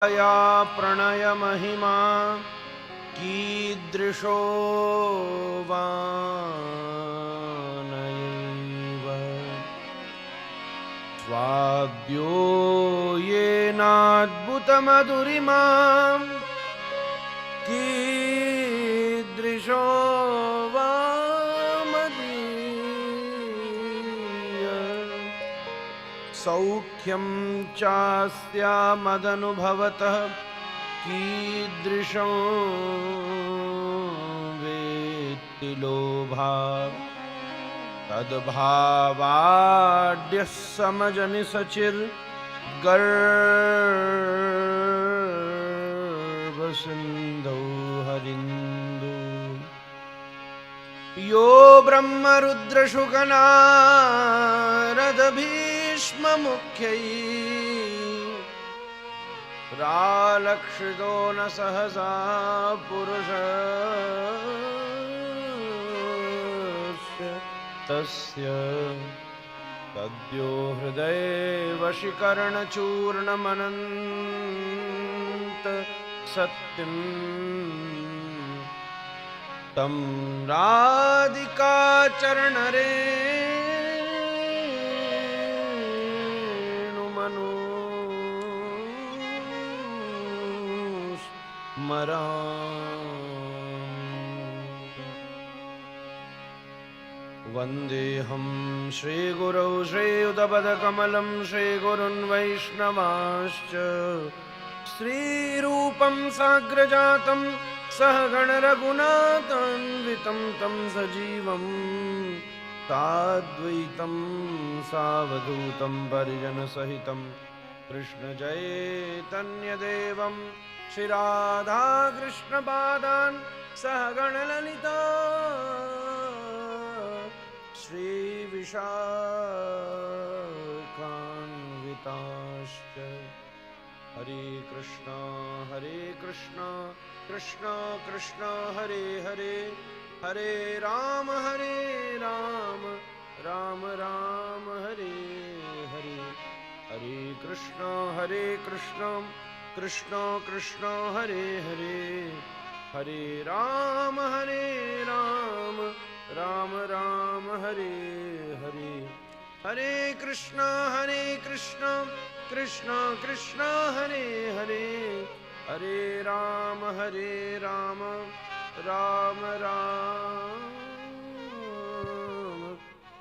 या प्रणय महिमा कीदृशो वानयैव स्वाद्यो येनाद्भुतमधुरिमा कीदृशो वामदीय सौख्यं चास्यामदनुभवतः कीदृशं वेत्ति लोभात् तद्भावाढ्यः समजनिसचिर्गर्भसिन्धौ हरिन्दु यो ब्रह्मरुद्रशुकनारदभीष्ममुख्यैः रालक्षितो न सहसा पुरुषस्य तस्य तद्यो हृदये वशीकरणचूर्णमनन्त सत्यम् तं राधिकाचरणरेणुमनो वन्देऽहं श्रीगुरौ श्रीयुतपदकमलं श्रीगुरुन् वैष्णवांश्च श्रीरूपं साग्रजातं सहगणरघुनाथान्वितं तं सजीवं साद्वैतं सावधूतं परिजनसहितं कृष्णचैतन्यदेवं श्रीराधाकृष्णपादान् सहगणललिता श्रीविशाखान्विताश्च हरे कृष्णा कृष्णा कृष्णा हरे हरे हरे राम राम राम हरे हरे हरे कृष्णा कृष्णा कृष्णा हरे हरे हरे राम राम राम हरे हरे हरे कृष्णा कृष्णा कृष्णा हरे हरे हरे राम राम राम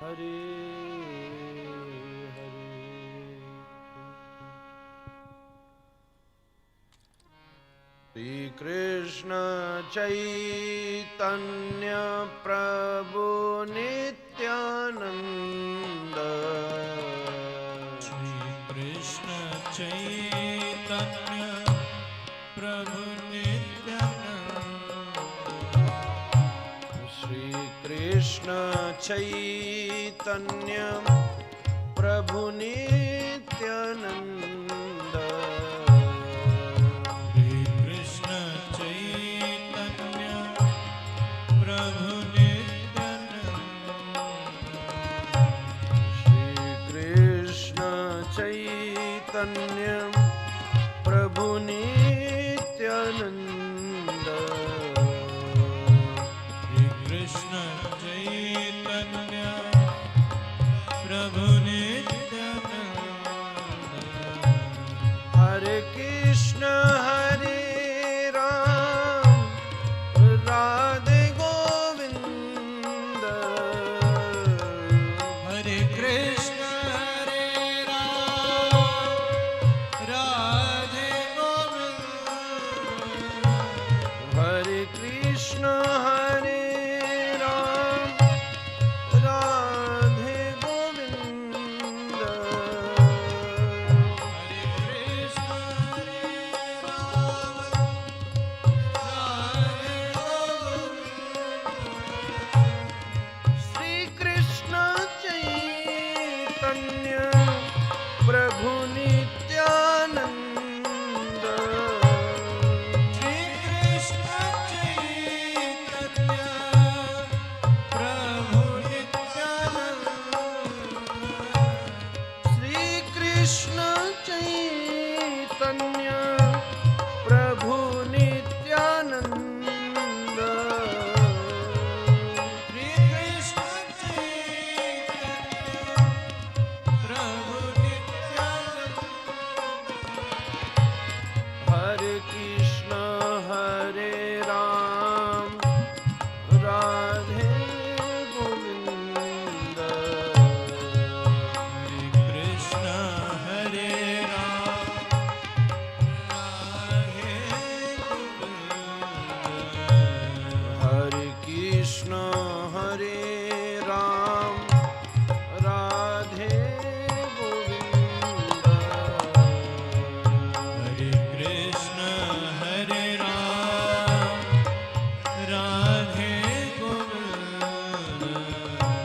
हरे हरे। श्री कृष्ण चैतन्य प्रभु नित्यानंद श्री कृष्ण चैतन्य प्रभु नित्यानंद श्री कृष्ण चैतन्य प्रभु नित्यानंद श्री कृष्ण चैतन्य प्रभु नित्यानंद श्री कृष्ण चैतन्य प्रभु नित्यानंद श्री कृष्ण चैतन्य प्रभु नित्यानंद हरे कृष्ण हरे राम राधे गोविंद हरे कृष्ण हरे राम राधे गोविंद हरे कृष्ण हरे राम राधे गोविंद हरे कृष्ण हरे राम राधे गोविंद हरे कृष्ण हरे राम राधे गोविंद हरे कृष्ण हरे राम राधे गोविंद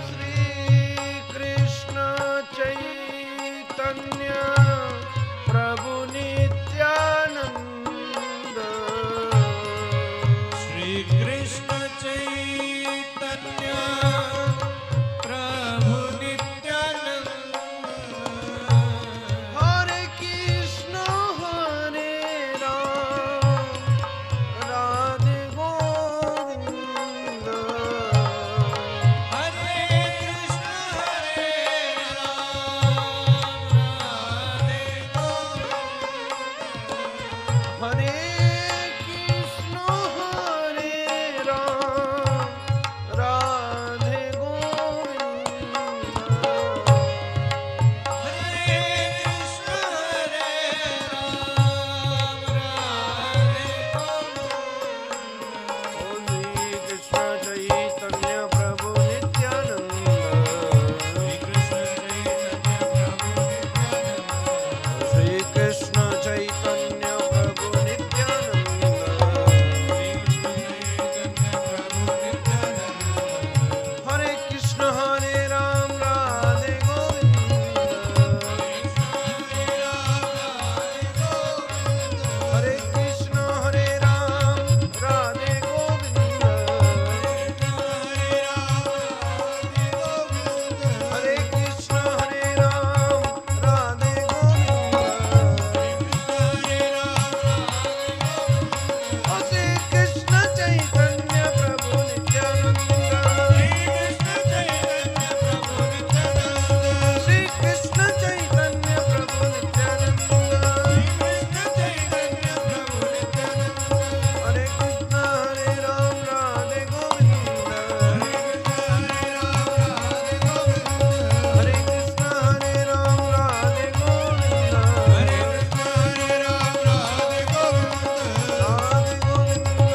श्री कृष्ण चैतन्य प्रभु नित्यानंद श्री कृष्ण चैतन्य प्रभु नित्यानंद हरे कृष्ण हरे राम राधे गोविंद हरे कृष्ण हरे राम राधे गोविंद हरे कृष्ण हरे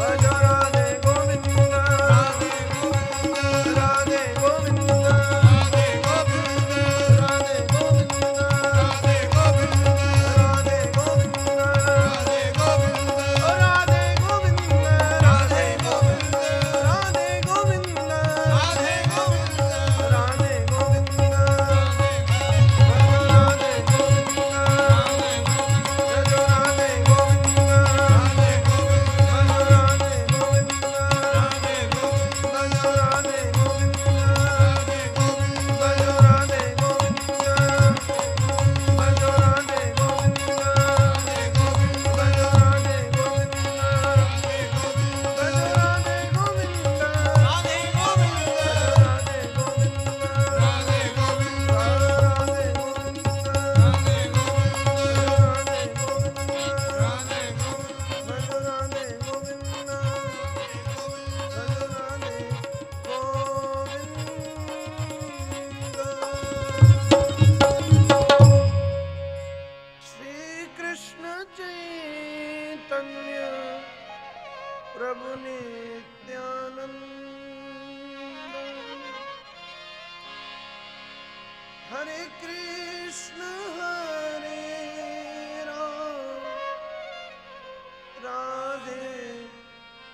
राम राधे प्रभु नित्यानंद। हरे कृष्ण हरे राम राधे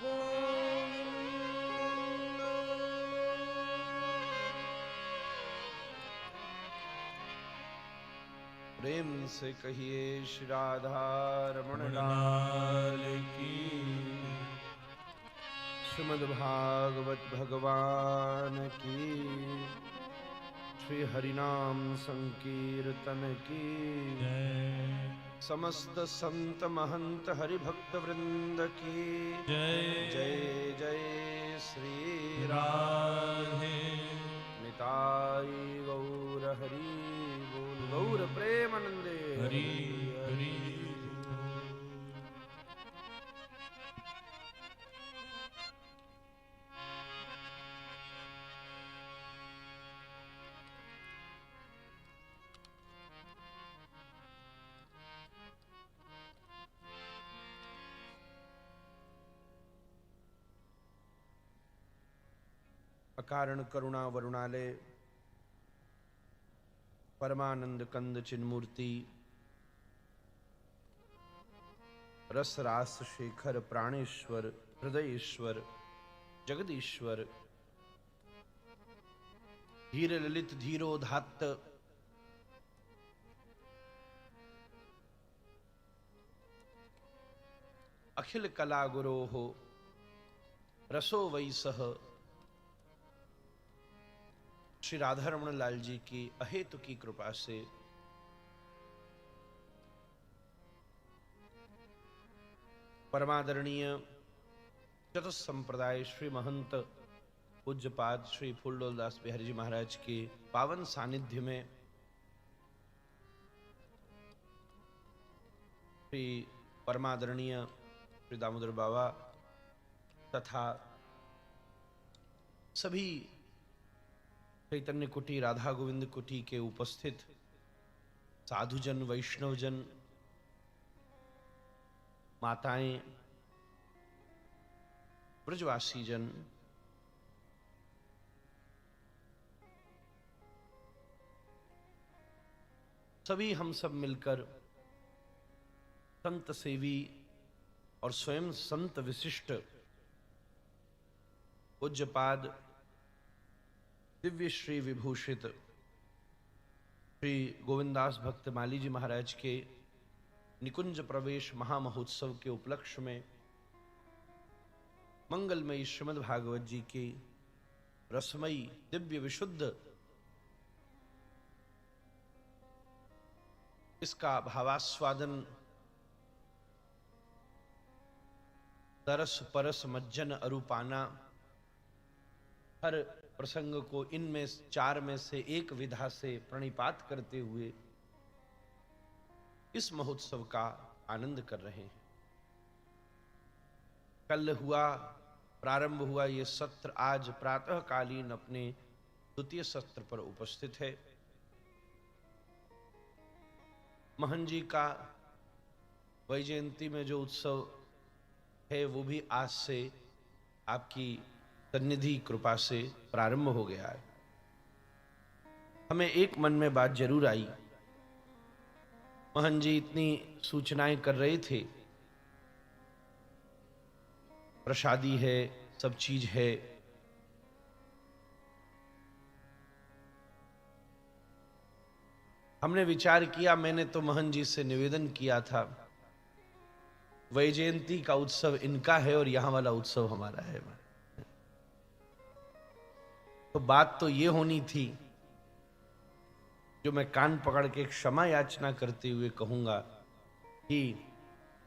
गोविंद। प्रेम से कहिए श्री राधा रमण लाल की। श्रीमद् भागवत भगवान की। श्री हरिनाम संकीर्तन की। समस्त संत महंत हरि भक्त वृंद की जय। जय जय राधे। निताई गौर हरि बोल। गौर प्रेमानंदे हरि हरि। अकारण करुणा वरुणालय परमानंद कंद चिन्मूर्ति रस रास शेखर प्राणेश्वर हृदयेश्वर जगदीश्वर धीर ललित धीरोधात्त अखिल कला गुरो हो रसो वै सह श्री राधारमण लाल जी की अहेतु की कृपा से परमादरणीय चतुसंप्रदाय श्री महंत पूज्यपाद श्री फूलडोलदास बिहारी जी महाराज के पावन सानिध्य में श्री परमादरणीय श्री दामोदर बाबा तथा सभी चैतन्य कुटी राधा गोविंद कुटी के उपस्थित साधुजन वैष्णवजन माताएं ब्रजवासी जन सभी हम सब मिलकर संत सेवी और स्वयं संत विशिष्ट पूज्यपाद दिव्य श्री विभूषित श्री गोविंदास भक्त माली जी महाराज के निकुंज प्रवेश महामहोत्सव के उपलक्ष्य में मंगलमयी श्रीमद् भागवत जी की रसमयी दिव्य विशुद्ध इसका भावास्वादन तरस परस मज्जन अरूपाना हर प्रसंग को इनमें चार में से एक विधा से प्रणिपात करते हुए इस महोत्सव का आनंद कर रहे हैं। कल प्रारंभ हुआ ये सत्र आज प्रातःकालीन अपने द्वितीय सत्र पर उपस्थित है। महन जी का वैजयंती में जो उत्सव है वो भी आज से आपकी सन्निधि कृपा से प्रारंभ हो गया है। हमें एक मन में बात जरूर आई, महन जी इतनी सूचनाएं कर रहे थे, प्रसादी है, सब चीज है, हमने विचार किया, मैंने तो महन जी से निवेदन किया था वैजयंती का उत्सव इनका है और यहां वाला उत्सव हमारा है। तो बात तो ये होनी थी, जो मैं कान पकड़ के क्षमा याचना करते हुए कहूंगा कि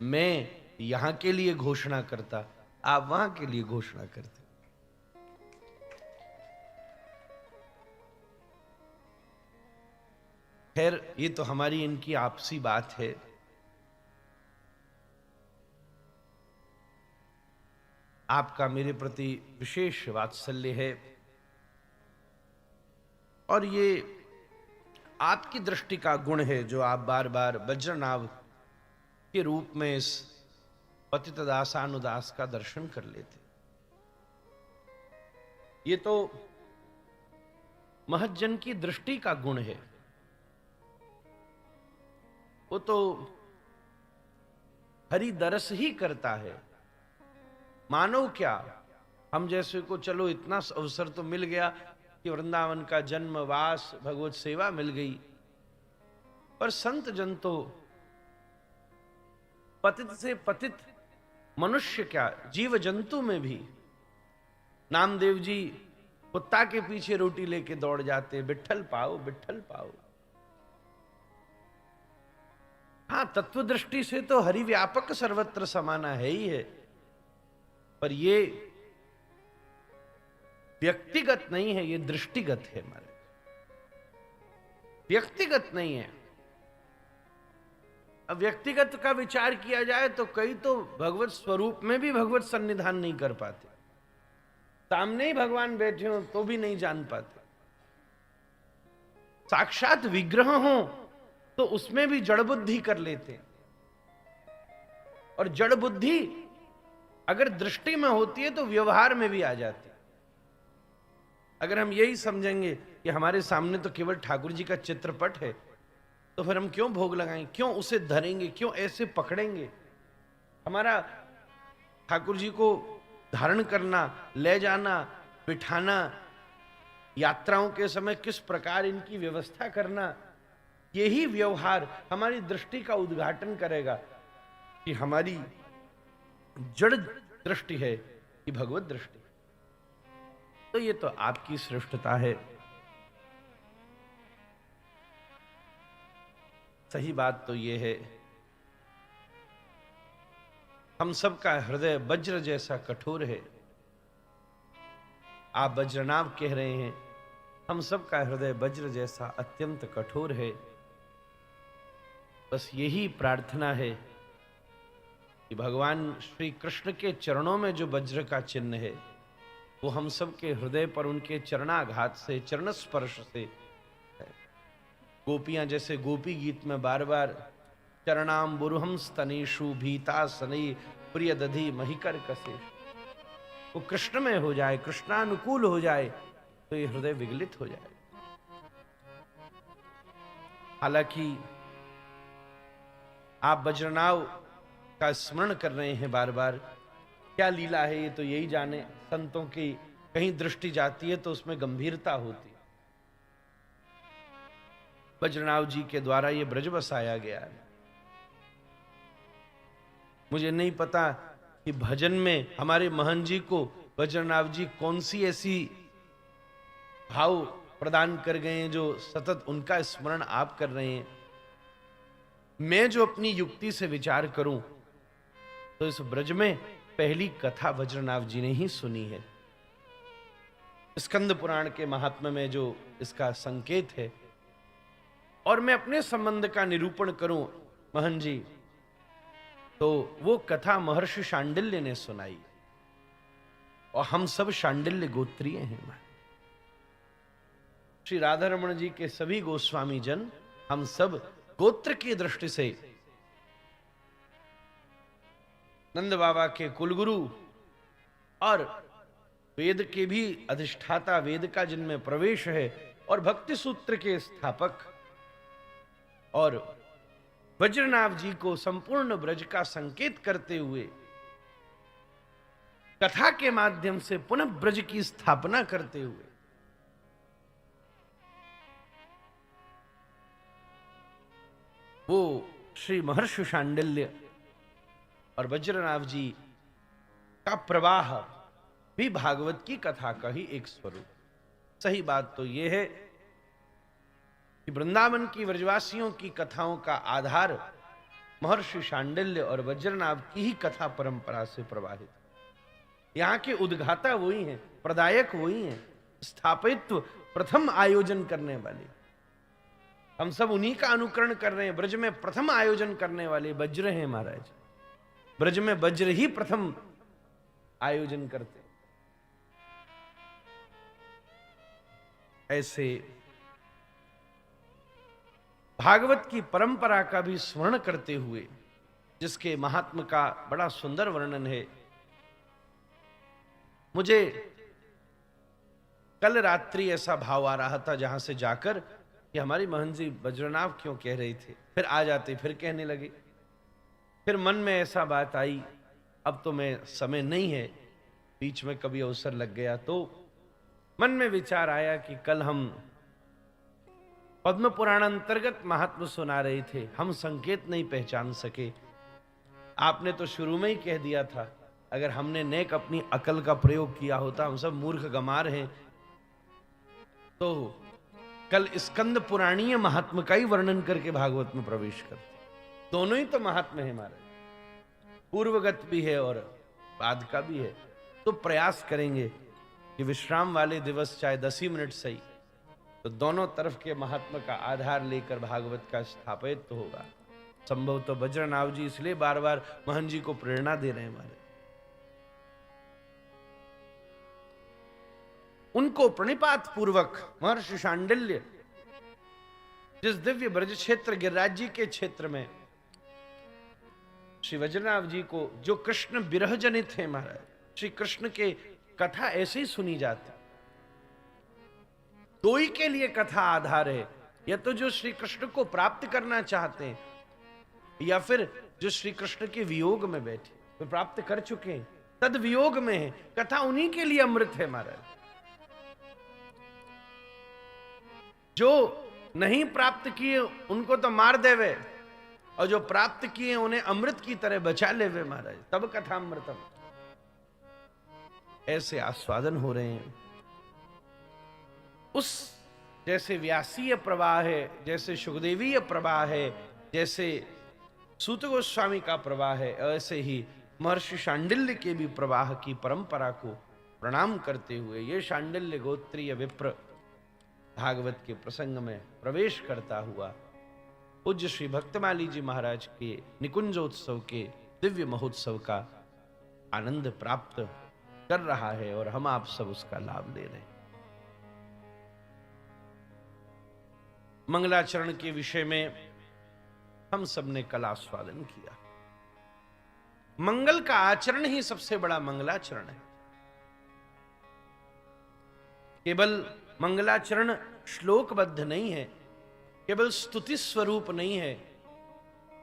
मैं यहां के लिए घोषणा करता, आप वहां के लिए घोषणा करते। खैर ये तो हमारी इनकी आपसी बात है। आपका मेरे प्रति विशेष वात्सल्य है और ये आपकी दृष्टि का गुण है जो आप बार बार वज्रनाभ के रूप में इस पतित दासानुदास का दर्शन कर लेते। ये तो महज्जन की दृष्टि का गुण है। वो तो हरि दरस ही करता है। मानो क्या, हम जैसे को चलो इतना अवसर तो मिल गया कि वृंदावन का जन्म वास भगवत सेवा मिल गई, पर संत जन तो पतित से पतित मनुष्य क्या जीव जंतु में भी नामदेव जी कुत्ता के पीछे रोटी लेके दौड़ जाते, विट्ठल पाओ विट्ठल पाओ। हाँ, तत्व दृष्टि से तो हरि व्यापक सर्वत्र समाना है ही है, पर ये व्यक्तिगत नहीं है, ये दृष्टिगत है हमारे, व्यक्तिगत नहीं है। अब व्यक्तिगत का विचार किया जाए तो कई तो भगवत स्वरूप में भी भगवत सन्निधान नहीं कर पाते, सामने ही भगवान बैठे हो तो भी नहीं जान पाते, साक्षात विग्रह हो तो उसमें भी जड़ बुद्धि कर लेते हैं। और जड़ बुद्धि अगर दृष्टि में होती है तो व्यवहार में भी आ जाती है। अगर हम यही समझेंगे कि हमारे सामने तो केवल ठाकुर जी का चित्रपट है, तो फिर हम क्यों भोग लगाएं, क्यों उसे धरेंगे, क्यों ऐसे पकड़ेंगे। हमारा ठाकुर जी को धारण करना, ले जाना, बिठाना, यात्राओं के समय किस प्रकार इनकी व्यवस्था करना, यही व्यवहार हमारी दृष्टि का उद्घाटन करेगा कि हमारी जड़ दृष्टि है कि भगवत दृष्टि। तो ये तो आपकी श्रेष्ठता है। सही बात तो ये है, हम सबका हृदय वज्र जैसा कठोर है। आप वज्रनाभ कह रहे हैं, हम सबका हृदय वज्र जैसा अत्यंत कठोर है। बस यही प्रार्थना है कि भगवान श्री कृष्ण के चरणों में जो वज्र का चिन्ह है वो हम सब के हृदय पर उनके चरणाघात से, चरण स्पर्श से है। गोपियां जैसे गोपी गीत में बार बार चरणाम बुरुहम स्तनेशु भीता सनई प्रिय दधि महिकर कसे, वो कृष्ण में हो जाए, कृष्णानुकूल हो जाए तो ये हृदय विगलित हो जाए। हालांकि आप वज्रनाव का स्मरण कर रहे हैं बार बार, क्या लीला है ये तो यही जाने। संतों की कहीं दृष्टि जाती है तो उसमें गंभीरता होती है। वज्रनाव जी के द्वारा ये ब्रज बसाया गया है। मुझे नहीं पता कि भजन में हमारे महंत जी को वज्रनाव जी कौन सी ऐसी भाव प्रदान कर गए हैं जो सतत उनका स्मरण आप कर रहे हैं। मैं जो अपनी युक्ति से विचार करूं तो इस ब्रज में पहली कथा वज्रनाभ जी ने ही सुनी है। स्कंद पुराण के महात्म्य में जो इसका संकेत है, और मैं अपने संबंध का निरूपण करूं महन जी, तो वो कथा महर्षि शांडिल्य ने सुनाई, और हम सब शांडिल्य गोत्रीय हैं। श्री राधा रमण जी के सभी गोस्वामी जन हम सब गोत्र की दृष्टि से नंद बाबा के कुलगुरु और वेद के भी अधिष्ठाता, वेद का जिनमें प्रवेश है, और भक्ति सूत्र के स्थापक, और वज्रनाभ जी को संपूर्ण ब्रज का संकेत करते हुए कथा के माध्यम से पुनः ब्रज की स्थापना करते हुए वो श्री महर्षि शांडिल्य और वज्रनाभ जी का प्रवाह भी भागवत की कथा का ही एक स्वरूप। सही बात तो यह है कि वृंदावन की व्रजवासियों की कथाओं का आधार महर्षि शांडिल्य और वज्रनाभ की ही कथा परंपरा से प्रवाहित। यहां के उद्घाता वही हैं, प्रदायक वही हैं, स्थापित्व प्रथम आयोजन करने वाले हम सब उन्हीं का अनुकरण कर रहे हैं। ब्रज में प्रथम आयोजन करने वाले वज्र हैं महाराज। ब्रज में वज्र ही प्रथम आयोजन करते। ऐसे भागवत की परंपरा का भी स्मरण करते हुए, जिसके महात्म का बड़ा सुंदर वर्णन है। मुझे कल रात्रि ऐसा भाव आ रहा था जहां से जाकर कि हमारी महंत जी वज्रनाभ क्यों कह रही थी, फिर आ जाते, फिर कहने लगे। फिर मन में ऐसा बात आई, अब तो मैं समय नहीं है, बीच में कभी अवसर लग गया, तो मन में विचार आया कि कल हम पद्म पुराण अंतर्गत महात्म सुना रहे थे, हम संकेत नहीं पहचान सके। आपने तो शुरू में ही कह दिया था, अगर हमने नेक अपनी अकल का प्रयोग किया होता, हम सब मूर्ख गमार हैं, तो कल स्कंद पुराणीय महात्म का ही वर्णन करके भागवत में प्रवेश करते। दोनों ही तो महात्म है हमारे, पूर्वगत भी है और बाद का भी है। तो प्रयास करेंगे कि विश्राम वाले दिवस चाहे 10 ही मिनट सही, तो दोनों तरफ के महात्मा का आधार लेकर भागवत का स्थापित तो होगा। संभव तो वज्रनाभ जी इसलिए बार बार महंत जी को प्रेरणा दे रहे हैं हमारे। उनको प्रणिपात पूर्वक महर्षि शांडिल्य जिस दिव्य ब्रज क्षेत्र गिरिराज जी के क्षेत्र में श्री वज्रनाभ जी को, जो कृष्ण विरह जनित है महाराज, श्री कृष्ण के कथा ऐसे ही सुनी जाती, दो ही के लिए कथा आधार है, या तो जो श्री कृष्ण को प्राप्त करना चाहते हैं, या फिर जो श्री कृष्ण के वियोग में बैठे, तो प्राप्त कर चुके हैं, तद वियोग में है, कथा उन्हीं के लिए अमृत है महाराज। जो नहीं प्राप्त किए उनको तो मार देवे, और जो प्राप्त किए उन्हें अमृत की तरह बचा लेवे महाराज, तब कथा अमृतम। ऐसे आस्वादन हो रहे हैं। उस जैसे व्यासीय प्रवाह है, जैसे सुखदेवीय प्रवाह है, जैसे सूत गोस्वामी का प्रवाह है, ऐसे ही महर्षि शांडिल्य के भी प्रवाह की परंपरा को प्रणाम करते हुए ये शांडिल्य गोत्रीय विप्र भागवत के प्रसंग में प्रवेश करता हुआ पूज्य श्री भक्तमाली जी महाराज के निकुंजोत्सव के दिव्य महोत्सव का आनंद प्राप्त कर रहा है, और हम आप सब उसका लाभ ले रहे हैं। मंगलाचरण के विषय में हम सब ने कल आस्वादन किया। मंगल का आचरण ही सबसे बड़ा मंगलाचरण है। केवल मंगलाचरण श्लोकबद्ध नहीं है, केवल स्तुति स्वरूप नहीं है।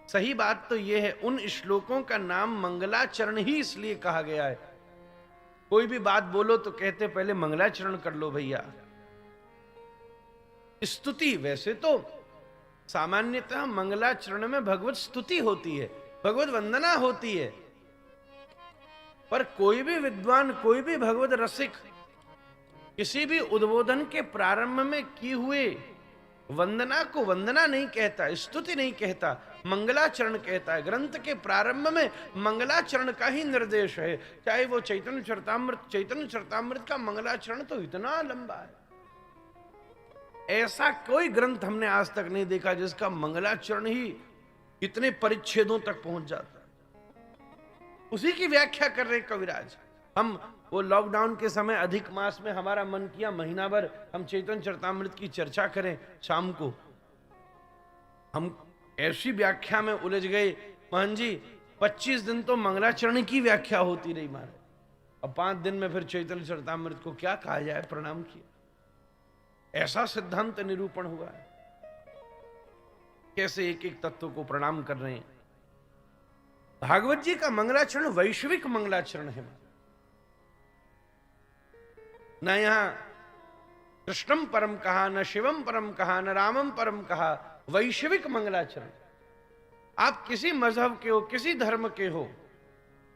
सही बात तो यह है, उन श्लोकों का नाम मंगलाचरण ही इसलिए कहा गया है। कोई भी बात बोलो तो कहते पहले मंगलाचरण कर लो भैया। स्तुति, वैसे तो सामान्यतः मंगलाचरण में भगवत स्तुति होती है, भगवत वंदना होती है, पर कोई भी विद्वान, कोई भी भगवत रसिक किसी भी उद्बोधन के प्रारंभ में की हुए वंदना को वंदना नहीं कहता, स्तुति नहीं कहता, मंगलाचरण कहता है। ग्रंथ के प्रारंभ में मंगलाचरण का ही निर्देश है, चाहे वो चैतन्य चरितामृत का मंगलाचरण तो इतना लंबा है, ऐसा कोई ग्रंथ हमने आज तक नहीं देखा जिसका मंगलाचरण ही इतने परिच्छेदों तक पहुंच जाता है। उसी की व्याख्या कर रहे कविराज। हम वो लॉकडाउन के समय अधिक मास में हमारा मन किया महीना भर हम चैतन्य चरितामृत की चर्चा करें शाम को। हम ऐसी व्याख्या में उलझ गए महन जी, 25 दिन तो मंगलाचरण की व्याख्या होती रही मारे, अब 5 दिन में फिर चैतन्य चरितामृत को क्या कहा जाए, प्रणाम किया। ऐसा सिद्धांत निरूपण हुआ है। कैसे एक एक तत्व को प्रणाम कर रहे हैं। भागवत जी का मंगलाचरण वैश्विक मंगलाचरण है। न यहां कृष्णम परम कहा, न शिवम परम कहा, न रामम परम कहा, वैश्विक मंगलाचरण। आप किसी मजहब के हो, किसी धर्म के हो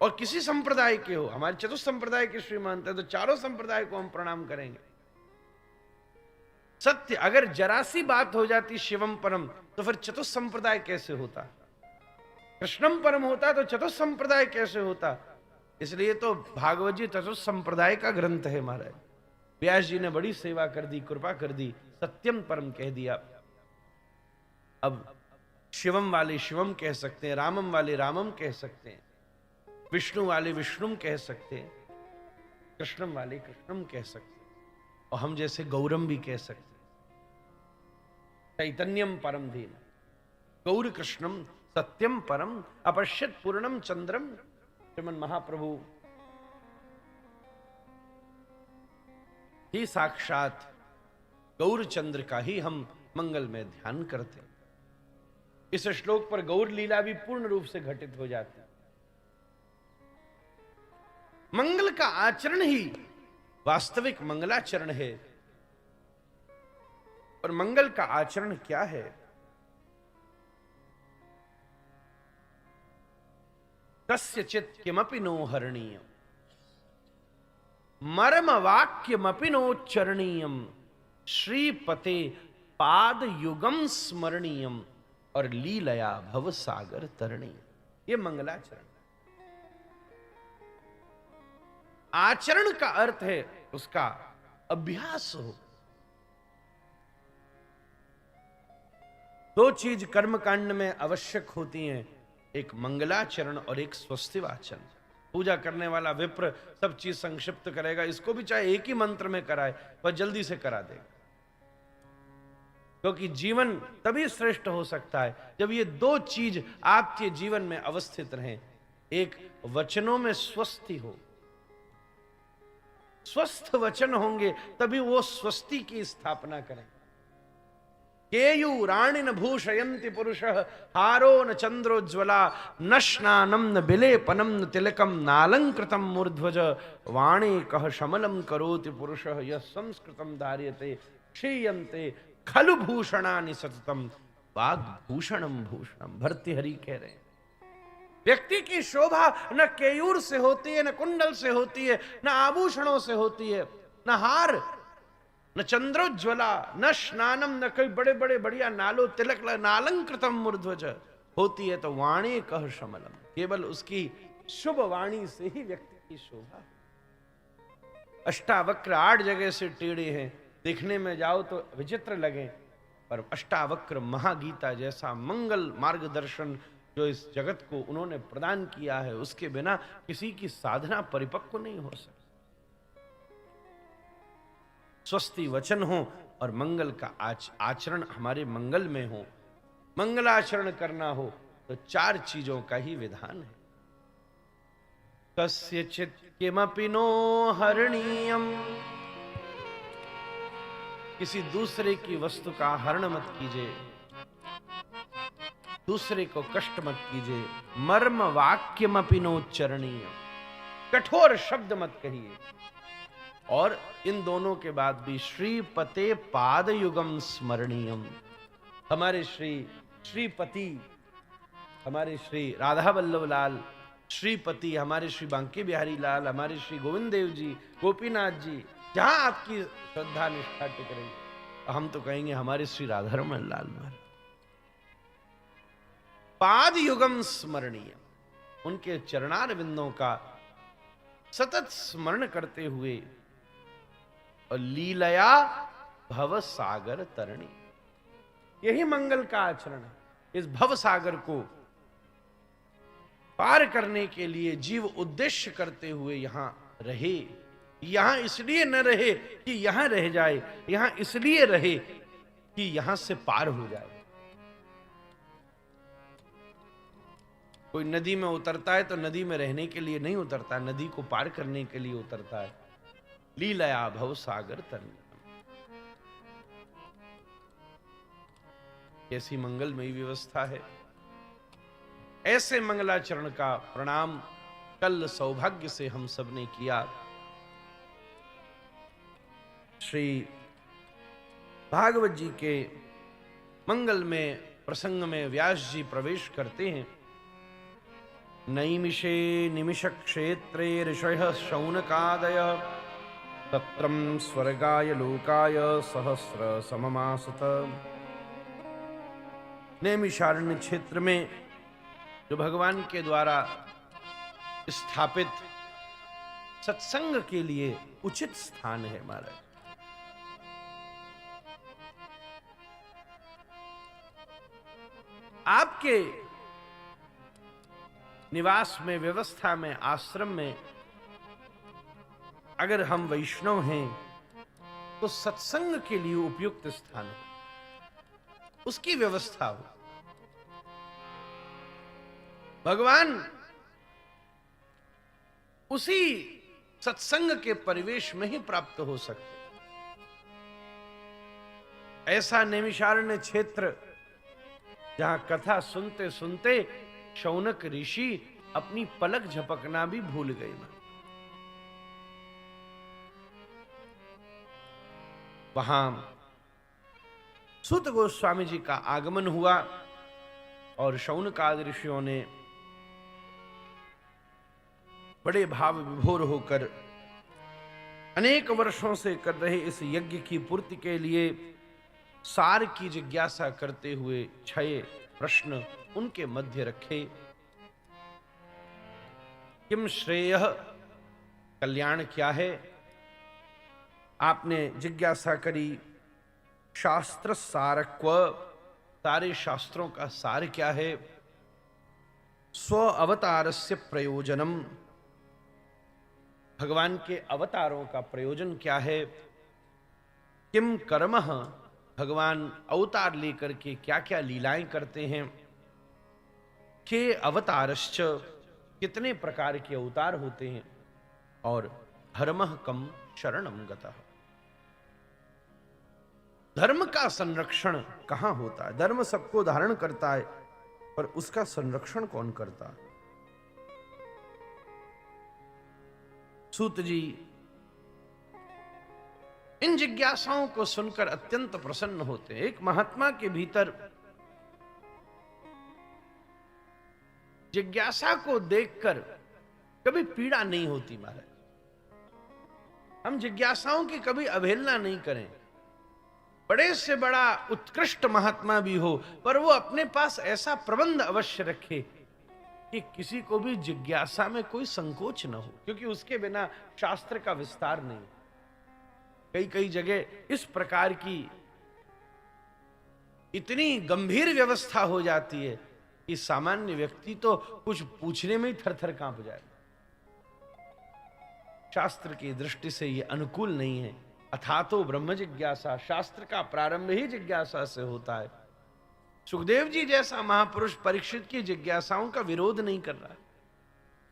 और किसी संप्रदाय के हो, हमारे चतुर्थ संप्रदाय के श्रीमंत है तो चारों संप्रदाय को हम प्रणाम करेंगे। सत्य, अगर जरा सी बात हो जाती शिवम परम तो फिर चतुर्थ संप्रदाय कैसे होता, कृष्णम परम होता तो चतुर्थ संप्रदाय कैसे होता। इसलिए तो भागवत जी चतुर्थ संप्रदाय का ग्रंथ है महाराज। व्यास जी ने बड़ी सेवा कर दी, कृपा कर दी, सत्यम परम कह दिया। अब शिवम वाले शिवम कह सकते हैं, रामम वाले रामम कह सकते हैं, विष्णु वाले विष्णुम कह सकते हैं, कृष्णम वाले कृष्णम कह सकते हैं, और हम जैसे गौरम भी कह सकते हैं। चैतन्यम परम धीम, गौर कृष्णम सत्यम परम, अपश्यत पूर्णम चंद्रम। श्रीमन महाप्रभु ही साक्षात गौर चंद्र का ही हम मंगल में ध्यान करते हैं। इस श्लोक पर गौर लीला भी पूर्ण रूप से घटित हो जाती है। मंगल का आचरण ही वास्तविक मंगलाचरण है। और मंगल का आचरण क्या है? कस्यचित् किमपि नो हरणीयम्, मर्म वाक्यमपि नोच्चरणीयम्, श्रीपते पाद युगम स्मरणीयम्, और लीलया भव सागर तरणीयम्। ये मंगलाचरण। आचरण का अर्थ है उसका अभ्यास हो। दो चीज कर्मकांड में आवश्यक होती हैं, एक मंगलाचरण और एक स्वस्ति वाचन। पूजा करने वाला विप्र सब चीज संक्षिप्त करेगा, इसको भी चाहे एक ही मंत्र में कराए वह जल्दी से करा देगा, क्योंकि जीवन तभी श्रेष्ठ हो सकता है जब ये दो चीज आपके जीवन में अवस्थित रहें। एक, वचनों में स्वस्ति हो, स्वस्थ वचन होंगे तभी वो स्वस्ति की स्थापना करें। केयूराणि न भूषयन्ति पुरुषः हारो न चंद्रोज्ज्वला न स्नानं न विलेपनं न तिलकं नालंकृतं मूर्ध्वज वाणी कह शमलं करोति पुरुषः यः संस्कृतं धार्यते क्षीयन्ते खलु भूषणानि सततम वाग्भूषणं भूषणम। भर्तृहरि कह रहे हैं, व्यक्ति की शोभा न केयूर से होती है, न कुंडल से होती है, न आभूषणों से होती है, न हार, न चंद्रोज्ज्वला, न स्नानम, न कोई बड़े बड़े बढ़िया नालो तिलक, नालंकृतम मूर्ध्वज होती है तो वाणी कह शमलम, केवल उसकी शुभ वाणी से ही व्यक्ति की शोभा। अष्टावक्र 8 जगह से टेढ़े हैं, देखने में जाओ तो विचित्र लगे, पर अष्टावक्र महागीता जैसा मंगल मार्गदर्शन जो इस जगत को उन्होंने प्रदान किया है, उसके बिना किसी की साधना परिपक्व नहीं हो सकती। स्वस्ति वचन हो और मंगल का आचरण हमारे मंगल में हो। मंगलाचरण करना हो तो 4 चीजों का ही विधान है। कस्यचित् किमपि नो हरणीयम, किसी दूसरे की वस्तु का हरण मत कीजिए, दूसरे को कष्ट मत कीजिए। मर्म वाक्यमपि नोच्चरणीय, कठोर शब्द मत कहिए। और इन दोनों के बाद भी श्रीपते पाद युगम स्मरणीयम, हमारे श्रीपति, हमारे श्री राधा वल्लभ लाल श्रीपति, हमारे श्री बांके बिहारी लाल, हमारे श्री गोविंद देव जी, गोपीनाथ जी, जहां आपकी श्रद्धा निष्ठा टिक रही, हम तो कहेंगे हमारे श्री राधारमण लाल महाराज। पाद युगम स्मरणीय, उनके चरणार बिंदों का सतत स्मरण करते हुए, और लीलया भव सागर तरणी, यही मंगल का आचरण है। इस भव सागर को पार करने के लिए जीव उद्देश्य करते हुए यहां रहे। यहां इसलिए न रहे कि यहां रह जाए, यहां इसलिए रहे कि यहां से पार हो जाए। कोई नदी में उतरता है तो नदी में रहने के लिए नहीं उतरता, नदी को पार करने के लिए उतरता है। लीलया भव सागर तरणी, कैसी मंगलमयी व्यवस्था है। ऐसे मंगलाचरण का प्रणाम कल सौभाग्य से हम सब ने किया। श्री भागवत जी के मंगल में प्रसंग में व्यास जी प्रवेश करते हैं। नैमिषे निमिष क्षेत्रे ऋषयः शौनकादयः तत्रं स्वर्गाय लोकाय सहस्र सममासत। नैमिषारण्य क्षेत्र में जो भगवान के द्वारा स्थापित सत्संग के लिए उचित स्थान है महाराज। आपके निवास में, व्यवस्था में, आश्रम में अगर हम वैष्णव हैं तो सत्संग के लिए उपयुक्त स्थान हो, उसकी व्यवस्था हो। भगवान उसी सत्संग के परिवेश में ही प्राप्त हो सकते। ऐसा नैमिषारण्य क्षेत्र जहां कथा सुनते सुनते शौनक ऋषि अपनी पलक झपकना भी भूल गए। वहां सूत गोस्वामी जी का आगमन हुआ और शौनकादि ऋषियों ने बड़े भाव विभोर होकर अनेक वर्षों से कर रहे इस यज्ञ की पूर्ति के लिए सार की जिज्ञासा करते हुए 6 प्रश्न उनके मध्य रखे। किम श्रेयः, कल्याण क्या है। आपने जिज्ञासा करी शास्त्र सारक्व, सारे शास्त्रों का सार क्या है, स्व अवतारस्य प्रयोजनम, भगवान के अवतारों का प्रयोजन क्या है, किम कर्म, भगवान अवतार लेकर के क्या क्या लीलाएं करते हैं, के अवतारश्च, कितने प्रकार के अवतार होते हैं, और धर्मः कम शरणम गतः, धर्म का संरक्षण कहां होता है। धर्म सबको धारण करता है, पर उसका संरक्षण कौन करता है। सूत जी इन जिज्ञासाओं को सुनकर अत्यंत प्रसन्न होते हैं। एक महात्मा के भीतर जिज्ञासा को देखकर कभी पीड़ा नहीं होती महाराज। हम जिज्ञासाओं की कभी अवहेलना नहीं करें। बड़े से बड़ा उत्कृष्ट महात्मा भी हो, पर वो अपने पास ऐसा प्रबंध अवश्य रखे कि किसी को भी जिज्ञासा में कोई संकोच न हो, क्योंकि उसके बिना शास्त्र का विस्तार नहीं। कई कई जगह इस प्रकार की इतनी गंभीर व्यवस्था हो जाती है कि सामान्य व्यक्ति तो कुछ पूछने में ही थरथर कांप जाए। शास्त्र की दृष्टि से यह अनुकूल नहीं है। अथातो ब्रह्म जिज्ञासा, शास्त्र का प्रारंभ ही जिज्ञासा से होता है। सुखदेव जी जैसा महापुरुष परीक्षित की जिज्ञासाओं का विरोध नहीं कर रहा है।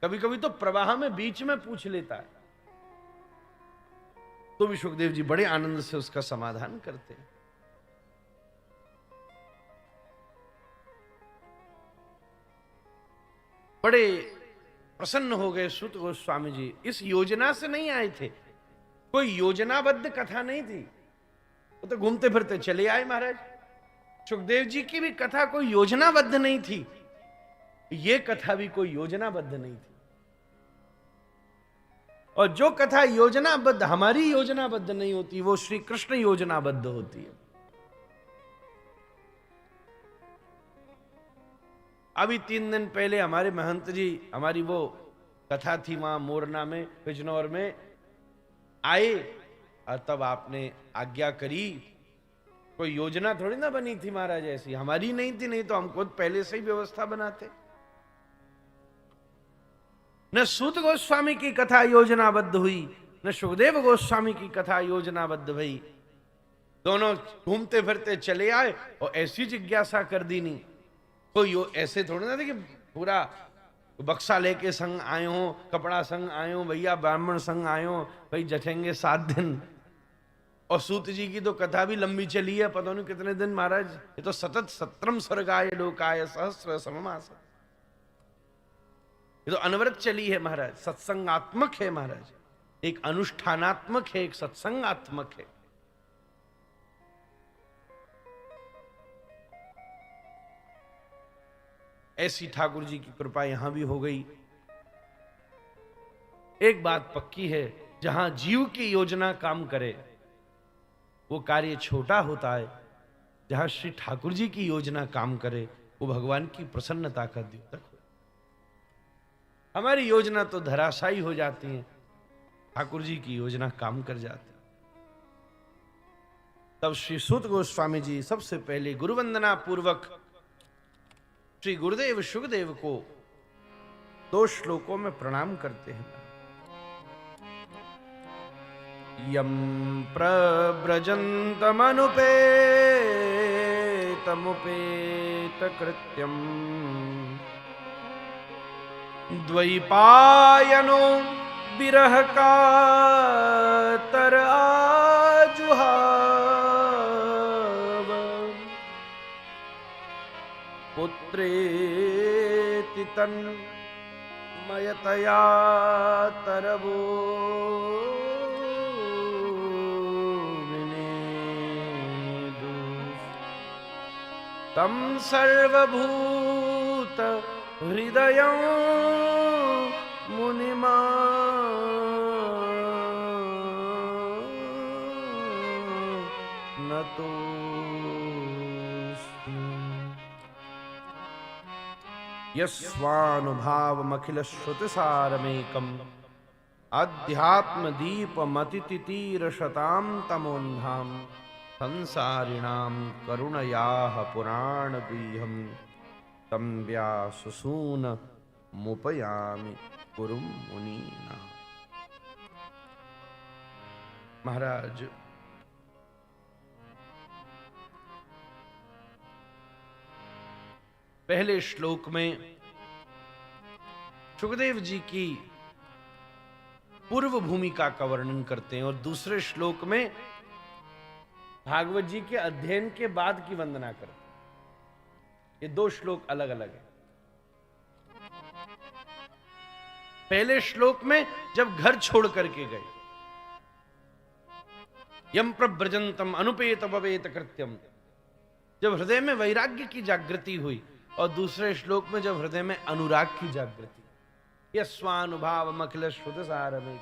कभी कभी तो प्रवाह में बीच में पूछ लेता है, तो भी सुखदेव जी बड़े आनंद से उसका समाधान करते हैं। बड़े प्रसन्न हो गए सूत गोस्वामी जी। इस योजना से नहीं आए थे, कोई योजनाबद्ध कथा नहीं थी, वो तो घूमते फिरते चले आए महाराज। सुखदेव जी की भी कथा कोई योजनाबद्ध नहीं थी, ये कथा भी कोई योजनाबद्ध नहीं थी। और जो कथा योजनाबद्ध, हमारी योजनाबद्ध नहीं होती, वो श्री कृष्ण योजनाबद्ध होती है। अभी 3 दिन पहले हमारे महंत जी, हमारी वो कथा थी वहां मोरना में, बिजनौर में आए, और तब आपने आज्ञा करी। कोई योजना थोड़ी ना बनी थी महाराज, ऐसी हमारी नहीं थी, नहीं तो हम खुद पहले से ही व्यवस्था बनाते। न सूत गोस्वामी की कथा योजनाबद्ध हुई, न सुखदेव गोस्वामी की कथा योजनाबद्ध हुई। दोनों घूमते फिरते चले आए और ऐसी जिज्ञासा कर दी। नहीं कोई ऐसे थोड़ी ना थे कि पूरा बक्सा लेके संग आए हो, कपड़ा संग आए हो, भैया ब्राह्मण संग आए हो, भाई जठेंगे 7 दिन। और सूत जी की तो कथा भी लंबी चली है, पता नहीं कितने दिन महाराज। ये तो सतत 17 सर्गाय लोकाय सहस्र सममास, ये तो अनवरत चली है महाराज। सत्संगात्मक है महाराज, एक अनुष्ठानात्मक है, एक सत्संगात्मक है। ऐसी ठाकुर जी की कृपा यहां भी हो गई। एक बात पक्की है, जहां जीव की योजना काम करे वो कार्य छोटा होता है, जहां श्री ठाकुर जी की योजना काम करे वो भगवान की प्रसन्नता का द्योतक हो। हमारी योजना तो धराशायी हो जाती है, ठाकुर जी की योजना काम कर जाती है। तब श्री सूत गोस्वामी जी सबसे पहले गुरुवंदना पूर्वक श्री गुरुदेव शुकदेव को 2 श्लोकों में प्रणाम करते हैं। यम प्रव्रजन्तमनुपेतमुपेत कृत्यम द्वैपायनो विरह कातर आजुहाव पुत्रेति तन्मयतया तरवो विनेदु तं सर्वभूत हृदयं मुनिमा नतो यस्वानुभावमखिल श्रुतिसारमेकम् अध्यात्म दीप मतितितीर शताम तमोन्धाम संसारिणाम करुणयाः पुराण गुह्यम तम व्यासून मुपयामि गुरुम मुनीना। महाराज पहले श्लोक में सुखदेव जी की पूर्व भूमिका का वर्णन करते हैं और दूसरे श्लोक में भागवत जी के अध्ययन के बाद की वंदना करते हैं। ये दो श्लोक अलग अलग हैं। पहले श्लोक में जब घर छोड़ करके गए, यम प्रव्रजंतम अनुपेत भवेत कृत्यम, जब हृदय में वैराग्य की जागृति हुई, और दूसरे श्लोक में जब हृदय में अनुराग की जागृति, यस्वानुभाव अखिल श्रुत सारमें।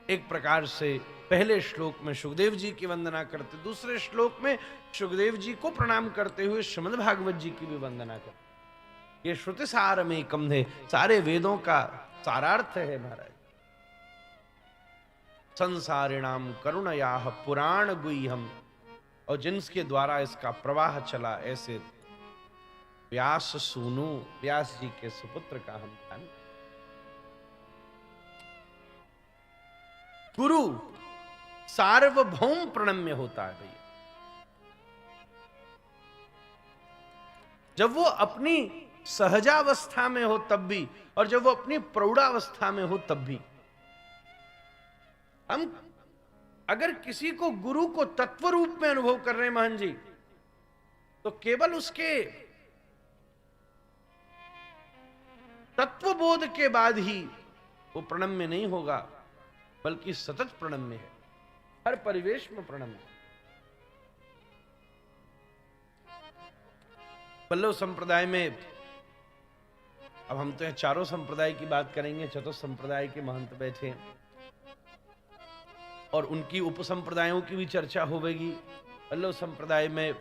एक प्रकार से पहले श्लोक में सुखदेव जी की वंदना करते, दूसरे श्लोक में सुखदेव जी को प्रणाम करते हुए श्रीमद् भागवत जी की भी वंदना करते। ये श्रुति सारमेकम है, सारे वेदों का सारार्थ है महाराज। संसारिणाम करुणयाः पुराण गुह्यम, और जिनके द्वारा इसका प्रवाह चला, ऐसे व्यास सूनु, व्यास जी के सुपुत्र का हम ध्यान। गुरु सार्वभौम प्रणम्य होता है भैया, जब वो अपनी सहजावस्था में हो तब भी, और जब वो अपनी प्रौढ़ावस्था में हो तब भी। हम अगर किसी को गुरु को तत्व रूप में अनुभव कर रहे हैं महान जी, तो केवल उसके तत्वबोध के बाद ही वो प्रणम्य नहीं होगा, बल्कि सतत प्रणम्य है, हर परिवेश में प्रणम्य। वल्लभ संप्रदाय में, अब हम तो चारों संप्रदाय की बात करेंगे, चतुर्थ संप्रदाय के महंत बैठे हैं और उनकी उपसंप्रदायों की भी चर्चा होगी। वल्लभ संप्रदाय में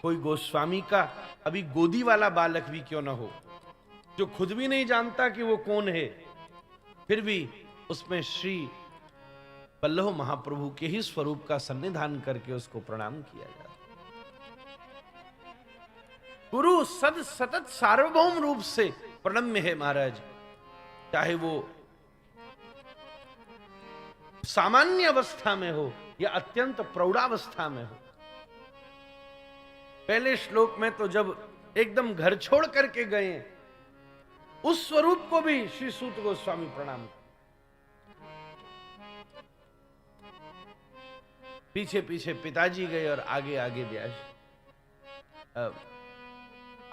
कोई गोस्वामी का अभी गोदी वाला बालक भी क्यों ना हो, जो खुद भी नहीं जानता कि वो कौन है, फिर भी उसमें श्री वल्लभ महाप्रभु के ही स्वरूप का सन्निधान करके उसको प्रणाम किया जाता। गुरु सतत सार्वभौम रूप से प्रणम्य है महाराज, चाहे वो सामान्य अवस्था में हो या अत्यंत प्रौढ़ावस्था में हो। पहले श्लोक में तो जब एकदम घर छोड़ करके गए, उस स्वरूप को भी श्री सूत गोस्वामी प्रणाम। पीछे पीछे पिताजी गए और आगे आगे व्यास,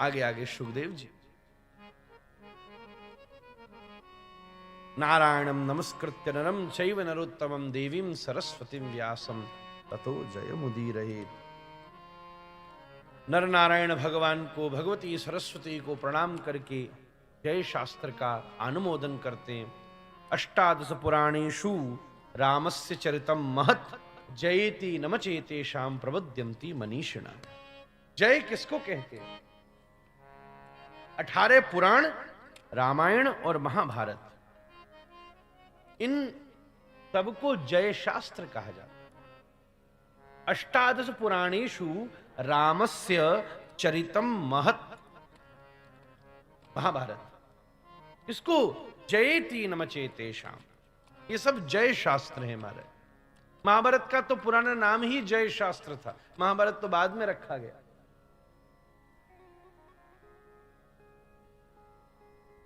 आगे आगे सुखदेव जी। नारायणं नमस्कृत्य नरं चैव नरोत्तमं देवीं सरस्वतीं व्यासं ततो जयमुदीरयेत्। नर नारायण भगवान को, भगवती सरस्वती को प्रणाम करके जय शास्त्र का अनुमोदन करते हैं। अष्टादश पुराणेषु रामस्य चरितम महत् जयेति नमचेतेषां प्रबध्यन्ति मनीषिणा। जय किसको कहते हैं? 18 पुराण, रामायण और महाभारत, इन सबको जय शास्त्र कहा जाता है। अष्टादश पुराणेषु रामस्य चरितम महत्, महाभारत, इसको जयेति नमचेतेषां, ये सब जय शास्त्र है हमारे। महाभारत का तो पुराना नाम ही जय शास्त्र था, महाभारत तो बाद में रखा गया।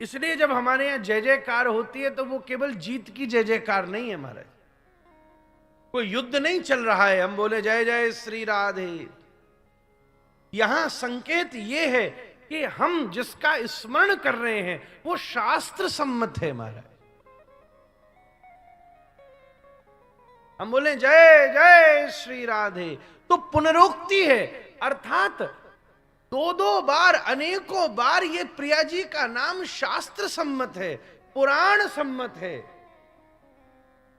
इसलिए जब हमारे यहां जय जयकार होती है तो वो केवल जीत की जय जयकार नहीं है महाराज। कोई युद्ध नहीं चल रहा है, हम बोले जय जय श्री राधे। यहां संकेत ये है कि हम जिसका स्मरण कर रहे हैं वो शास्त्र सम्मत है महाराज। हम बोले जय जय श्री राधे तो पुनरोक्ति है, अर्थात दो बार, अनेकों बार ये प्रिया जी का नाम शास्त्र सम्मत है, पुराण सम्मत है।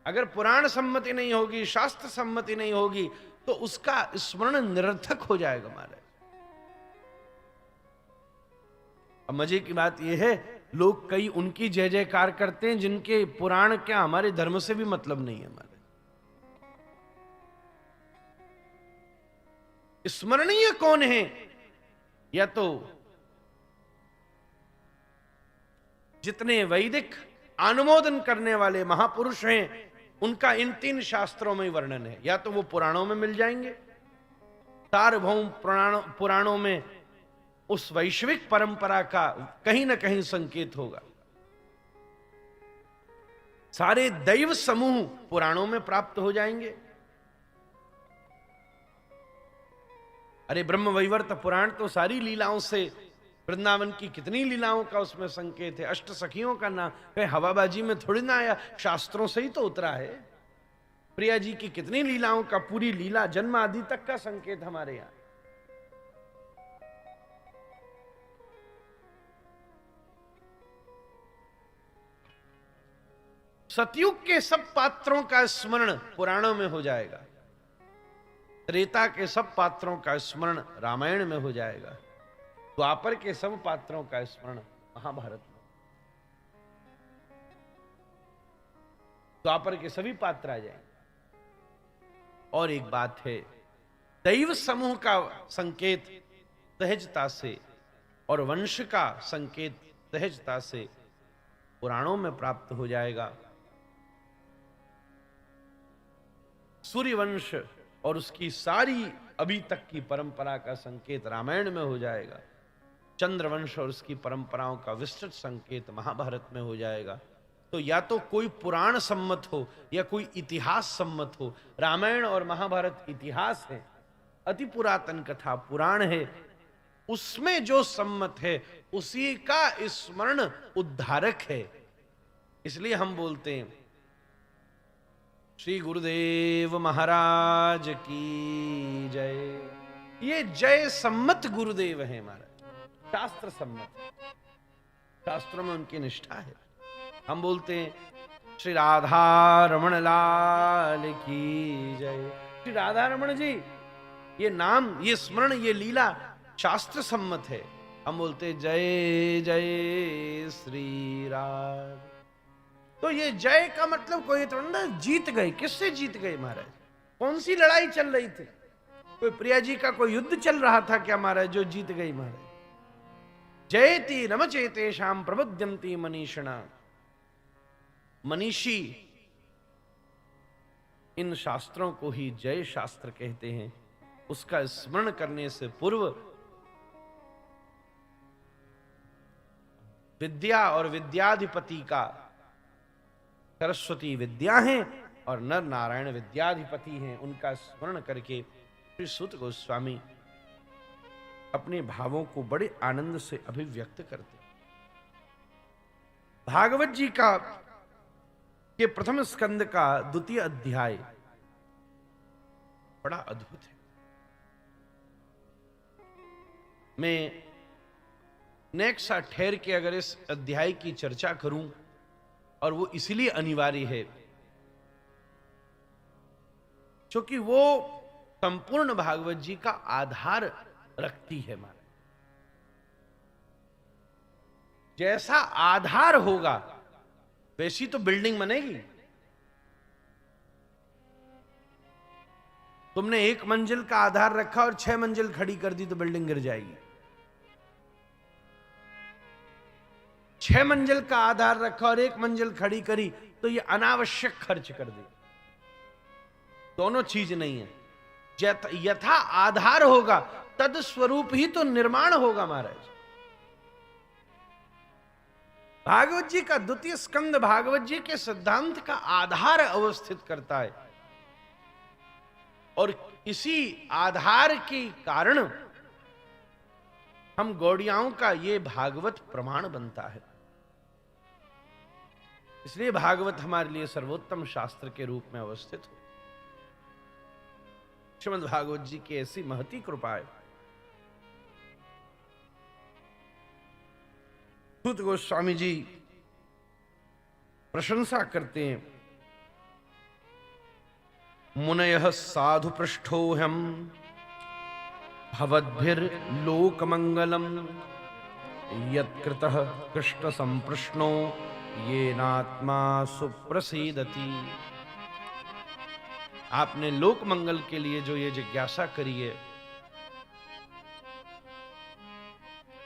अगर पुराण सम्मति नहीं होगी, शास्त्र सम्मति नहीं होगी, तो उसका स्मरण निरर्थक हो जाएगा महाराज। अब मजे की बात यह है, लोग कई उनकी जय जयकार करते हैं जिनके पुराण क्या हमारे धर्म से भी मतलब नहीं है। हमारे स्मरणीय कौन है? या तो जितने वैदिक अनुमोदन करने वाले महापुरुष हैं, उनका इन 3 शास्त्रों में वर्णन है। या तो वो पुराणों में मिल जाएंगे, सार्वभौम पुराणों में उस वैश्विक परंपरा का कहीं ना कहीं संकेत होगा। सारे दैव समूह पुराणों में प्राप्त हो जाएंगे। अरे ब्रह्म वैवर्त पुराण तो सारी लीलाओं से, वृंदावन की कितनी लीलाओं का उसमें संकेत है। अष्ट सखियों का नाम कहीं हवाबाजी में थोड़ी ना आया, शास्त्रों से ही तो उतरा है। प्रिया जी की कितनी लीलाओं का, पूरी लीला जन्म आदि तक का संकेत हमारे यहां। सतयुग के सब पात्रों का स्मरण पुराणों में हो जाएगा, त्रेता के सब पात्रों का स्मरण रामायण में हो जाएगा, द्वापर के सब पात्रों का स्मरण महाभारत में। द्वापर के सभी पात्र आ जाएंगे। और एक बात है, दैव समूह का संकेत सहजता से और वंश का संकेत सहजता से पुराणों में प्राप्त हो जाएगा। सूर्यवंश और उसकी सारी अभी तक की परंपरा का संकेत रामायण में हो जाएगा। चंद्रवंश और उसकी परंपराओं का विस्तृत संकेत महाभारत में हो जाएगा। तो या तो कोई पुराण सम्मत हो या कोई इतिहास सम्मत हो। रामायण और महाभारत इतिहास है, अति पुरातन कथा पुराण है, उसमें जो सम्मत है उसी का स्मरण उद्धारक है। इसलिए हम बोलते हैं श्री गुरुदेव महाराज की जय। ये जय सम्मत गुरुदेव है महाराज, शास्त्र सम्मत, शास्त्रों में उनकी निष्ठा है। हम बोलते हैं श्री राधा रमण लाल की जय। श्री राधा रमण जी, ये नाम, ये स्मरण, ये लीला शास्त्र सम्मत है। हम बोलते जय जय श्री राम। तो ये जय का मतलब कोई तो ना जीत गए। किससे जीत गए महाराज? कौन सी लड़ाई चल रही थी? कोई प्रिया जी का कोई युद्ध चल रहा था क्या महाराज जो जीत गई महाराज? जयति नमचेते शाम प्रबुद्यंती मनीषणा। मनीषी इन शास्त्रों को ही जय शास्त्र कहते हैं। उसका स्मरण करने से पूर्व विद्या और विद्याधिपति का, सरस्वती विद्या है और नर नारायण विद्याधिपति हैं, उनका स्मरण करके श्री सूत गोस्वामी अपने भावों को बड़े आनंद से अभिव्यक्त करते। भागवत जी का ये प्रथम स्कंद का 2वां अध्याय बड़ा अद्भुत है। मैं नेक्स्ट ठहर के अगर इस अध्याय की चर्चा करूं, और वो इसलिए अनिवार्य है क्योंकि वो संपूर्ण भागवत जी का आधार रखती है। मारा जैसा आधार होगा वैसी तो बिल्डिंग बनेगी। तुमने 1 मंजिल का आधार रखा और 6 मंजिल खड़ी कर दी तो बिल्डिंग गिर जाएगी। 6 मंजिल का आधार रखा और 1 मंजिल खड़ी करी तो ये अनावश्यक खर्च कर दे। दोनों चीज नहीं है। यथा आधार होगा तद स्वरूप ही तो निर्माण होगा महाराज। भागवत जी का 2वां स्कंद भागवत जी के सिद्धांत का आधार अवस्थित करता है, और इसी आधार के कारण हम गौड़ियाओं का ये भागवत प्रमाण बनता है। इसलिए भागवत हमारे लिए सर्वोत्तम शास्त्र के रूप में अवस्थित हो। श्रीमद् भागवत जी की ऐसी महती कृपा है। सूत गोस्वामी जी प्रशंसा करते हैं, मुनयः साधु पृष्ठोऽहम् भवद्भिर्लोकमंगलम् यत्कृतः कृष्ण संप्रश्नो येनात्मा सुप्रसीदति। आपने लोक मंगल के लिए जो ये जिज्ञासा करी है,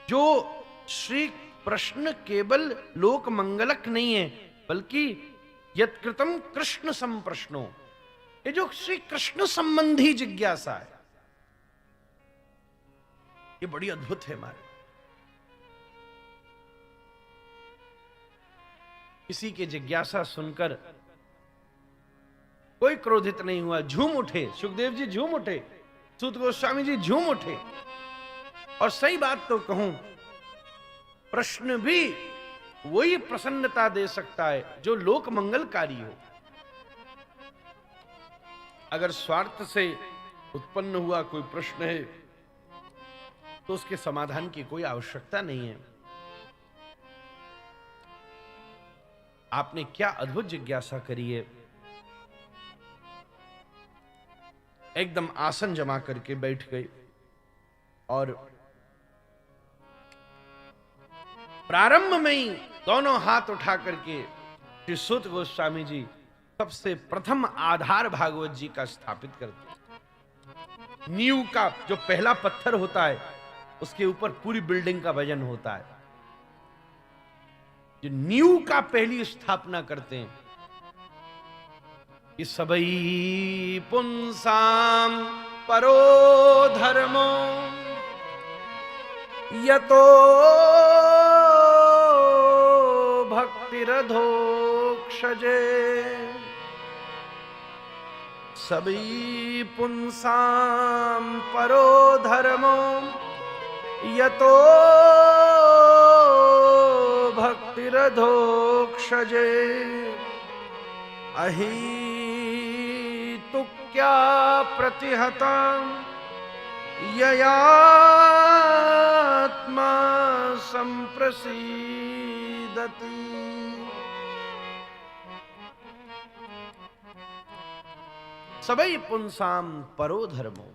जो श्री प्रश्न केवल लोक मंगलक नहीं है, बल्कि यत्कृतम कृष्ण संप्रश्नो, ये जो श्री कृष्ण संबंधी जिज्ञासा है, ये बड़ी अद्भुत है हमारे। किसी की जिज्ञासा सुनकर कोई क्रोधित नहीं हुआ, झूम उठे। सुखदेव जी झूम उठे, सूत गोस्वामी जी झूम उठे। और सही बात तो कहूं, प्रश्न भी वही प्रसन्नता दे सकता है जो लोक मंगलकारी हो। अगर स्वार्थ से उत्पन्न हुआ कोई प्रश्न है तो उसके समाधान की कोई आवश्यकता नहीं है। आपने क्या अद्भुत जिज्ञासा करी है। एकदम आसन जमा करके बैठ गए और प्रारंभ में ही दोनों हाथ उठा करके श्री सूत गोस्वामी जी सबसे प्रथम आधार भागवत जी का स्थापित करते। नींव का जो पहला पत्थर होता है, उसके ऊपर पूरी बिल्डिंग का वजन होता है। जो नींव का पहली स्थापना करते हैं कि सबई पुंसाम परो धर्मो यतो भक्तिरधोक्षजे। सबई पुंसाम परो धर्मो यतो भक्तिरधोक्षजे। अहीतुक्या प्रतिहता ययात्मा संप्रसीदति। सबई पुंसाम परो धर्मो,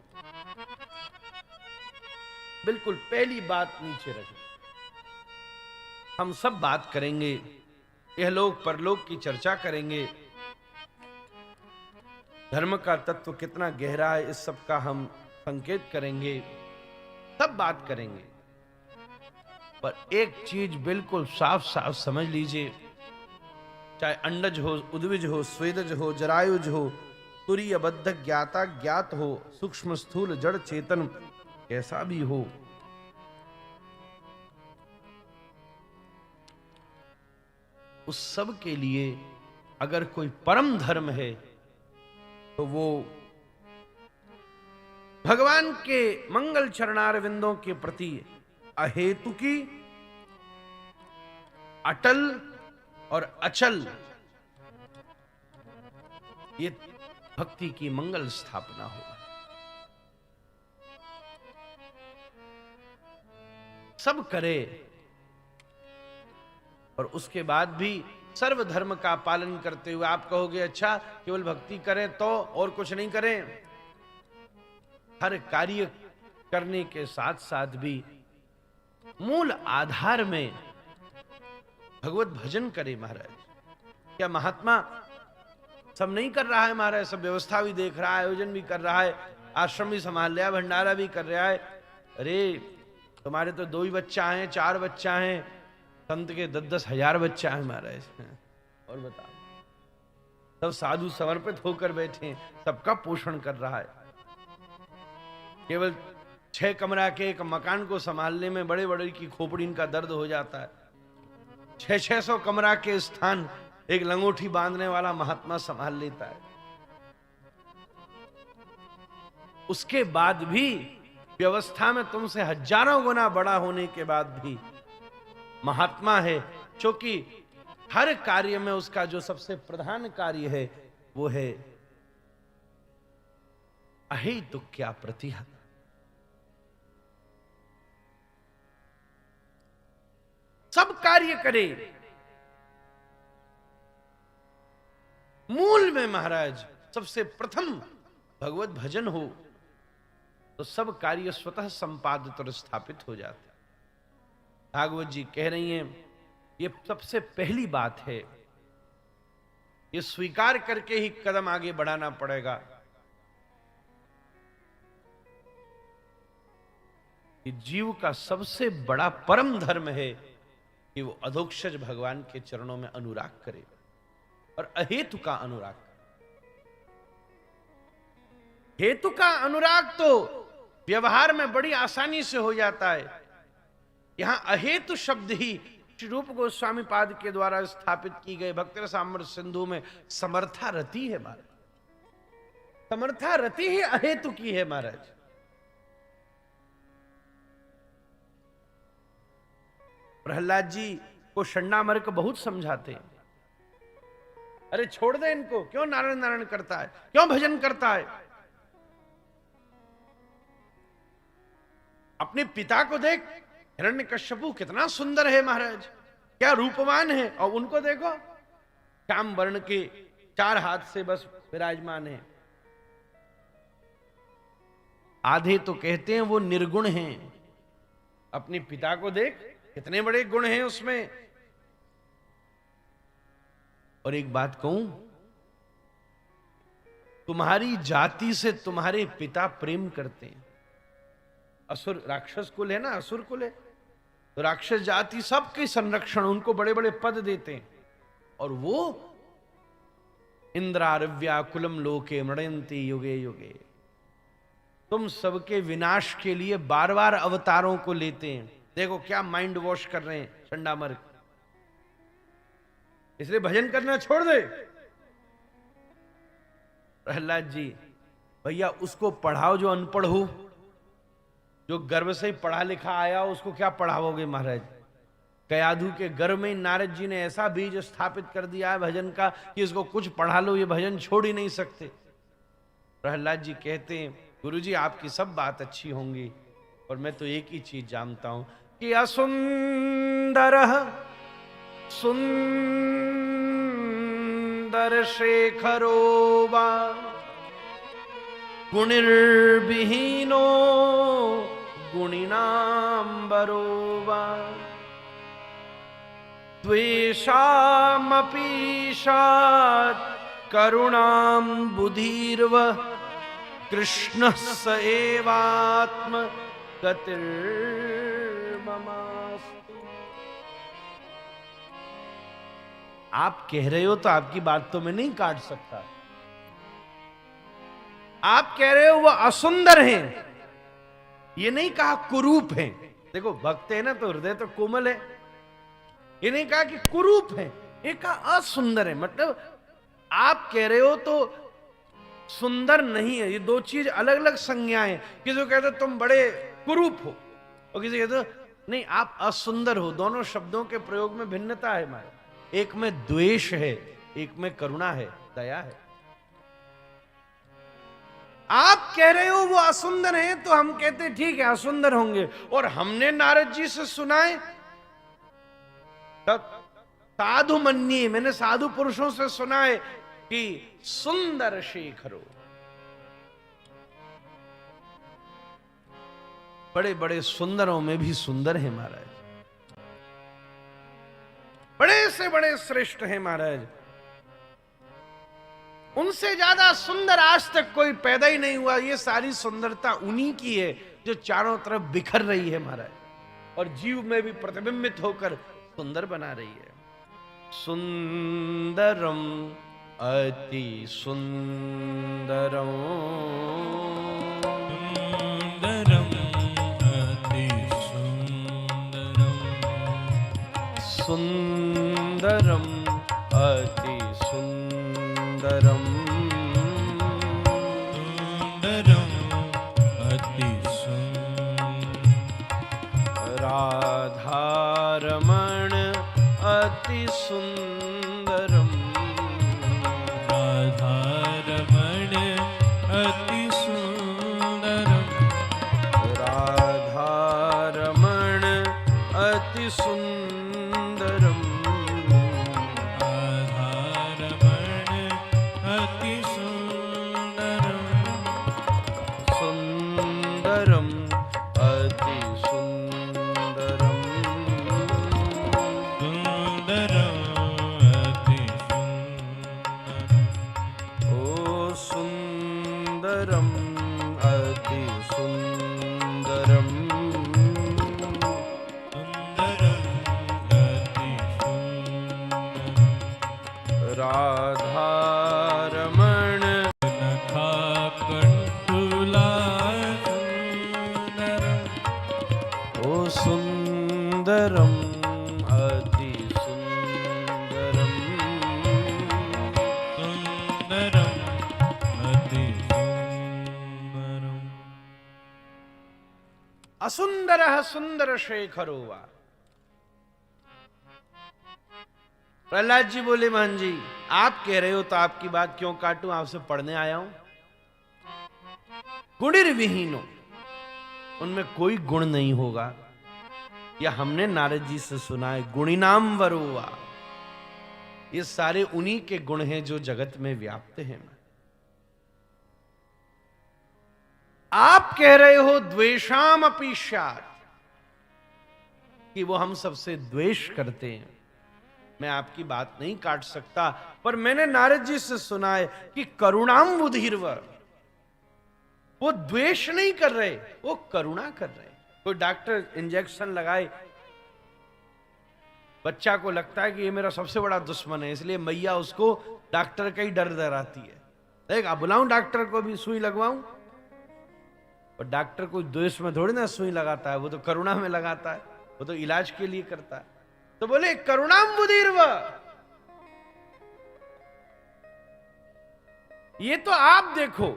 बिल्कुल पहली बात नीचे रखें। हम सब बात करेंगे, यह लोक परलोक की चर्चा करेंगे, धर्म का तत्व कितना गहरा है इस सब का हम संकेत करेंगे, सब बात करेंगे। पर एक चीज बिल्कुल साफ साफ समझ लीजिए, चाहे अंडज हो, उद्विज हो, स्वेदज हो, जरायुज हो, तुरीय बद्ध ज्ञाता ज्ञात हो, सूक्ष्म स्थूल जड़ चेतन कैसा भी हो, उस सब के लिए अगर कोई परम धर्म है तो वो भगवान के मंगल चरणार विंदों के प्रति अहेतु की, अटल और अचल ये भक्ति की मंगल स्थापना हो। सब करे और उसके बाद भी सर्व धर्म का पालन करते हुए आप कहोगे अच्छा केवल भक्ति करें तो और कुछ नहीं करें। हर कार्य करने के साथ साथ भी मूल आधार में भगवत भजन करे महाराज। क्या महात्मा सब नहीं कर रहा है महाराज? सब व्यवस्था भी देख रहा है, आयोजन भी कर रहा है, आश्रम भी संभाल लिया, भंडारा भी कर रहा है। अरे तुम्हारे तो 2 ही बच्चा हैं, 4 बच्चा हैं, संत के 10-10 हजार बच्चा है महाराज। और बताओ, सब साधु समर्पित होकर बैठे हैं, सबका पोषण कर रहा है। केवल 6 कमरा के एक मकान को संभालने में बड़े बड़े की खोपड़ी इनका दर्द हो जाता है। 600 कमरा के स्थान एक लंगोटी बांधने वाला महात्मा संभाल लेता है। उसके बाद भी व्यवस्था में तुमसे हजारों गुना बड़ा होने के बाद भी महात्मा है, क्योंकि हर कार्य में उसका जो सबसे प्रधान कार्य है वो है अहेतुक्या प्रतिहत। सब कार्य करे, मूल में महाराज सबसे प्रथम भगवत भजन हो तो सब कार्य स्वतः संपादित और स्थापित हो जाते। भागवत जी कह रही हैं, ये सबसे पहली बात है, ये स्वीकार करके ही कदम आगे बढ़ाना पड़ेगा कि जीव का सबसे बड़ा परम धर्म है कि वो अधोक्षज भगवान के चरणों में अनुराग करे और अहेतु का अनुराग करे। हेतु का अनुराग तो व्यवहार में बड़ी आसानी से हो जाता है, यहां अहेतु शब्द ही श्री रूप गोस्वामी पाद के द्वारा स्थापित की गई भक्त रसामृत सिंधु में समर्था रति है महाराज। समर्था रति ही अहेतु की है महाराज। प्रहलाद जी को षण्णामर्क बहुत समझाते हैं, अरे छोड़ दे इनको, क्यों नारायण नारायण करता है, क्यों भजन करता है। अपने पिता को देख, हिरण्यकश्यपु कितना सुंदर है महाराज, क्या रूपवान है, और उनको देखो श्याम वर्ण के 4 हाथ से बस विराजमान है। आधे तो कहते हैं वो निर्गुण हैं। अपने पिता को देख, कितने बड़े गुण हैं उसमें। और एक बात कहूं, तुम्हारी जाति से तुम्हारे पिता प्रेम करते हैं। असुर राक्षस कुल है ना, असुर कुल है, तो राक्षस जाति सबके संरक्षण, उनको बड़े बड़े पद देते हैं। और वो इंद्रारव्या कुलम लोके मृडयन्ति युगे युगे, तुम सबके विनाश के लिए बार बार अवतारों को लेते हैं। देखो क्या माइंड वॉश कर रहे हैं षण्डामर्क, इसलिए भजन करना छोड़ दे। प्रहलाद जी, भैया उसको पढ़ाओ जो अनपढ़ हो, जो गर्भ से ही पढ़ा लिखा आया उसको क्या पढ़ाओगे महाराज। कयाधु के गर्भ में नारद जी ने ऐसा बीज स्थापित कर दिया है भजन का कि इसको कुछ पढ़ा लो, ये भजन छोड़ ही नहीं सकते। प्रहलाद जी कहते हैं, गुरुजी आपकी सब बात अच्छी होंगी, और मैं तो एक ही चीज जानता हूं कि असुंदर सुंदर शेखरो वा गुणिर्विहीनो गुणिनांबरो वा द्वेषामपीशात् करुणां बुधिर्व कृष्ण स एवात्म गतिर्ममास्तु। आप कह रहे हो तो आपकी बात तो मैं नहीं काट सकता। आप कह रहे हो वो असुंदर हैं, ये नहीं कहा कुरूप हैं। देखो भक्त है ना तो हृदय तो कोमल है, ये नहीं कहा कि कुरूप है, ये कहा असुंदर है। मतलब आप कह रहे हो तो सुंदर नहीं है, ये दो चीज अलग अलग संज्ञाएं। किसी को कहते तुम बड़े कुरूप हो, और किसी कहते नहीं आप असुंदर हो। दोनों शब्दों के प्रयोग में भिन्नता है हमारे, एक में द्वेष है, एक में करुणा है, दया है। आप कह रहे हो वो असुंदर हैं, तो हम कहते ठीक है असुंदर होंगे। और हमने नारद जी से सुनाए तब साधु मन्ये, मैंने साधु पुरुषों से सुना है कि सुंदर शेखरो, बड़े बड़े सुंदरों में भी सुंदर है महाराज, बड़े से बड़े श्रेष्ठ है महाराज। उनसे ज्यादा सुंदर आज तक कोई पैदा ही नहीं हुआ। ये सारी सुंदरता उन्हीं की है जो चारों तरफ बिखर रही है महाराज, और जीव में भी प्रतिबिंबित होकर सुंदर बना रही है। सुंदरम अति सुंदरम सुंदरम अति सुंदरम सुंदरम अति सुंदरम सुंदरम अति सुंदरम राधारमण अति सुंदरम राधारमण अति सुंदरम राधारमण अति सुंदरम राधारमण अति सुंदरम सुंदरम अति सुंदरम राधारमण नखा कंठुला सुंदरम ओ सुंदरम अति सुंदरम सुंदरम अति सुंदरम असुंदर सुंदर शेखरो वा। प्रहलाद जी बोले, महन जी आप कह रहे हो तो आपकी बात क्यों काटूं, आपसे पढ़ने आया हूं। गुणिर विहीनो, उनमें कोई गुण नहीं होगा। या हमने नारद जी से सुना है गुणिनाम वरुवा, ये सारे उन्हीं के गुण हैं जो जगत में व्याप्त हैं। आप कह रहे हो द्वेषाम अपि स्यात्, कि वो हम सबसे द्वेष करते हैं। मैं आपकी बात नहीं काट सकता, पर मैंने नारद जी से सुना है कि करुणाम बुधिर्व, वो द्वेष नहीं कर रहे, वो करुणा कर रहे। कोई डॉक्टर इंजेक्शन लगाए, बच्चा को लगता है कि ये मेरा सबसे बड़ा दुश्मन है, इसलिए मैया उसको डॉक्टर का ही डर डराती है। देख आप बुलाऊं डॉक्टर को भी, सुई लगवाऊं। और डॉक्टर कोई द्वेष में थोड़ी ना सुई लगाता है, वो तो करुणा में लगाता है, वो तो इलाज के लिए करता है। तो बोले करुणाम बुधिर्व, ये तो आप देखो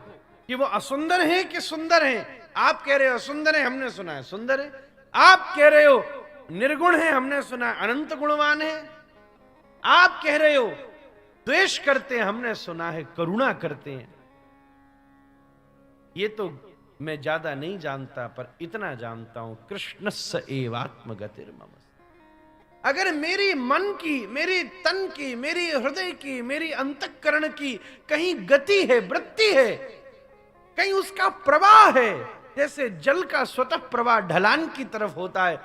कि वो असुंदर है कि सुंदर है। आप कह रहे हो असुंदर है, हमने सुना है सुंदर है। आप कह रहे हो निर्गुण है, हमने सुना है अनंत गुणवान है। आप कह रहे हो द्वेष करते हैं, हमने सुना है करुणा करते हैं। ये तो मैं ज्यादा नहीं जानता, पर इतना जानता हूं कृष्णस्य एवात्मगतिर्मम। अगर मेरी मन की, मेरी तन की, मेरी हृदय की, मेरी अंतःकरण की कहीं गति है, वृत्ति है, कहीं उसका प्रवाह है, जैसे जल का स्वतः प्रवाह ढलान की तरफ होता है,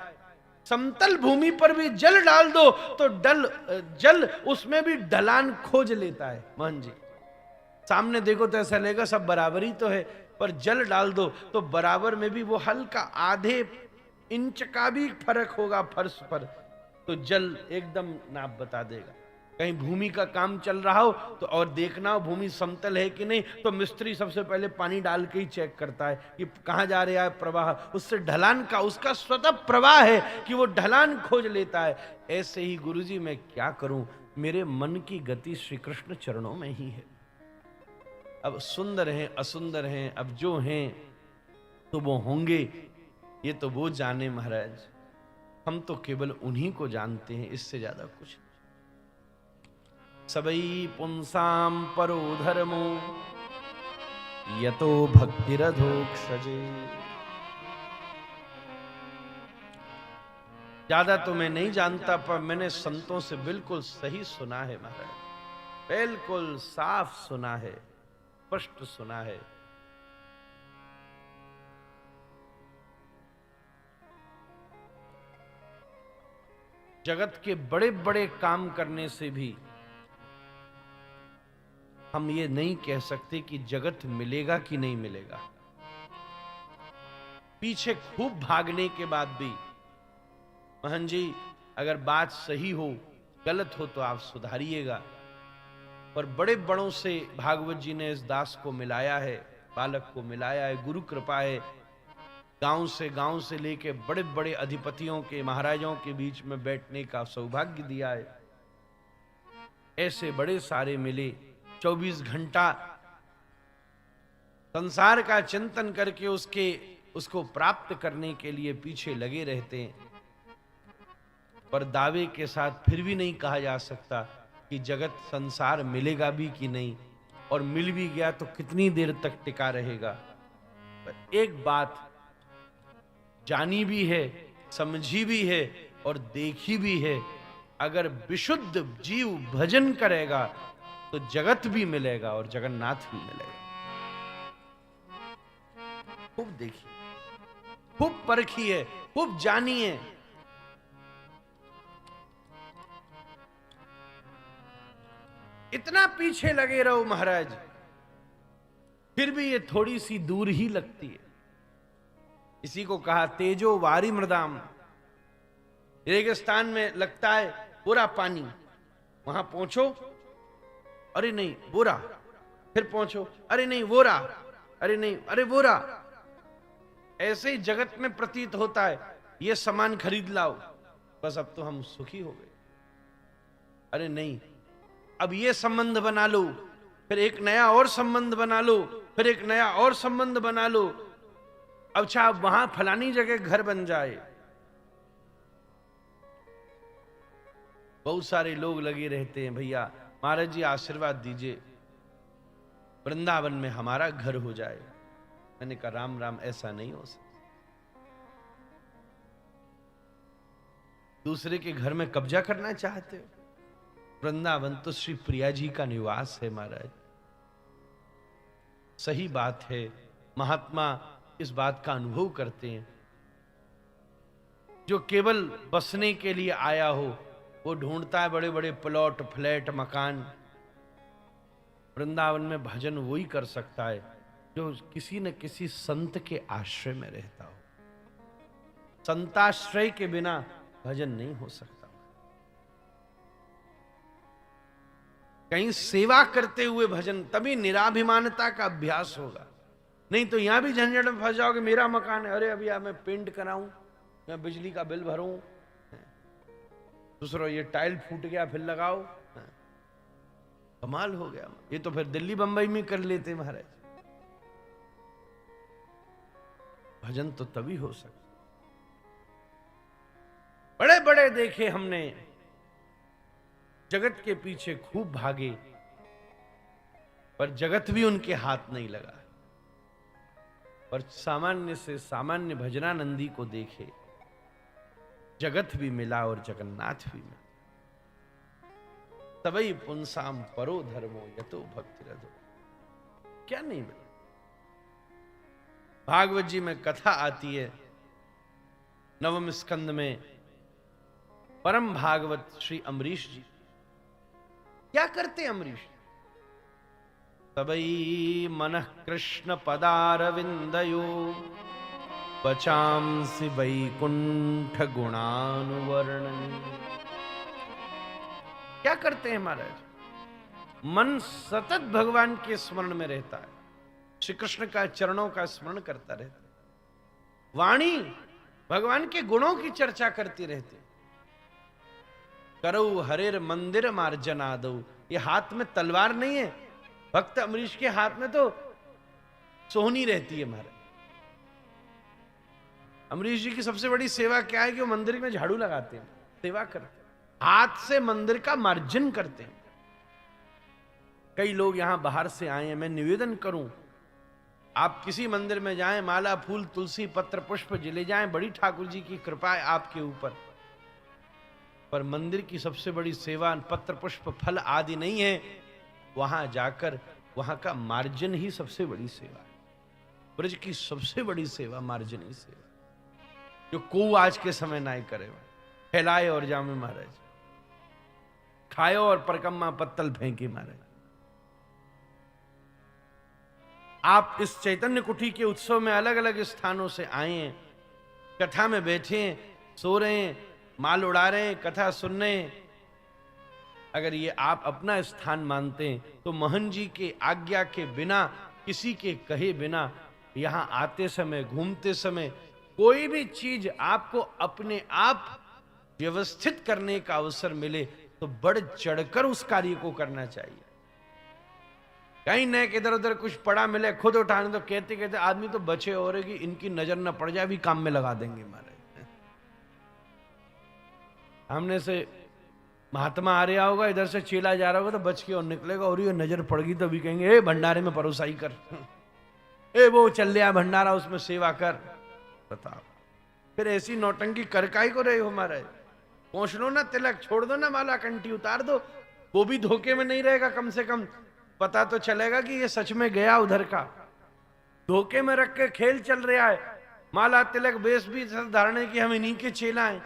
समतल भूमि पर भी जल डाल दो तो जल उसमें भी ढलान खोज लेता है। मोहन जी सामने देखो तो ऐसा लगेगा सब बराबर ही तो है, पर जल डाल दो तो बराबर में भी वो हल्का आधे इंच का भी फर्क होगा फर्श पर, तो जल एकदम नाप बता देगा। कहीं भूमि का काम चल रहा हो तो और देखना हो भूमि समतल है कि नहीं, तो मिस्त्री सबसे पहले पानी डाल के ही चेक करता है कि कहां जा रहा है प्रवाह, उससे ढलान का उसका स्वतः प्रवाह है कि वो ढलान खोज लेता है। ऐसे ही गुरुजी मैं क्या करूं, मेरे मन की गति श्री कृष्ण चरणों में ही है। अब सुंदर हैं असुंदर हैं, अब जो हैं तो वो होंगे, ये तो वो जाने महाराज, हम तो केवल उन्हीं को जानते हैं, इससे ज्यादा कुछ। सबई पुंसाम परो धर्मो यतो भक्तिरधोक्षजे। ज्यादा तो मैं नहीं जानता, पर मैंने संतों से बिल्कुल सही सुना है महाराज, बिल्कुल साफ सुना है, स्पष्ट सुना है। जगत के बड़े बड़े काम करने से भी हम ये नहीं कह सकते कि जगत मिलेगा कि नहीं मिलेगा। पीछे खूब भागने के बाद भी, महन जी अगर बात सही हो, गलत हो तो आप सुधारिएगा, पर बड़े बड़ों से भागवत जी ने इस दास को मिलाया है, बालक को मिलाया है, गुरु कृपा है। गांव से लेके बड़े बड़े अधिपतियों के, महाराजों के बीच में बैठने का सौभाग्य दिया है। ऐसे बड़े सारे मिले, 24 घंटा संसार का चिंतन करके उसको प्राप्त करने के लिए पीछे लगे रहते हैं। पर दावे के साथ फिर भी नहीं कहा जा सकता कि जगत संसार मिलेगा भी कि नहीं, और मिल भी गया तो कितनी देर तक टिका रहेगा। पर एक बात जानी भी है, समझी भी है और देखी भी है, अगर विशुद्ध जीव भजन करेगा तो जगत भी मिलेगा और जगन्नाथ भी मिलेगा। खूब देखिए, खूब परखिए, खूब जानिए। इतना पीछे लगे रहो महाराज, फिर भी ये थोड़ी सी दूर ही लगती है। इसी को कहा तेजो वारी मृदाम। रेगिस्तान में लगता है पूरा पानी, वहां पहुंचो अरे नहीं वो रहा, फिर पहुंचो, अरे नहीं वो रहा, अरे नहीं, अरे वो रहा। ऐसे ही जगत में प्रतीत होता है, ये सामान खरीद लाओ, बस अब तो हम सुखी हो गए। अरे नहीं, अब ये संबंध बना लो, फिर एक नया और संबंध बना लो, फिर एक नया और संबंध बना लो। अच्छा अब वहां फलानी जगह घर बन जाए। बहुत सारे लोग लगे रहते हैं, भैया महाराज जी आशीर्वाद दीजिए, वृंदावन में हमारा घर हो जाए। मैंने कहा राम राम, ऐसा नहीं हो सकता। दूसरे के घर में कब्जा करना चाहते हो? वृंदावन तो श्री प्रिया जी का निवास है महाराज। सही बात है, महात्मा इस बात का अनुभव करते हैं। जो केवल बसने के लिए आया हो वो ढूंढता है बड़े बड़े प्लॉट, फ्लैट, मकान। वृंदावन में भजन वही कर सकता है जो किसी न किसी संत के आश्रय में रहता हो। संताश्रय के बिना भजन नहीं हो सकता। कहीं सेवा करते हुए भजन, तभी निराभिमानता का अभ्यास होगा। नहीं तो यहां भी झंझट में फंस जाओगे, मेरा मकान है, अरे अभी मैं पेंट कराऊं, मैं बिजली का बिल भरूं, दूसरा ये टाइल फूट गया फिर लगाओ, कमाल हो गया। ये तो फिर दिल्ली बंबई में कर लेते महाराज। भजन तो तभी हो सकता। बड़े बड़े देखे हमने, जगत के पीछे खूब भागे, पर जगत भी उनके हाथ नहीं लगा। पर सामान्य से सामान्य भजनानंदी को देखे, जगत भी मिला और जगन्नाथ भी मिला। तबई पुंसाम परो धर्मो यतो भक्ति रधो। क्या नहीं मिला? भागवत जी में कथा आती है, नवम स्कंद में, परम भागवत श्री अम्बरीश जी क्या करते अम्बरीश? तबई मनः कृष्ण पदारविंदयो पचांसि वैकुंठ गुणानुवर्णन। क्या करते हैं महाराज? मन सतत भगवान के स्मरण में रहता है, श्री कृष्ण का चरणों का स्मरण करता रहता है। वाणी भगवान के गुणों की चर्चा करती रहती। करो हरेर मंदिर मार्जनादो। ये हाथ में तलवार नहीं है, भक्त अम्बरीश के हाथ में तो सोहनी रहती है महाराज। अम्बरीश जी की सबसे बड़ी सेवा क्या है कि वो मंदिर में झाड़ू लगाते हैं, सेवा करते हैं, हाथ से मंदिर का मार्जन करते हैं। कई लोग यहां बाहर से आए हैं, मैं निवेदन करूं, आप किसी मंदिर में जाएं, माला फूल तुलसी पत्र पुष्प ले जाएं, बड़ी ठाकुर जी की कृपा है आपके ऊपर। पर मंदिर की सबसे बड़ी सेवा पत्र पुष्प फल आदि नहीं है, वहां जाकर वहां का मार्जन ही सबसे बड़ी सेवा है। ब्रज की सबसे बड़ी सेवा मार्जन ही सेवा, जो को आज के समय ना करे। फैलाए और जामे महाराज, खायो और परकम्मा पत्तल फेंके महाराज। आप इस चैतन्य कुटी के उत्सव में अलग अलग स्थानों से आए हैं, कथा में बैठे हैं, सो रहे हैं, माल उड़ा रहे हैं, कथा सुन रहे हैं। अगर ये आप अपना स्थान मानते हैं तो महन जी के आज्ञा के बिना, किसी के कहे बिना, यहां आते समय, घूमते समय कोई भी चीज आपको अपने आप व्यवस्थित करने का अवसर मिले तो बढ़ चढ़कर उस कार्य को करना चाहिए। कहीं न इधर उधर कुछ पड़ा मिले खुद उठाने, तो कहते कहते आदमी तो बचे हो रहे कि इनकी नजर न पड़ जाए, भी काम में लगा देंगे हमारे। हमने से महात्मा आ रहा होगा, इधर से चेला जा रहा होगा तो बच के और निकलेगा, और ये नजर पड़ गई तो भी कहेंगे ए भंडारे में परोसाई कर, ए वो चल रहा भंडारा उसमें सेवा कर। बताओ, फिर ऐसी नौटंकी कर काई को रहे हो हमारे? पहुंच लो ना तिलक, छोड़ दो ना माला, कंठी उतार दो, वो भी धोखे में नहीं रहेगा। कम से कम पता तो चलेगा कि ये सच में गया उधर का। धोखे में रख के खेल चल रहा है। माला तिलक बेस भी धारणे की हम इन्हीं के चेला हैं,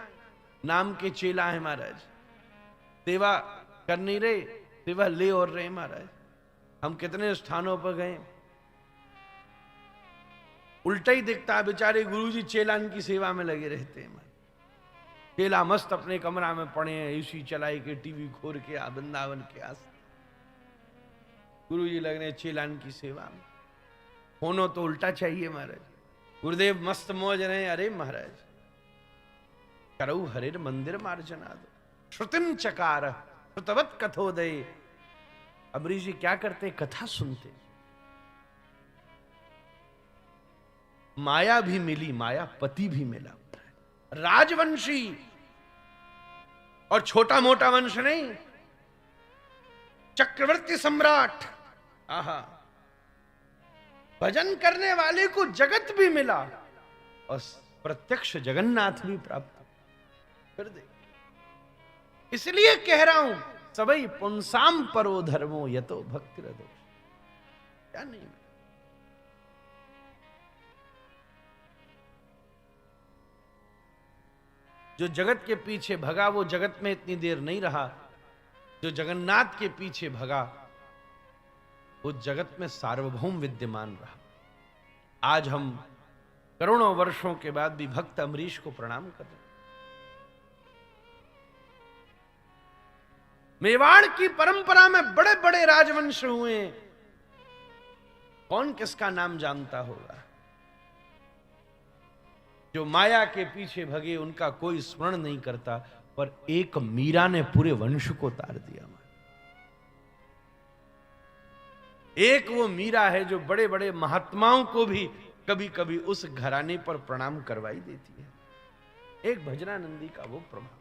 नाम के चेला है महाराज। सेवा कर नहीं रहे, सेवा ले और रहे महाराज। हम कितने स्थानों पर गए, उल्टा ही दिखता है, बेचारे गुरुजी चेलान की सेवा में लगे रहते हैं। चेला मस्त अपने कमरा में पड़े हैं, एसी चलाई के, टीवी खोल के, वृंदावन के आस। गुरु जी लग रहे चेलान की सेवा में। होनो तो उल्टा चाहिए महाराज। गुरुदेव मस्त मौज रहे। अरे महाराज, करऊ हरिर मंदिर मार्जना दो, श्रुतिम चकार श्रुतवत कथोदय। अबरीश जी क्या करते? कथा सुनते। माया भी मिली, माया पति भी मिला। राजवंशी और छोटा मोटा वंश नहीं, चक्रवर्ती सम्राट। आहा, भजन करने वाले को जगत भी मिला और प्रत्यक्ष जगन्नाथ भी प्राप्त कर दे। इसलिए कह रहा हूं, सबई पुंसाम परो धर्मो यतो भक्ति रदो। क्या नहीं, जो जगत के पीछे भगा वो जगत में इतनी देर नहीं रहा। जो जगन्नाथ के पीछे भगा वो जगत में सार्वभौम विद्यमान रहा। आज हम करोड़ों वर्षों के बाद भी भक्त अम्बरीश को प्रणाम कर रहे हैं। मेवाड़ की परंपरा में बड़े बड़े राजवंश हुए, कौन किसका नाम जानता होगा? जो माया के पीछे भगे उनका कोई स्मरण नहीं करता, पर एक मीरा ने पूरे वंश को तार दिया। एक वो मीरा है जो बड़े बड़े महात्माओं को भी कभी कभी उस घराने पर प्रणाम करवाई देती है। एक भजनानंदी का वो प्रभाव,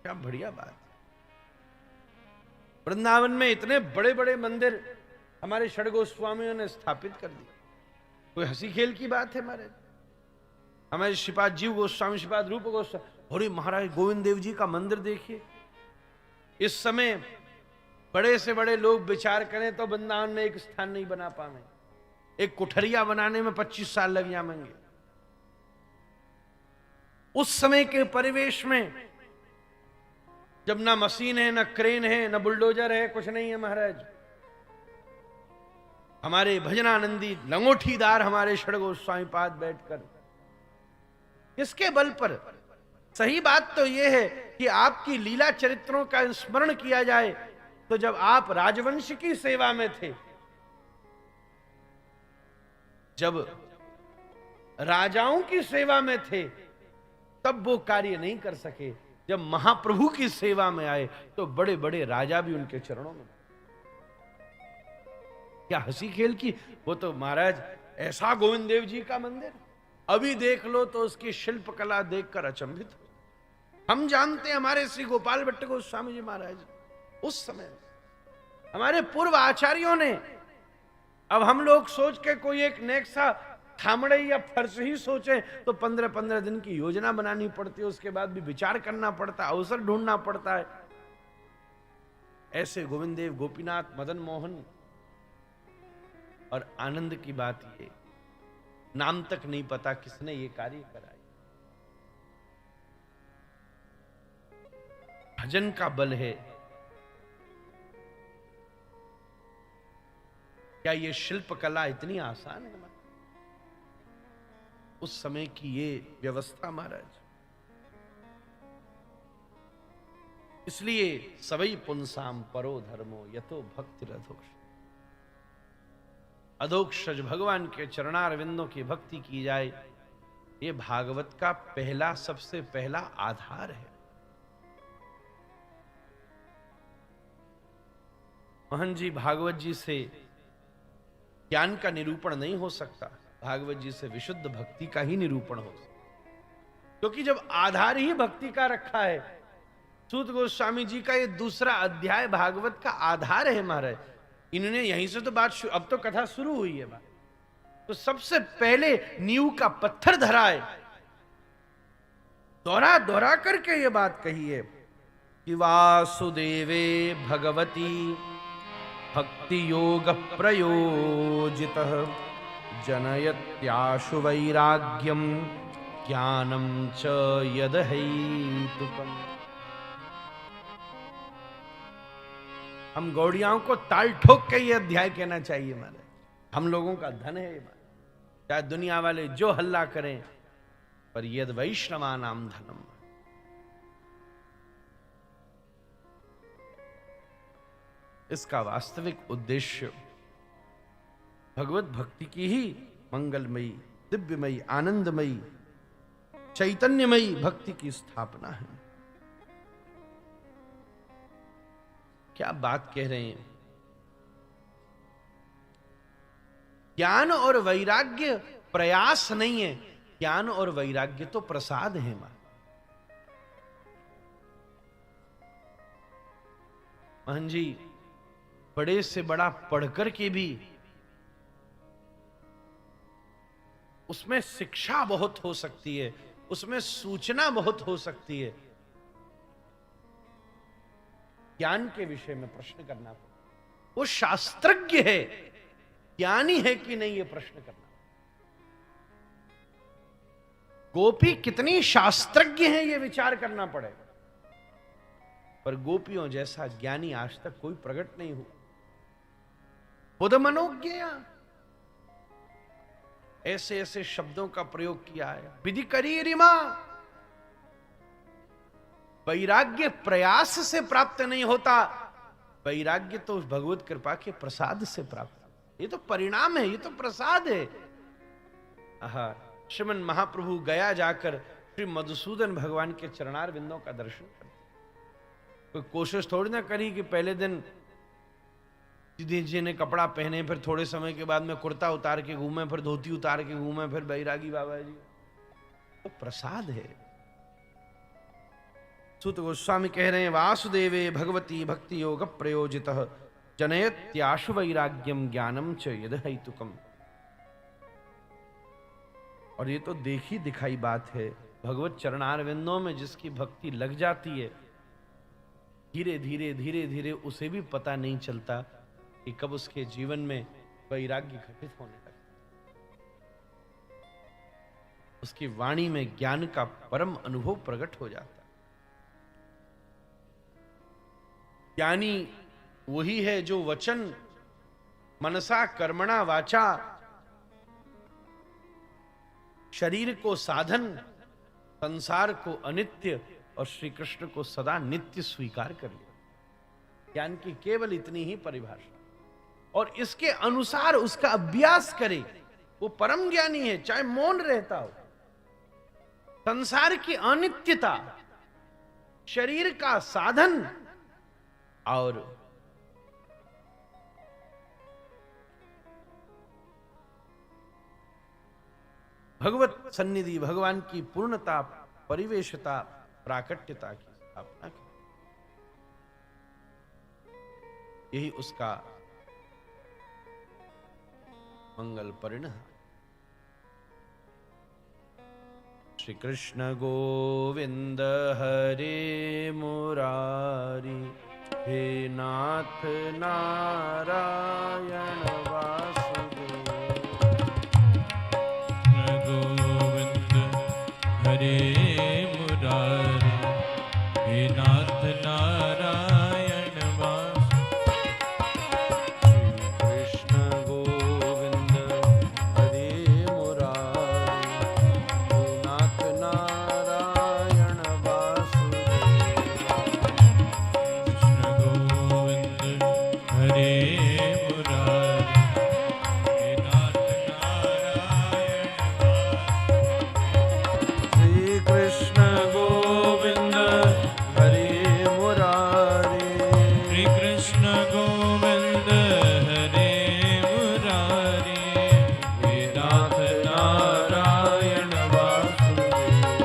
क्या बढ़िया बात। वृंदावन में इतने बड़े बड़े मंदिर हमारे षड गोस्वामियों ने स्थापित कर दिए। कोई हंसी खेल की बात है महाराज? हमारे श्रीपाद जीव गोस्वामी, श्रीपाद रूप गोस्वामी, अरे महाराज गोविंद देव जी का मंदिर देखिए। इस समय बड़े से बड़े लोग विचार करें तो वृंदावन में एक स्थान नहीं बना पावे। एक कुठरिया बनाने में 25 साल लग जाएंगे। उस समय के परिवेश में जब ना मशीन है, ना क्रेन है, ना बुलडोजर है, कुछ नहीं है महाराज। हमारे भजनानंदी लंगोटीदार हमारे षड गोस्वामी पाद बैठकर, किसके बल पर? सही बात तो यह है कि आपकी लीला चरित्रों का स्मरण किया जाए तो जब आप राजवंश की सेवा में थे, जब राजाओं की सेवा में थे, तब वो कार्य नहीं कर सके। जब महाप्रभु की सेवा में आए तो बड़े बड़े राजा भी उनके चरणों में। क्या हंसी खेल की? वो तो महाराज ऐसा गोविंद देव जी का मंदिर अभी देख लो तो उसकी शिल्प कला देखकर अचंभित हो। हम जानते हैं हमारे श्री गोपाल भट्ट गोस्वामी जी महाराज उस समय हमारे पूर्व आचार्यों ने, अब हम लोग सोच के कोई एक नेक्सा थामड़े या फर्श ही सोचे तो 15-15 दिन की योजना बनानी पड़ती है, उसके बाद भी विचार करना पड़ता है, अवसर ढूंढना पड़ता है। ऐसे गोविंद देव, गोपीनाथ, मदन मोहन, और आनंद की बात ये, नाम तक नहीं पता किसने ये कार्य कराया। भजन का बल है। क्या ये शिल्प कला इतनी आसान है? उस समय की ये व्यवस्था महाराज। इसलिए सबई पुंसाम परो धर्मो यतो भक्ति रधोक्ष। अधोक्षज भगवान के चरणारविंदों की भक्ति की जाए, ये भागवत का पहला, सबसे पहला आधार है। मोहन जी, भागवत जी से ज्ञान का निरूपण नहीं हो सकता, भागवत जी से विशुद्ध भक्ति का ही निरूपण हो सकता, क्योंकि जब आधार ही भक्ति का रखा है। सूत गोस्वामी जी का ये दूसरा अध्याय भागवत का आधार है महाराज। इन्होंने यहीं से तो बात, अब तो कथा शुरू हुई है बात, तो सबसे पहले नींव का पत्थर धरा है। दोहरा दोहरा करके ये बात कही है कि वासुदेवे भगवती भक्ति योग प्रयोजितः जनयत्याशु वैराग्यम ज्ञानम च यदहैतुकम्। हम गौड़ियाओं को ताल ठोक के ये अध्याय कहना चाहिए माने, हम लोगों का धन है ये बात। चाहे दुनिया वाले जो हल्ला करें, पर यद वैष्णवा नाम धनम। इसका वास्तविक उद्देश्य भगवत भक्ति की ही मंगलमयी, दिव्यमयी, आनंदमयी, चैतन्यमयी भक्ति की स्थापना है। क्या बात कह रहे हैं। ज्ञान और वैराग्य प्रयास नहीं है, ज्ञान और वैराग्य तो प्रसाद है मां। महन जी, बड़े से बड़ा पढ़कर के भी उसमें शिक्षा बहुत हो सकती है, उसमें सूचना बहुत हो सकती है। ज्ञान के विषय में प्रश्न करना पड़ता, वो शास्त्रज्ञ है, ज्ञानी है कि नहीं, ये प्रश्न करना। गोपी कितनी शास्त्रज्ञ है, ये विचार करना पड़ेगा। पर गोपियों जैसा ज्ञानी आज तक कोई प्रकट नहीं हुआ। बुध मनोज्ञ ऐसे ऐसे शब्दों का प्रयोग किया है। विधि करी रिमा, वैराग्य प्रयास से प्राप्त नहीं होता, वैराग्य तो भगवत कृपा के प्रसाद से प्राप्त। ये तो परिणाम है, ये तो प्रसाद है। श्रीमन महाप्रभु गया जाकर श्री मधुसूदन भगवान के चरणार बिंदों का दर्शन करते। कोई कोशिश थोड़ी ना करी कि पहले दिन सीधे जी ने कपड़ा पहने, फिर थोड़े समय के बाद में कुर्ता उतार के घूमे, फिर धोती उतार के घूमे, फिर बैरागी बाबा जी। तो प्रसाद है। सूत गोस्वामी कह रहे हैं, वासुदेवे भगवती भक्ति योग प्रयोजित जनयत्याशु वैराग्यम ज्ञानम च यद हेतुकम। और ये तो देखी दिखाई बात है। भगवत चरणारविंदों में जिसकी भक्ति लग जाती है, धीरे धीरे धीरे धीरे उसे भी पता नहीं चलता कि कब उसके जीवन में वैराग्य घटित होने लगता। उसकी वाणी में ज्ञान का परम अनुभव प्रकट हो जाता। ज्ञानी वही है जो वचन मनसा कर्मणा वाचा शरीर को साधन, संसार को अनित्य और श्री कृष्ण को सदा नित्य स्वीकार कर लिया। ज्ञान की केवल इतनी ही परिभाषा, और इसके अनुसार उसका अभ्यास करे, वो परम ज्ञानी है। चाहे मौन रहता हो, संसार की अनित्यता, शरीर का साधन और भगवत सन्निधि, भगवान की पूर्णता, परिवेशता, प्राकट्यता की स्थापना की, यही उसका मंगल परिणाम। श्री कृष्ण गोविंद हरे मुरारी, हे नाथ नारायण वासुदेव। गोविंद हरे मुरारी, हे नाथ नारायण वासुदेव। कृष्ण गोविंद हरे मुरारी, हे नाथ नारायण वासुदेव। कृष्ण गोविंद हरे मुरारी, हे नाथ नारायण वासुदेव। श्री कृष्ण गोविंद हरे मुरारी, श्री कृष्ण गोविंद हरे मुरारी, हे नाथ नारायण वासुदेव।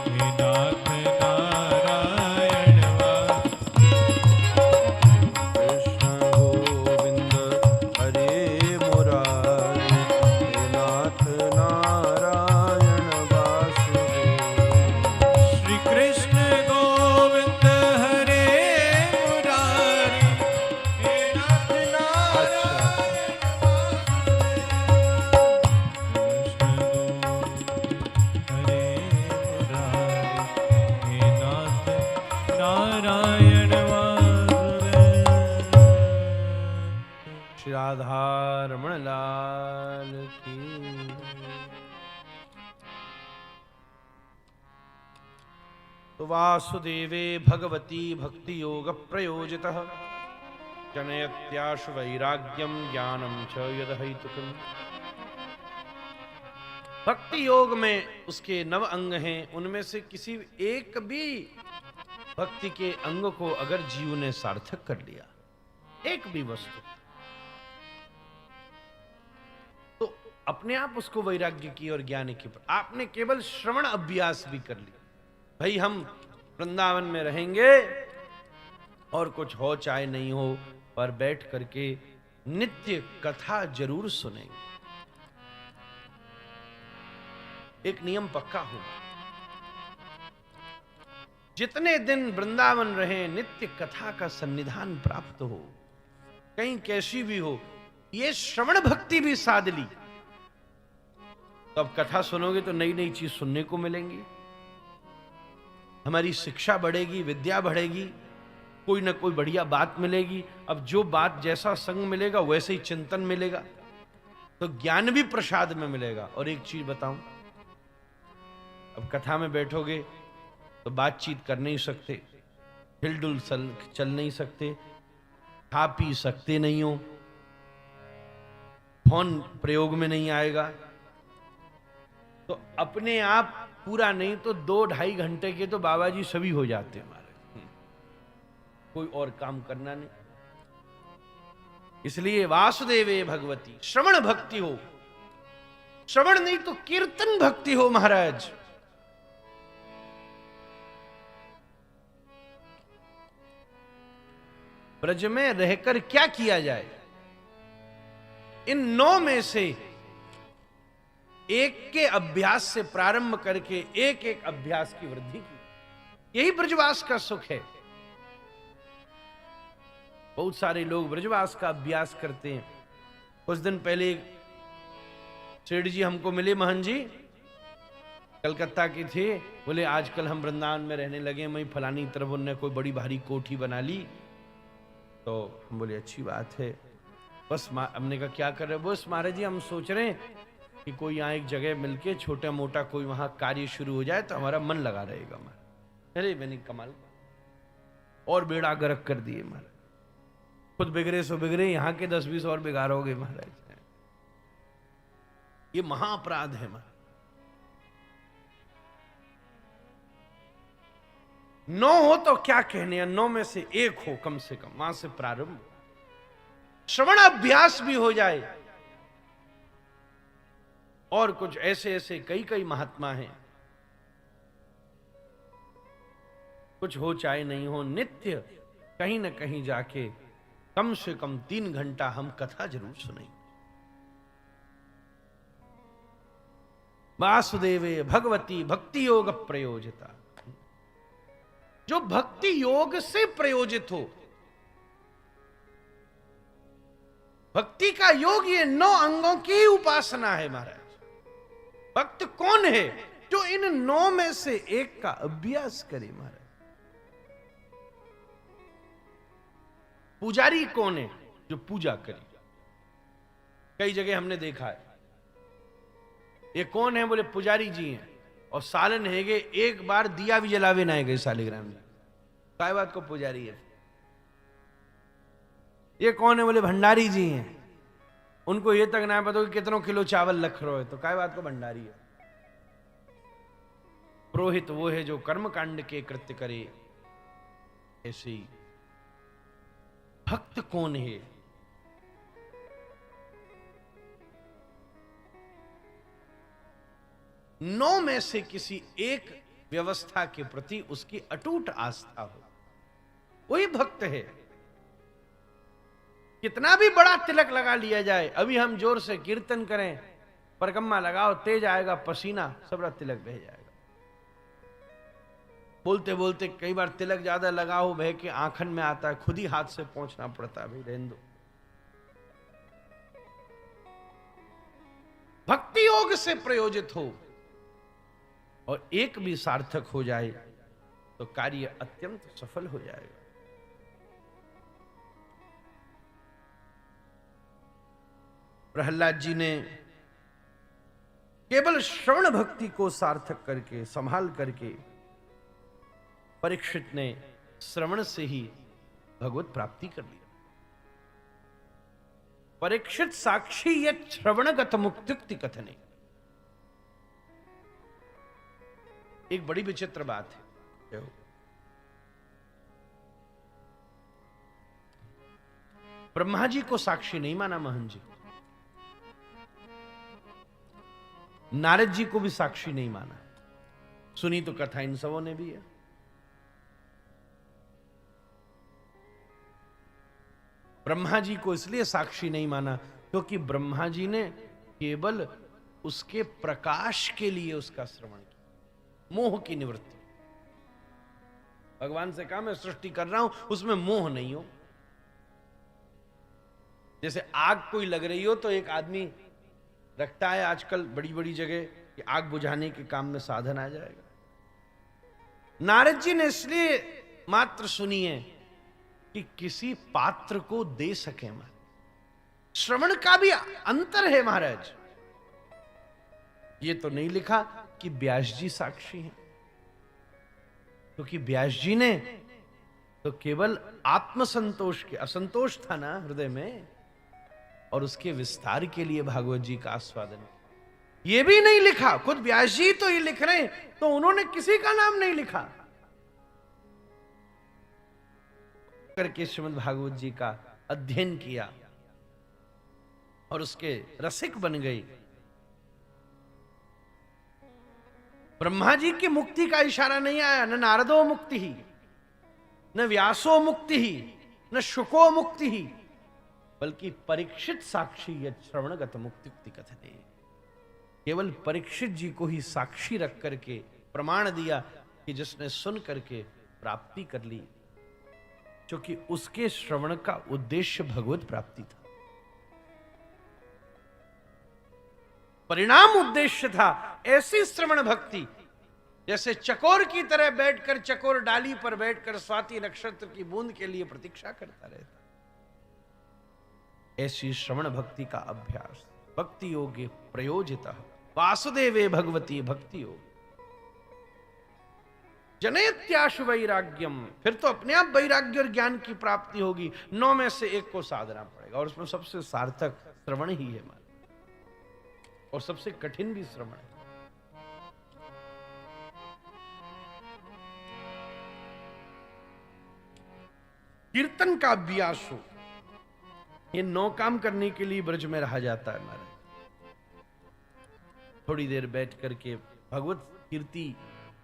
हे नाथ नारायण वासुदेव। कृष्ण गोविंद हरे मुरारी, हे नाथ नारायण वासुदेव। श्री कृष्ण गोविंद हरे मुरारी, हे नाथ नारायण श्री राधा रमण लाल की। तो वासुदेवे भगवती भक्ति योग प्रयोजितः जनयत्याशु वैराग्यम ज्ञानम च यदहैतुकम्। भक्ति योग में उसके 9 अंग हैं, उनमें से किसी एक भी भक्ति के अंग को अगर जीव ने सार्थक कर लिया, एक भी वस्तु, तो अपने आप उसको वैराग्य की और ज्ञान की, आपने केवल श्रवण अभ्यास भी कर लिया। भाई हम वृंदावन में रहेंगे और कुछ हो चाहे नहीं हो, पर बैठ करके नित्य कथा जरूर सुनेंगे। एक नियम पक्का हो, जितने दिन वृंदावन रहे नित्य कथा का सन्निधान प्राप्त हो, कहीं कैसी भी हो, ये श्रवण भक्ति भी साध ली, तो अब कथा सुनोगे तो नई नई चीज सुनने को मिलेंगी, हमारी शिक्षा बढ़ेगी, विद्या बढ़ेगी, कोई ना कोई बढ़िया बात मिलेगी। अब जो बात जैसा संग मिलेगा वैसे ही चिंतन मिलेगा, तो ज्ञान भी प्रसाद में मिलेगा। और एक चीज बताऊं, अब कथा में बैठोगे तो बातचीत कर नहीं सकते, हिलडुल चल नहीं सकते, खा पी सकते नहीं हो, फोन प्रयोग में नहीं आएगा, तो अपने आप पूरा नहीं तो 2-2.5 घंटे के तो बाबा जी सभी हो जाते हमारे, कोई और काम करना नहीं। इसलिए वासुदेवे भगवती, श्रवण भक्ति हो, श्रवण नहीं तो कीर्तन भक्ति हो महाराज। ब्रज में रहकर क्या किया जाए, इन 9 में से एक के अभ्यास से प्रारंभ करके एक एक अभ्यास की वृद्धि की, यही ब्रजवास का सुख है। बहुत सारे लोग ब्रजवास का अभ्यास करते हैं। कुछ दिन पहले सेठ जी हमको मिले, महन जी कलकत्ता के थे, बोले आजकल हम वृंदावन में रहने लगे, मैं फलानी तरफ उन्होंने कोई बड़ी भारी कोठी बना ली। तो हम बोले अच्छी बात है, बस हमने कहा क्या कर रहे हो? बस महाराज जी हम सोच रहे हैं कि कोई यहाँ एक जगह मिलके छोटा मोटा कोई वहां कार्य शुरू हो जाए तो हमारा मन लगा रहेगा। अरे मैंने कमाल और बेड़ा गर्क कर दिए महाराज, खुद बिगड़े सो बिगड़े, यहाँ के 10-20 और बिगाड़ोगे महाराज, ये महाअपराध है महाराज। 9 हो तो क्या कहने, 9 में से एक हो कम से कम, वहां से प्रारंभ, श्रवण अभ्यास भी हो जाए। और कुछ ऐसे ऐसे कई महात्मा हैं, कुछ हो चाहे नहीं हो, नित्य कहीं ना कहीं जाके कम से कम 3 घंटा हम कथा जरूर सुनेंगे। वासुदेवे भगवती भक्ति योग प्रयोजिता, जो भक्ति योग से प्रयोजित हो। भक्ति का योग ये 9 अंगों की उपासना है महाराज। भक्त कौन है? जो इन 9 में से एक का अभ्यास करे महाराज। पुजारी कौन है? जो पूजा करे। कई जगह हमने देखा है, ये कौन है? बोले पुजारी जी हैं, और सालन है गए, एक बार दिया भी जलावे ना है गए सालिग्राम में, काय बात को पुजारी है। ये कौन है? बोले भंडारी जी हैं, उनको ये तक ना पता कि कितनों किलो चावल रख रहे हो, तो काय बात को भंडारी है। पुरोहित वो है जो कर्म कांड के कृत्य करे। ऐसे ही भक्त कौन है? नौ में से किसी एक व्यवस्था के प्रति उसकी अटूट आस्था हो, वही भक्त है। कितना भी बड़ा तिलक लगा लिया जाए, अभी हम जोर से कीर्तन करें, परगम्मा लगाओ, तेज आएगा पसीना, सबरा तिलक बह जाएगा। बोलते बोलते कई बार तिलक ज्यादा लगाओ, बह के आंखन में आता है, खुद ही हाथ से पहुंचना पड़ता है, भाई रहने दो। भक्ति योग से प्रयोजित हो और एक भी सार्थक हो जाए तो कार्य अत्यंत सफल हो जाएगा। प्रहलाद जी ने केवल श्रवण भक्ति को सार्थक करके, संभाल करके, परीक्षित ने श्रवण से ही भगवत प्राप्ति कर ली। परीक्षित साक्षी ये श्रवणगत मुक्त्युक्ति कथने। एक बड़ी विचित्र बात है, ब्रह्मा जी को साक्षी नहीं माना महन जी, नारद जी को भी साक्षी नहीं माना। सुनी तो कथा इन सबों ने भी है। ब्रह्मा जी को इसलिए साक्षी नहीं माना क्योंकि ब्रह्मा जी ने केवल उसके प्रकाश के लिए उसका श्रवण किया, मोह की निवृत्ति। भगवान से कहा मैं सृष्टि कर रहा हूं, उसमें मोह नहीं हो। जैसे आग कोई लग रही हो तो एक आदमी रखता है आजकल बड़ी बड़ी जगह कि आग बुझाने के काम में साधन आ जाएगा। नारद जी ने इसलिए मात्र सुनी है कि किसी पात्र को दे सके। श्रवण का भी अंतर है महाराज। ये तो नहीं लिखा कि व्यास जी साक्षी हैं, क्योंकि व्यास जी ने तो केवल आत्मसंतोष के, असंतोष था ना हृदय में, और उसके विस्तार के लिए भागवत जी का आस्वादन। ये भी नहीं लिखा, खुद व्यास जी तो ये लिख रहे हैं तो उन्होंने किसी का नाम नहीं लिखा करके श्रीमद् भागवत जी का अध्ययन किया और उसके रसिक बन गए। ब्रह्मा जी की मुक्ति का इशारा नहीं आया, न नारदो मुक्ति ही, न व्यासो मुक्ति ही, न शुको मुक्ति ही, बल्कि परीक्षित साक्षी यद श्रवणगत मुक्ति कथने। केवल परीक्षित जी को ही साक्षी रख करके प्रमाण दिया कि जिसने सुन करके प्राप्ति कर ली, क्योंकि उसके श्रवण का उद्देश्य भगवत प्राप्ति था, परिणाम उद्देश्य था। ऐसी श्रवण भक्ति जैसे चकोर की तरह बैठकर, चकोर डाली पर बैठकर स्वाति नक्षत्र की बूंद के लिए प्रतीक्षा करता रहता, ऐसी श्रवण भक्ति का अभ्यास। भक्ति योगे प्रयोजिता वासुदेवे भगवती भक्ति योग जनयत्याशु वैराग्यम। फिर तो अपने आप वैराग्य और ज्ञान की प्राप्ति होगी। 9 में से एक को साधना पड़ेगा और उसमें सबसे सार्थक श्रवण ही है और सबसे कठिन भी श्रवण है। कीर्तन का अभ्यास हो, ये 9 काम करने के लिए ब्रज में रहा जाता है महाराज। थोड़ी देर बैठ करके भगवत कीर्ति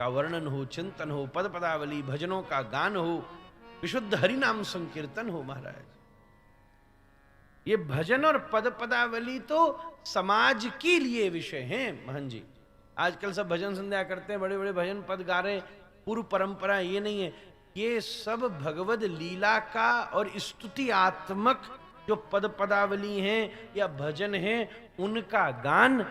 का वर्णन हो, चिंतन हो, पद पदावली भजनों का गान हो, विशुद्ध हरि नाम संकीर्तन हो महाराज। ये भजन और पद पदावली तो समाज के लिए विषय हैं महन जी। आजकल सब भजन संध्या करते हैं, बड़े बड़े भजन पद गा रहे, पूर्व परंपरा ये नहीं है। ये सब भगवद लीला का और स्तुति आत्मक जो पद पदावली हैं या भजन हैं, उनका गान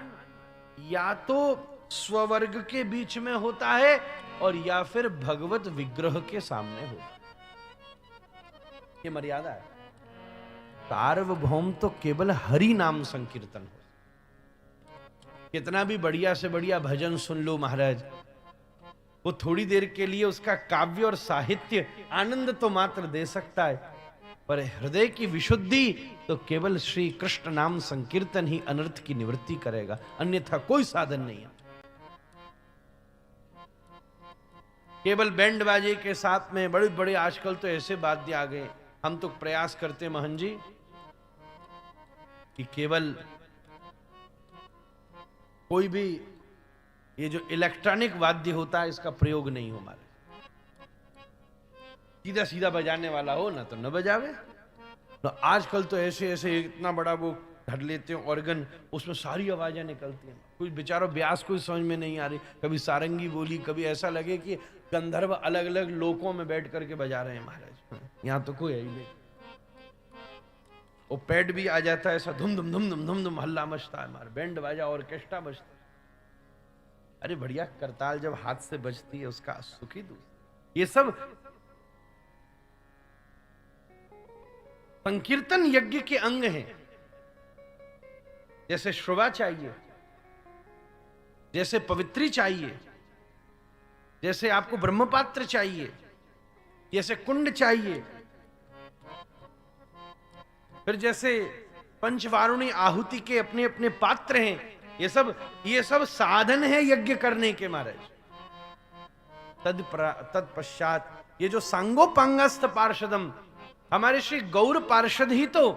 या तो स्ववर्ग के बीच में होता है और या फिर भगवत विग्रह के सामने होता है। ये मर्यादा है। सार्वभौम तो केवल हरि नाम संकीर्तन हो। कितना भी बढ़िया से बढ़िया भजन सुन लो महाराज, वो थोड़ी देर के लिए उसका काव्य और साहित्य आनंद तो मात्र दे सकता है, पर हृदय की विशुद्धि तो केवल श्री कृष्ण नाम संकीर्तन ही अनर्थ की निवृत्ति करेगा, अन्यथा कोई साधन नहीं है। केवल बैंड बाजे के साथ में बड़े बड़े आजकल तो ऐसे वाद्य आ गए। हम तो प्रयास करते महन जी कि केवल कोई भी ये जो इलेक्ट्रॉनिक वाद्य होता है इसका प्रयोग नहीं हो। हमारे सीधा सीधा बजाने वाला हो ना तो न बजावे। तो आजकल तो ऐसे ऐसे इतना बड़ा वो धर लेते हैं ऑर्गन, उसमें सारी आवाजें निकलती हैं। कुछ बेचारों ब्यास कोई समझ में नहीं आ रही, कभी सारंगी बोली, कभी ऐसा लगे कि गंधर्व अलग अलग लोकों में बैठ करके बजा रहे हैं महाराज। यहाँ तो कोई है ही नहीं। वो पैड भी आ जाता है ऐसा, धुम धुम धुम धुम धुम धुम हल्ला मचता है हमारा, बैंड बाजा ऑर्केस्ट्रा बजता है। अरे बढ़िया करताल जब हाथ से बजती है उसका सुख ही दूसरा। ये सब संकीर्तन यज्ञ के अंग हैं। जैसे श्रवा चाहिए, जैसे पवित्री चाहिए, जैसे आपको ब्रह्मपात्र चाहिए, जैसे कुंड चाहिए, फिर जैसे पंचवारुणी आहुति के अपने अपने पात्र हैं। ये सब साधन है यज्ञ करने के महाराज। तत्पश्चात ये जो सांगोपांगस्थ पार्षदम, हमारे श्री गौर पार्षद ही तो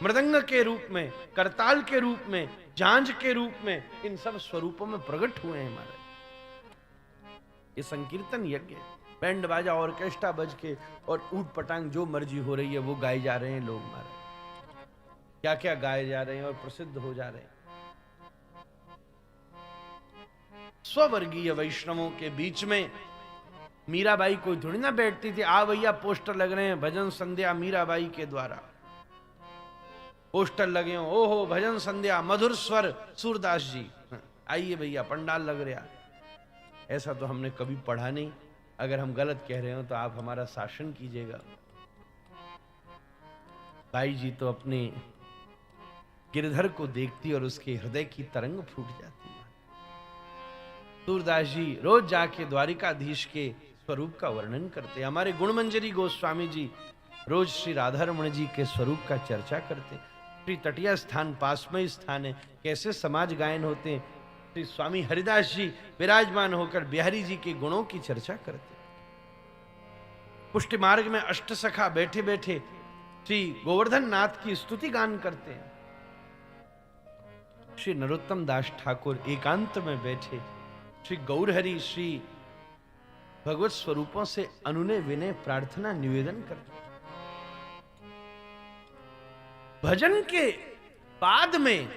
मृदंग के रूप में, करताल के रूप में, झांझ के रूप में, इन सब स्वरूपों में प्रकट हुए हैं महाराज। ये संकीर्तन यज्ञ, बैंड बाजा ऑर्केस्ट्रा बज के और ऊट पटांग जो मर्जी हो रही है वो गाए जा रहे हैं लोग महाराज। क्या क्या गाए जा रहे हैं और प्रसिद्ध हो जा रहे हैं। स्ववर्गीय वैष्णवों के बीच में मीराबाई कोई थोड़ी ना बैठती थी, आ भैया पोस्टर लग रहे हैं भजन संध्या मीराबाई के द्वारा, पोस्टर लगे हो, ओहो भजन संध्या मधुर स्वर सूरदास जी, आइए भैया पंडाल लग रहा। ऐसा तो हमने कभी पढ़ा नहीं। अगर हम गलत कह रहे हो तो आप हमारा शासन कीजिएगा। बाई जी तो अपने गिरधर को देखती और उसके हृदय की तरंग फूट जाती है। सूरदास जी रोज जाके द्वारिकाधीश के स्वरूप का वर्णन करते। हमारे गुणमंजरी गोस्वामी जी रोज श्री राधा रमण जी के स्वरूप का चर्चा करते। श्री तटिया स्थान पासमय स्थान है, कैसे समाज गायन होते हैं। श्री स्वामी हरिदास जी विराजमान होकर बिहारी जी के गुणों की चर्चा करते। पुष्टि मार्ग में अष्ट सखा बैठे बैठे श्री गोवर्धन नाथ की स्तुति गान करते हैं। श्री नरोत्तम दास ठाकुर एकांत में बैठे श्री गौरहरि श्री भगवत स्वरूपों से अनुनय विनय प्रार्थना निवेदन करते। भजन के बाद में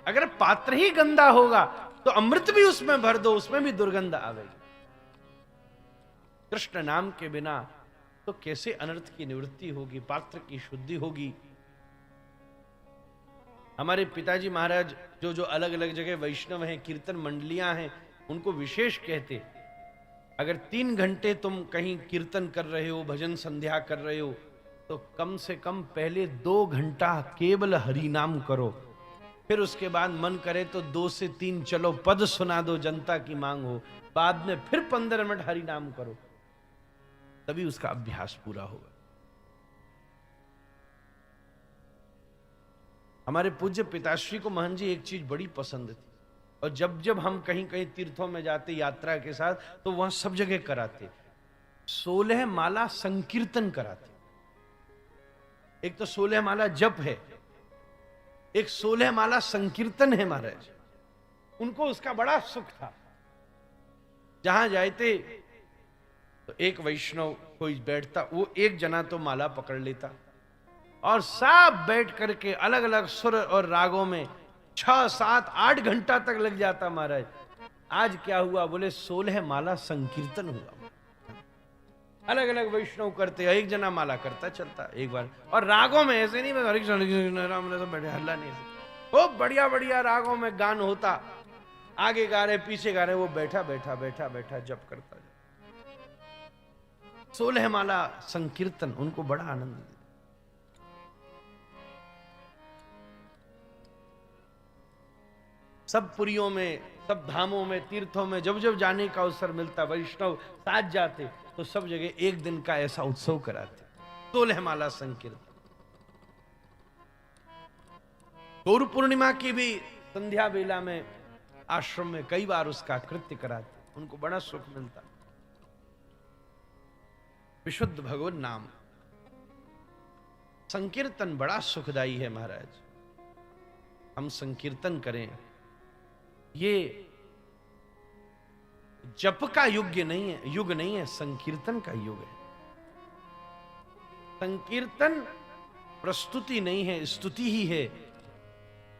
अगर पात्र ही गंदा होगा तो अमृत भी उसमें भर दो, उसमें भी दुर्गंध आवेगी। कृष्ण नाम के बिना तो कैसे अनर्थ की निवृत्ति होगी, पात्र की शुद्धि होगी। हमारे पिताजी महाराज जो जो अलग अलग जगह वैष्णव हैं, कीर्तन मंडलियां हैं, उनको विशेष कहते, अगर 3 घंटे तुम कहीं कीर्तन कर रहे हो, भजन संध्या कर रहे हो, तो कम से कम पहले 2 घंटा केवल हरि नाम करो। फिर उसके बाद मन करे तो 2 से 3 चलो पद सुना दो, जनता की मांग हो। बाद में फिर 15 मिनट हरि नाम करो, तभी उसका अभ्यास पूरा होगा। हमारे पूज्य पिताश्री को महंत जी एक चीज बड़ी पसंद थी, और जब जब हम कहीं कहीं तीर्थों में जाते यात्रा के साथ, तो वहां सब जगह कराते 16 माला संकीर्तन कराते। एक तो 16 माला जप है, एक 16 माला संकीर्तन है महाराज। उनको उसका बड़ा सुख था। जहां जाते तो एक वैष्णव कोई बैठता, वो एक जना तो माला पकड़ लेता और सब बैठ करके अलग अलग सुर और रागों में 6, 7, 8 घंटा तक लग जाता महाराज। आज क्या हुआ, बोले 16 माला संकीर्तन हुआ। अलग अलग वैष्णव करते, एक जना माला करता चलता एक बार, और रागों में ऐसे नहीं, हरे कृष्ण राम ने सब बैठे हल्ला नहीं, वो बढ़िया बढ़िया रागों में गान होता, आगे गा रहे पीछे गा रहे, वो बैठा बैठा बैठा बैठा जप करता। 16 माला संकीर्तन उनको बड़ा आनंद दिया। सब पुरियों में, सब धामों में, तीर्थों में जब जब जाने का अवसर मिलता, वैष्णव साथ जाते, तो सब जगह एक दिन का ऐसा उत्सव कराते, 16 माला संकीर्तन। गौर पूर्णिमा की भी संध्या बेला में आश्रम में कई बार उसका कृत्य कराते, उनको बड़ा सुख मिलता। विशुद्ध भगवत नाम संकीर्तन बड़ा सुखदाई है महाराज। हम संकीर्तन करें, ये जप का युग नहीं है, संकीर्तन का युग है। संकीर्तन प्रस्तुति नहीं है, स्तुति ही है।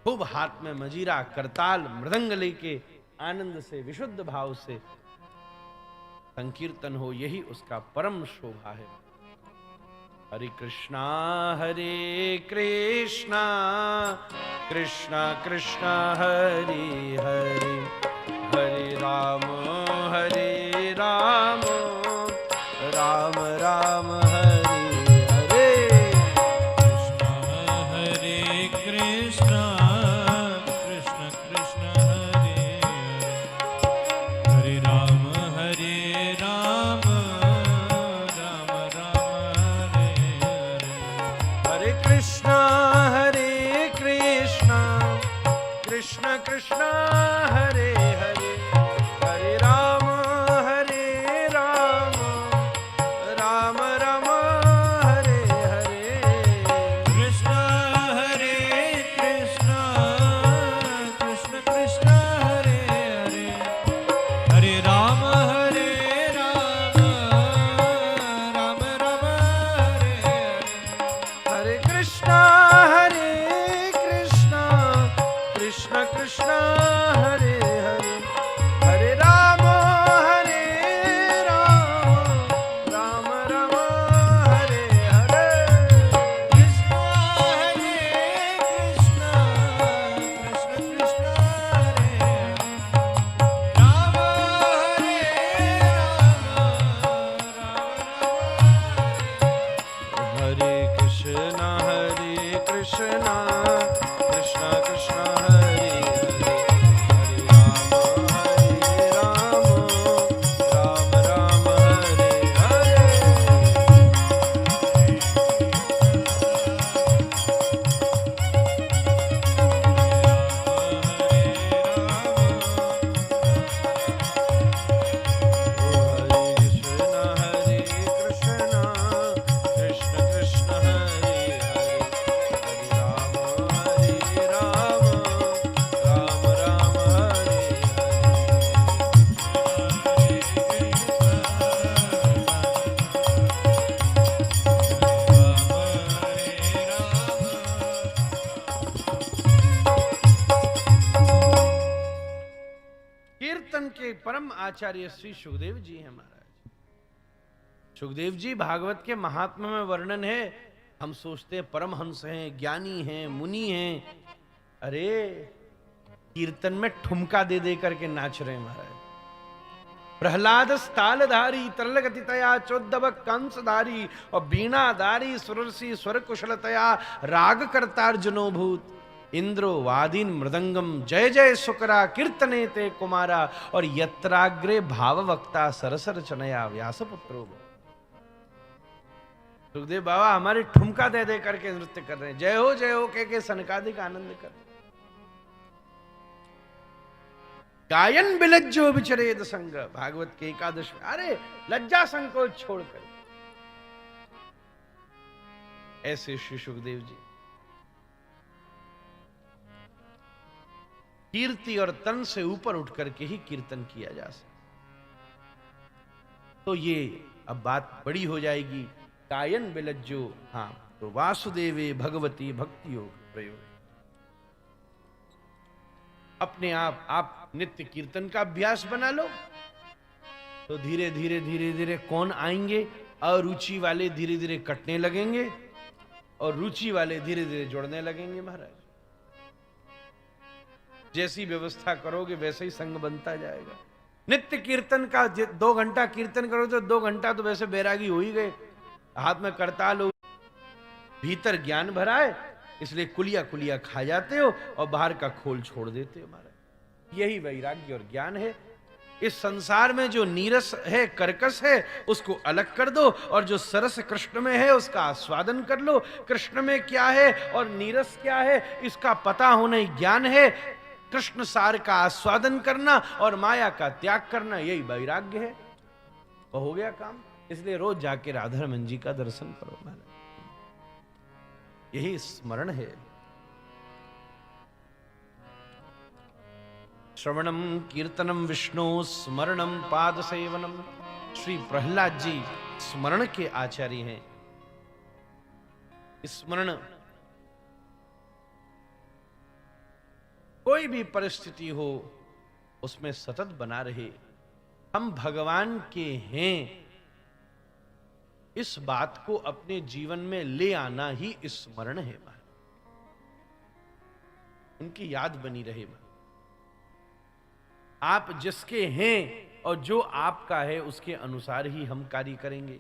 खूब हाथ में मजीरा, करताल, मृदंग लेके आनंद से, विशुद्ध भाव से संकीर्तन हो, यही उसका परम शोभा है। हरे कृष्णा कृष्णा कृष्णा हरे हरे, हरे राम राम राम हरे हरे। कृष्णा हरे कृष्णा कृष्ण कृष्ण हरे हरे, हरे राम राम राम हरे हरे। हरे कृष्णा हरे परम आचार्य श्री सुखदेव जी हैं महाराज। सुखदेव जी भागवत के महात्मा में वर्णन है, हम सोचते हैं परमहंस हैं, ज्ञानी हैं, मुनि हैं। अरे कीर्तन में ठुमका दे दे करके नाच रहे हैं महाराज। प्रहलाद स्थालधारी तरलगतितया चोद्दव कंसधारी और बीणाधारी सुरसी स्वर कुशलतया राग कर्तार्जुनो भूत इंद्रो वादीन मृदंगम जय जय सुकरा कीर्तने ते कुमारा और यत्राग्रे भाववक्ता सरसर चनया व्यासपुत्रो। सुखदेव बाबा हमारे ठुमका दे दे करके नृत्य कर रहे हैं, जय हो के सनकादिक आनंद कर। गायन बिलज्जो विचरेद संग, भागवत के एकादश में। अरे लज्जा संकोच छोड़कर ऐसे श्री सुखदेव जी कीर्ति और तन से ऊपर उठ करके ही कीर्तन किया जा सकता। तो ये अब बात बड़ी हो जाएगी। गायन बिलज्जो, हाँ, तो वासुदेवे भगवती भक्ति योग प्रयोग। अपने आप नित्य कीर्तन का अभ्यास बना लो, तो धीरे धीरे धीरे धीरे कौन आएंगे, अरुचि वाले धीरे धीरे कटने लगेंगे और रुचि वाले धीरे धीरे जुड़ने लगेंगे महाराज। जैसी व्यवस्था करोगे वैसे ही संग बनता जाएगा। नित्य कीर्तन का 2 घंटा कीर्तन करो तो 2 घंटा तो वैसे बैरागी हो ही गए, हाथ में करताल हो, भीतर ज्ञान भरा है, इसलिए कुलिया कुलिया खा जाते हो और बाहर का खोल छोड़ देते हो महाराज। यही वैराग्य और ज्ञान है। इस संसार में जो नीरस है, कर्कश है, उसको अलग कर दो और जो सरस कृष्ण में है उसका आस्वादन कर लो। कृष्ण में क्या है और नीरस क्या है इसका पता होना ही ज्ञान है। कृष्ण सार का आस्वादन करना और माया का त्याग करना, यही वैराग्य है। वो हो गया काम। इसलिए रोज जाके राधा रमन जी का दर्शन करो महाराज, यही स्मरण है। श्रवणम कीर्तनम विष्णु स्मरणम पाद सेवनम। श्री प्रहलाद जी स्मरण के आचार्य हैं। स्मरण कोई भी परिस्थिति हो उसमें सतत बना रहे। हम भगवान के हैं, इस बात को अपने जीवन में ले आना ही स्मरण है। उनकी याद बनी रहे। आप जिसके हैं और जो आपका है उसके अनुसार ही हम कार्य करेंगे।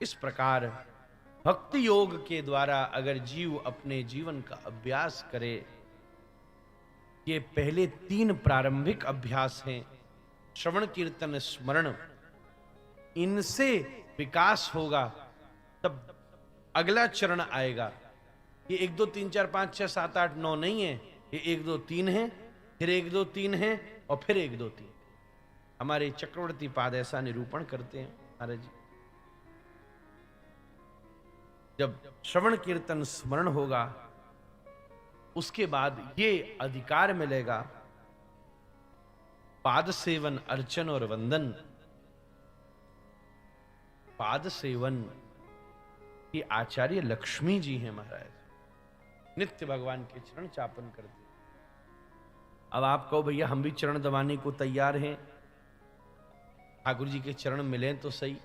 इस प्रकार भक्ति योग के द्वारा अगर जीव अपने जीवन का अभ्यास करे, ये पहले 3 प्रारंभिक अभ्यास हैं, श्रवण कीर्तन स्मरण, इनसे विकास होगा तब अगला चरण आएगा। ये 1 2 3 4 5 6 7 8 9 नहीं है, ये 1 2 3 है, फिर 1 2 3 है और फिर 1 2 3। हमारे चक्रवर्ती पाद ऐसा निरूपण करते हैं महाराज जी। जब श्रवण कीर्तन स्मरण होगा उसके बाद ये अधिकार मिलेगा, पाद सेवन अर्चन और वंदन। पाद सेवन की आचार्य लक्ष्मी जी हैं महाराज, नित्य भगवान के चरण चापन करते। अब आप कहो भैया हम भी चरण दबाने को तैयार हैं, ठाकुर जी के चरण मिले तो सही।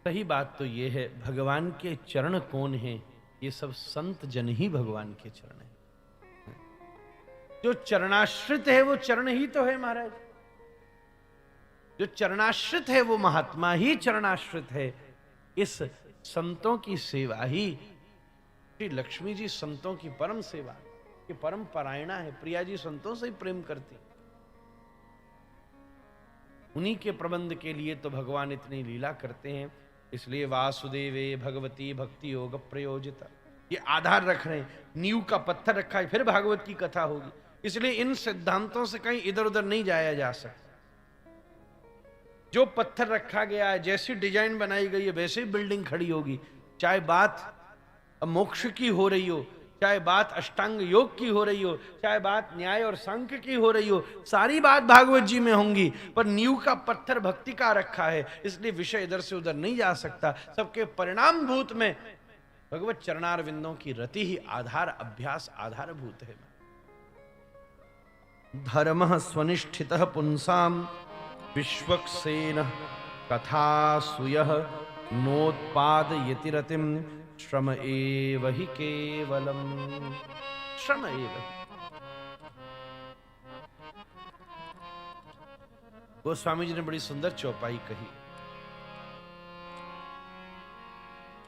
सही बात तो यह है, भगवान के चरण कौन हैं? ये सब संत जन ही भगवान के चरण हैं। जो चरणाश्रित है वो चरण ही तो है महाराज। जो चरणाश्रित है वो महात्मा ही चरणाश्रित है। इस संतों की सेवा ही, श्री लक्ष्मी जी संतों की परम सेवा की परम परायणा है। प्रिया जी संतों से ही प्रेम करती, उन्हीं के प्रबंध के लिए तो भगवान इतनी लीला करते हैं। इसलिए वासुदेवे भगवती भक्ति योग प्रयोजिता, ये आधार रख रहे हैं, नींव का पत्थर रखा है, फिर भागवत की कथा होगी। इसलिए इन सिद्धांतों से कहीं इधर उधर नहीं जाया जा सकता। जो पत्थर रखा गया है, जैसी डिजाइन बनाई गई है, वैसे ही बिल्डिंग खड़ी होगी। चाहे बात मोक्ष की हो रही हो, चाहे बात अष्टांग योग की हो रही हो, चाहे बात न्याय और सांख्य की हो रही हो, सारी बात भागवत जी में होंगी। पर नींव का पत्थर भक्ति का रखा है, इसलिए विषय इधर से उधर नहीं जा सकता। सबके परिणाम भूत में भगवत चरणारविंदों की रति ही आधार, अभ्यास आधारभूत है। धर्मः स्वनिष्ठितः पुंसां विश्वक्सेनः कथासुयः नोत्पादयति रतिं श्रम एव हि केवलम्। श्रम एव हि। गोस्वामी जी ने बड़ी सुंदर चौपाई कही।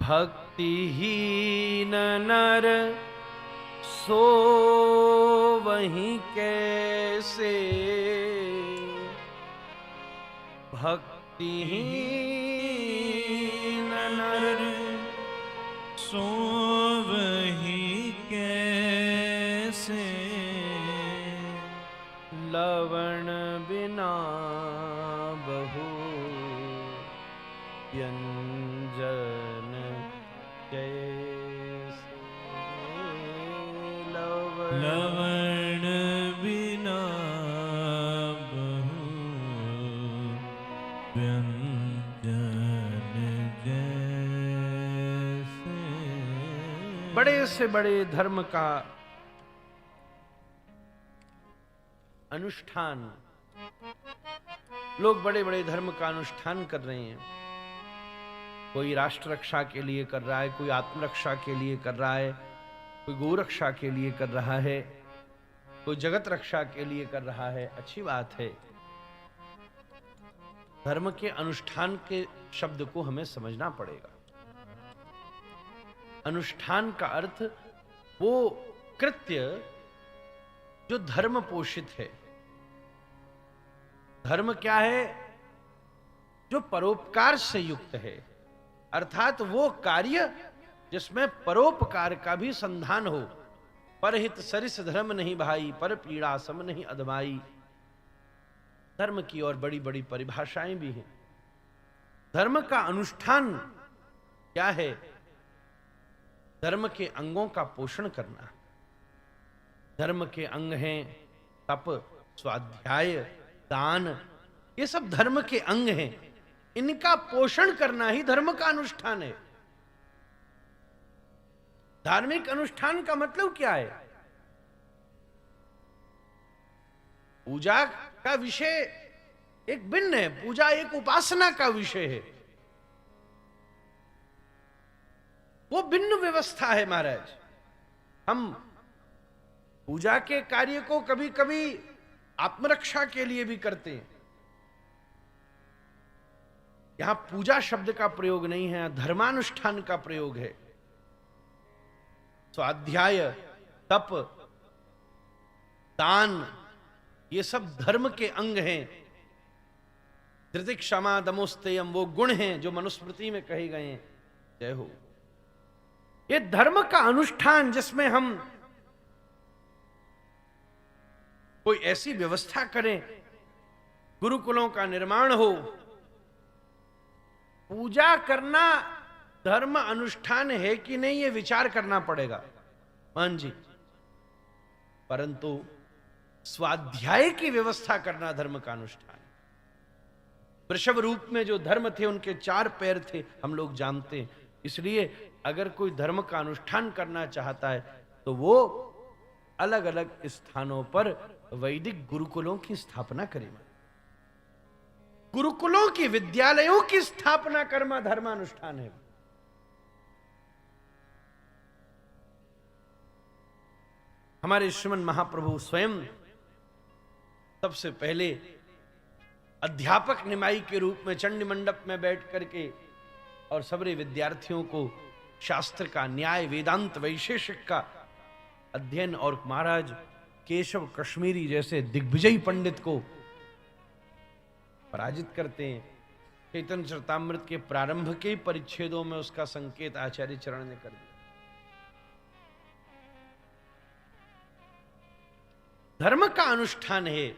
भक्तिहीन नर सो वही कैसे, भक्तिहीन नर सो वही कैसे, लवण बिना बहु व्यंजन जैसे, लवण बिना बहु व्यंजन जैसे। बड़े से बड़े धर्म का अनुष्ठान, लोग बड़े बड़े धर्म का अनुष्ठान कर रहे हैं। कोई राष्ट्र रक्षा के लिए कर रहा है, कोई आत्मरक्षा के लिए कर रहा है, कोई गौ रक्षा के लिए कर रहा है, कोई जगत रक्षा के लिए कर रहा है। अच्छी बात है। धर्म के अनुष्ठान के शब्द को हमें समझना पड़ेगा। अनुष्ठान का अर्थ वो कृत्य जो धर्म पोषित है। धर्म क्या है? जो परोपकार से युक्त है, अर्थात वो कार्य जिसमें परोपकार का भी संधान हो। परहित सरिस धर्म नहीं भाई, पर पीड़ा सम नहीं अदमाई। धर्म की और बड़ी बड़ी परिभाषाएं भी हैं। धर्म का अनुष्ठान क्या है? धर्म के अंगों का पोषण करना। धर्म के अंग हैं तप, स्वाध्याय, दान, ये सब धर्म के अंग हैं। इनका पोषण करना ही धर्म का अनुष्ठान है। धार्मिक अनुष्ठान का मतलब क्या है? पूजा का विषय एक भिन्न है। पूजा एक उपासना का विषय है, वो भिन्न व्यवस्था है महाराज। हम पूजा के कार्य को कभी कभी आत्मरक्षा के लिए भी करते हैं। यहां पूजा शब्द का प्रयोग नहीं है, धर्मानुष्ठान का प्रयोग है। स्वाध्याय, तप, दान, ये सब धर्म के अंग हैं। धृति, क्षमा, दमोस्तेयम वो गुण हैं जो मनुस्मृति में कहे गए हैं। जय हो। ये धर्म का अनुष्ठान जिसमें हम कोई ऐसी व्यवस्था करें, गुरुकुलों का निर्माण हो। पूजा करना धर्म अनुष्ठान है कि नहीं, ये विचार करना पड़ेगा मान जी। परंतु स्वाध्याय की व्यवस्था करना धर्म का अनुष्ठान। वृषभ रूप में जो धर्म थे उनके 4 पैर थे, हम लोग जानते हैं। इसलिए अगर कोई धर्म का अनुष्ठान करना चाहता है तो वो अलग अलग स्थानों पर वैदिक गुरुकुलों की स्थापना करे। गुरुकुलों की, विद्यालयों की स्थापना कर्मा धर्मानुष्ठान है। हमारे श्रीमन महाप्रभु स्वयं सबसे पहले अध्यापक निमाई के रूप में चंडी मंडप में बैठ करके और सबरे विद्यार्थियों को शास्त्र का, न्याय, वेदांत, वैशेषिक का अध्ययन, और महाराज केशव कश्मीरी जैसे दिग्विजयी पंडित को पराजित करते हैं। चैतन्य चरितामृत के प्रारंभ के परिच्छेदों में उसका संकेत आचार्य चरण ने कर दिया। धर्म का अनुष्ठान है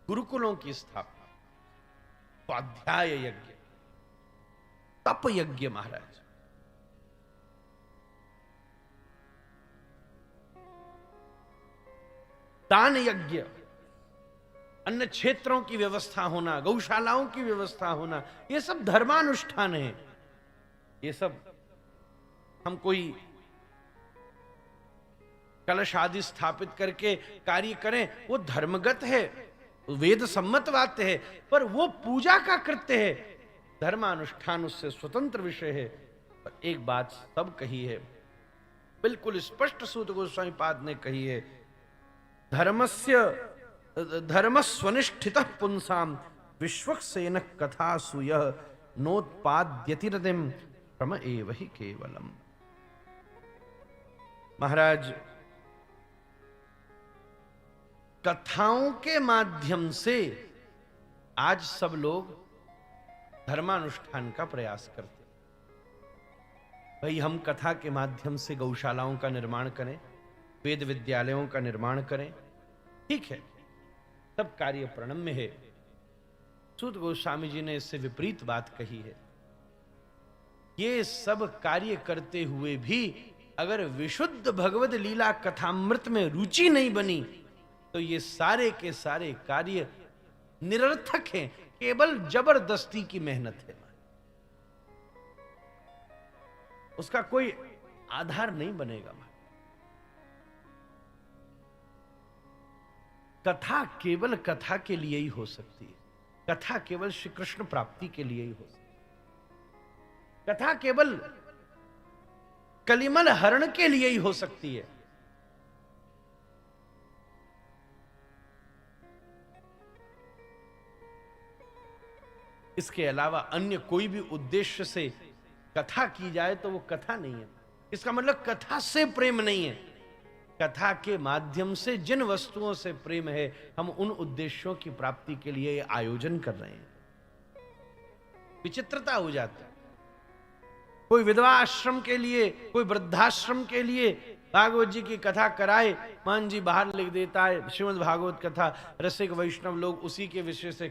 गुरुकुलों की स्थापना, स्वाध्याय यज्ञ, तप यज्ञ महाराज। दान यज्ञ, अन्य क्षेत्रों की व्यवस्था होना, गौशालाओं की व्यवस्था होना, ये सब धर्मानुष्ठान है। ये सब हम कोई कलश आदि स्थापित करके कार्य करें, वो धर्मगत है, वेद सम्मत बात है, पर वो पूजा का कृत्य है, धर्मानुष्ठान उससे स्वतंत्र विषय है। पर एक बात सब कही है, बिल्कुल स्पष्ट सूत गोस्वामी पाद ने कही है, धर्मस्वनिष्ठितः पुंसाम विश्वक्सेन कथासु यः नोत्पाद्यति रतिम प्रम एव हि केवलम। महाराज, कथाओं के माध्यम से आज सब लोग धर्मानुष्ठान का प्रयास करते। भाई, हम कथा के माध्यम से गौशालाओं का निर्माण करें, वेद विद्यालयों का निर्माण करें, ठीक है, सब कार्य प्रणम्य है। सूत गोस्वामी जी ने इससे विपरीत बात कही है। ये सब कार्य करते हुए भी अगर विशुद्ध भगवद लीला कथामृत में रुचि नहीं बनी तो ये सारे के सारे कार्य निरर्थक हैं, केवल जबरदस्ती की मेहनत है, उसका कोई आधार नहीं बनेगा। कथा केवल कथा के लिए ही हो सकती है, कथा केवल श्री कृष्ण प्राप्ति के लिए ही हो सकती है, कथा केवल कलिमल हरण के लिए ही हो सकती है। इसके अलावा अन्य कोई भी उद्देश्य से कथा की जाए तो वो कथा नहीं है। इसका मतलब कथा से प्रेम नहीं है, कथा के माध्यम से जिन वस्तुओं से प्रेम है, हम उन उद्देश्यों की प्राप्ति के लिए ये आयोजन कर रहे हैं। विचित्रता हो जाती है, कोई विधवा आश्रम के लिए, कोई वृद्धाश्रम के लिए भागवत जी की कथा कराए, मान जी बाहर लिख देता है श्रीमद् भागवत कथा, रसिक वैष्णव लोग उसी के विषय से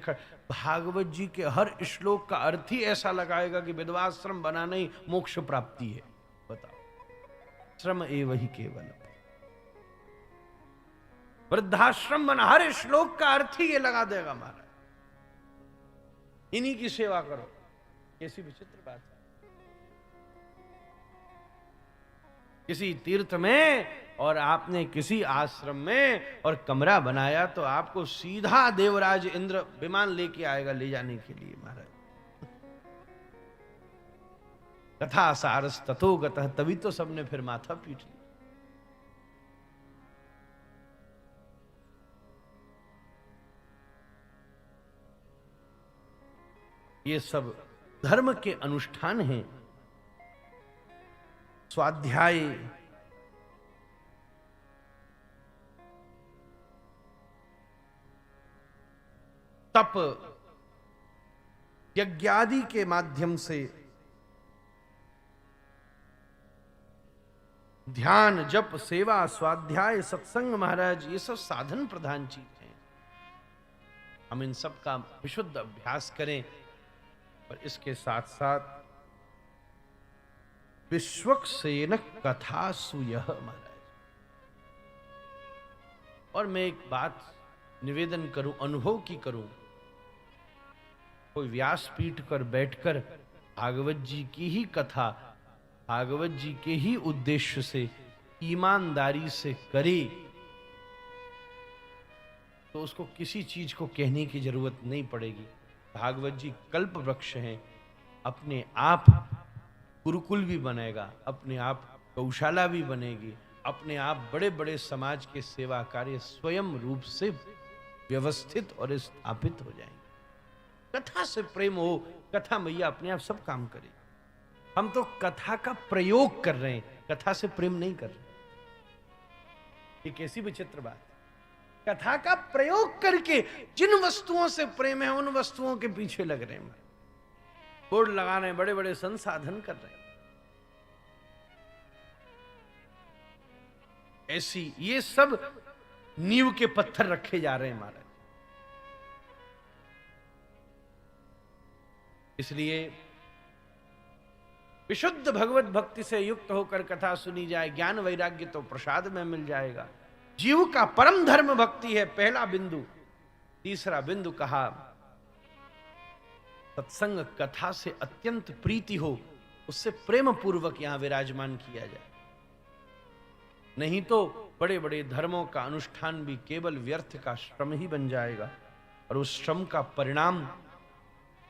भागवत जी के हर श्लोक का अर्थ ही ऐसा लगाएगा कि विधवाश्रम बनाना ही मोक्ष प्राप्ति है। बताओ, श्रम एव हि केवल, वृद्धाश्रम बना, हर श्लोक का अर्थ ही ये लगा देगा महाराज, इन्हीं की सेवा करो। कैसी विचित्र बात है। किसी तीर्थ में और आपने किसी आश्रम में और कमरा बनाया तो आपको सीधा देवराज इंद्र विमान लेके आएगा ले जाने के लिए महाराज। कथा सारस तथो गतः, तभी तो सबने फिर माथा पीट लिया। ये सब धर्म के अनुष्ठान हैं। स्वाध्याय, तप, यज्ञादि के माध्यम से ध्यान, जप, सेवा, स्वाध्याय, सत्संग महाराज, ये सब साधन प्रधान चीज हैं। हम इन सब का विशुद्ध अभ्यास करें, और इसके साथ साथ विश्वक्सेन कथासु यः महाराज। और मैं एक बात निवेदन करूं, अनुभव की करूं, कोई व्यासपीठ पर बैठकर भागवत जी की ही कथा, भागवत जी के ही उद्देश्य से ईमानदारी से करे तो उसको किसी चीज को कहने की जरूरत नहीं पड़ेगी। भागवत जी कल्प वृक्ष हैं, अपने आप गुरुकुल भी बनेगा, अपने आप गौशाला भी बनेगी, अपने आप बड़े बड़े समाज के सेवा कार्य स्वयं रूप से व्यवस्थित और स्थापित हो जाएंगे। कथा से प्रेम हो, कथा मैया अपने आप सब काम करे। हम तो कथा का प्रयोग कर रहे हैं, कथा से प्रेम नहीं कर रहे। ये कैसी विचित्र बात। कथा का प्रयोग करके जिन वस्तुओं से प्रेम है उन वस्तुओं के पीछे लग रहे हैं, बोर्ड लगा रहे हैं, बड़े बड़े संसाधन कर रहे हैं। ऐसी ये सब नींव के पत्थर रखे जा रहे हैं महाराज। इसलिए विशुद्ध भगवत भक्ति से युक्त होकर कथा सुनी जाए, ज्ञान वैराग्य तो प्रसाद में मिल जाएगा। जीव का परम धर्म भक्ति है, पहला बिंदु। तीसरा बिंदु कहा सत्संग, कथा से अत्यंत प्रीति हो, उससे प्रेम पूर्वक यहां विराजमान किया जाए। नहीं तो बड़े बड़े धर्मों का अनुष्ठान भी केवल व्यर्थ का श्रम ही बन जाएगा, और उस श्रम का परिणाम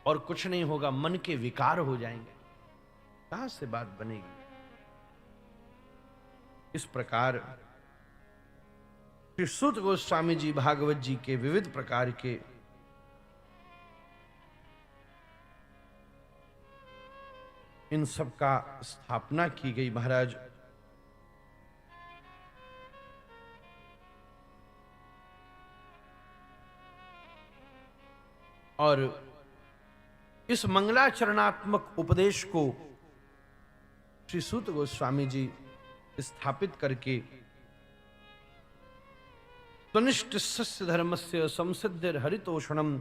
और कुछ नहीं होगा, मन के विकार हो जाएंगे। कहां से बात बनेगी? इस प्रकार श्री सूत गोस्वामी जी भागवत जी के विविध प्रकार के इन सब का स्थापना की गई महाराज। और इस मंगलाचरणात्मक उपदेश को श्री सूत गोस्वामी जी स्थापित करके स्वनिष्ठ सस्य धर्मस्य संसिद्धिर हरितोषणम,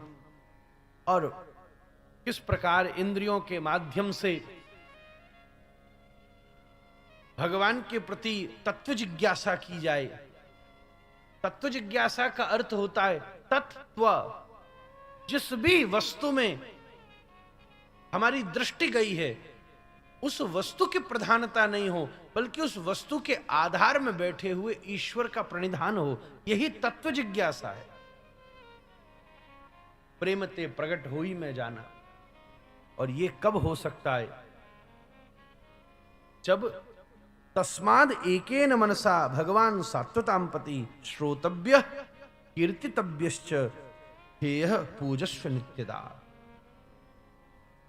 और किस प्रकार इंद्रियों के माध्यम से भगवान के प्रति तत्व जिज्ञासा की जाए। तत्व जिज्ञासा का अर्थ होता है तत्व, जिस भी वस्तु में हमारी दृष्टि गई है उस वस्तु की प्रधानता नहीं हो, बल्कि उस वस्तु के आधार में बैठे हुए ईश्वर का प्रणिधान हो। यही तत्व जिज्ञासा है। प्रेम ते प्रगट होई में जाना। और ये कब हो सकता है? जब तस्माद एकेन मनसा भगवान सात्वताम पति श्रोतव्य कीर्तितव्यश्च हेय पूजस्व नित्यदा।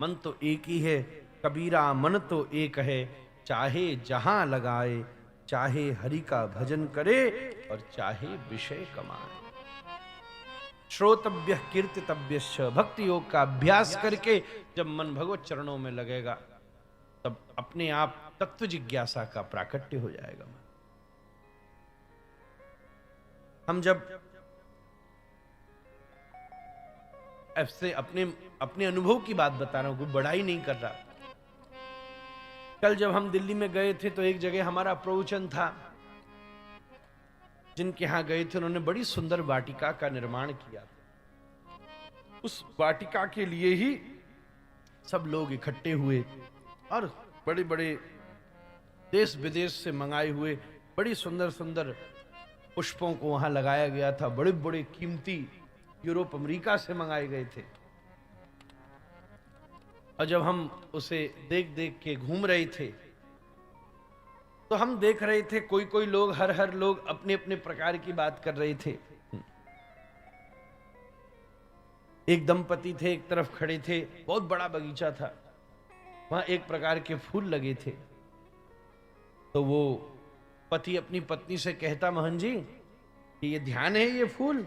मन तो एक ही है कबीरा, मन तो एक है, चाहे जहां लगाए, चाहे हरि का भजन करे और चाहे विषय कमाए। श्रोतव्य कीर्तितव्यश्च, भक्ति योग का अभ्यास करके जब मन भगवत चरणों में लगेगा तब अपने आप तत्व जिज्ञासा का प्राकट्य हो जाएगा। हम जब ऐसे अपने अनुभव की बात बता रहा हूं, कोई बड़ाई नहीं कर रहा। कल जब हम दिल्ली में गए थे तो एक जगह हमारा प्रवचन था। जिनके यहां गए थे उन्होंने बड़ी सुंदर वाटिका का निर्माण किया था। उस वाटिका के लिए ही सब लोग इकट्ठे हुए और बड़े बड़े देश विदेश से मंगाए हुए बड़ी सुंदर सुंदर पुष्पों को वहां लगाया गया था। बड़े बड़े कीमती यूरोप अमेरिका से मंगाए गए थे। और जब हम उसे देख देख के घूम रहे थे तो हम देख रहे थे कोई कोई लोग हर लोग अपने अपने प्रकार की बात कर रहे थे। एक दंपति थे, एक तरफ खड़े थे, बहुत बड़ा बगीचा था, वहां एक प्रकार के फूल लगे थे। तो वो पति अपनी पत्नी से कहता, महन जी कि ये ध्यान है ये फूल?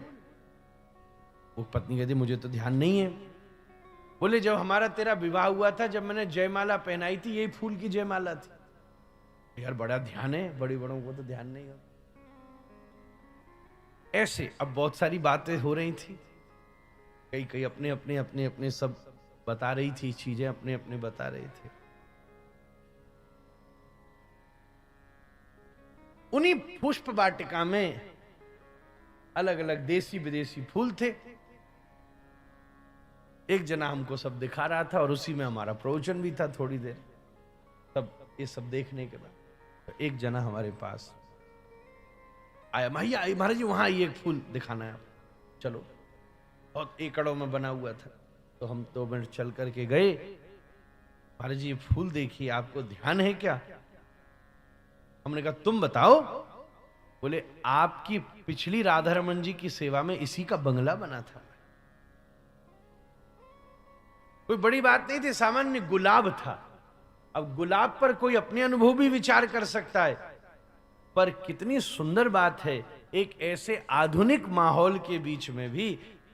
वो पत्नी कहती मुझे तो ध्यान नहीं है। बोले जब हमारा तेरा विवाह हुआ था, जब मैंने जयमाला पहनाई थी, यही फूल की जयमाला थी। यार बड़ा ध्यान है, बड़ी बड़ों को तो ध्यान नहीं होता। ऐसे अब बहुत सारी बातें हो रही थी, कई कई अपने अपने अपने अपने सब बता रही थी, चीजें अपने अपने बता रहे थे। उन्हीं पुष्प वाटिका में अलग अलग देसी विदेशी फूल थे। एक जना हमको सब दिखा रहा था और उसी में हमारा प्रवचन भी था थोड़ी देर। तब ये सब देखने के बाद तो एक जना हमारे पास आया, भैया महाराज जी वहां ये फूल दिखाना है, चलो। बहुत एकड़ों में बना हुआ था। तो हम 2 मिनट चल करके गए। महाराज जी ये फूल देखिए, आपको ध्यान है क्या? हमने कहा तुम बताओ। बोले आपकी पिछली राधा रमन जी की सेवा में इसी का बंगला बना था। कोई बड़ी बात नहीं थी, सामान्य गुलाब था। अब गुलाब पर कोई अपने अनुभव भी विचार कर सकता है, पर कितनी सुंदर बात है, एक ऐसे आधुनिक माहौल के बीच में भी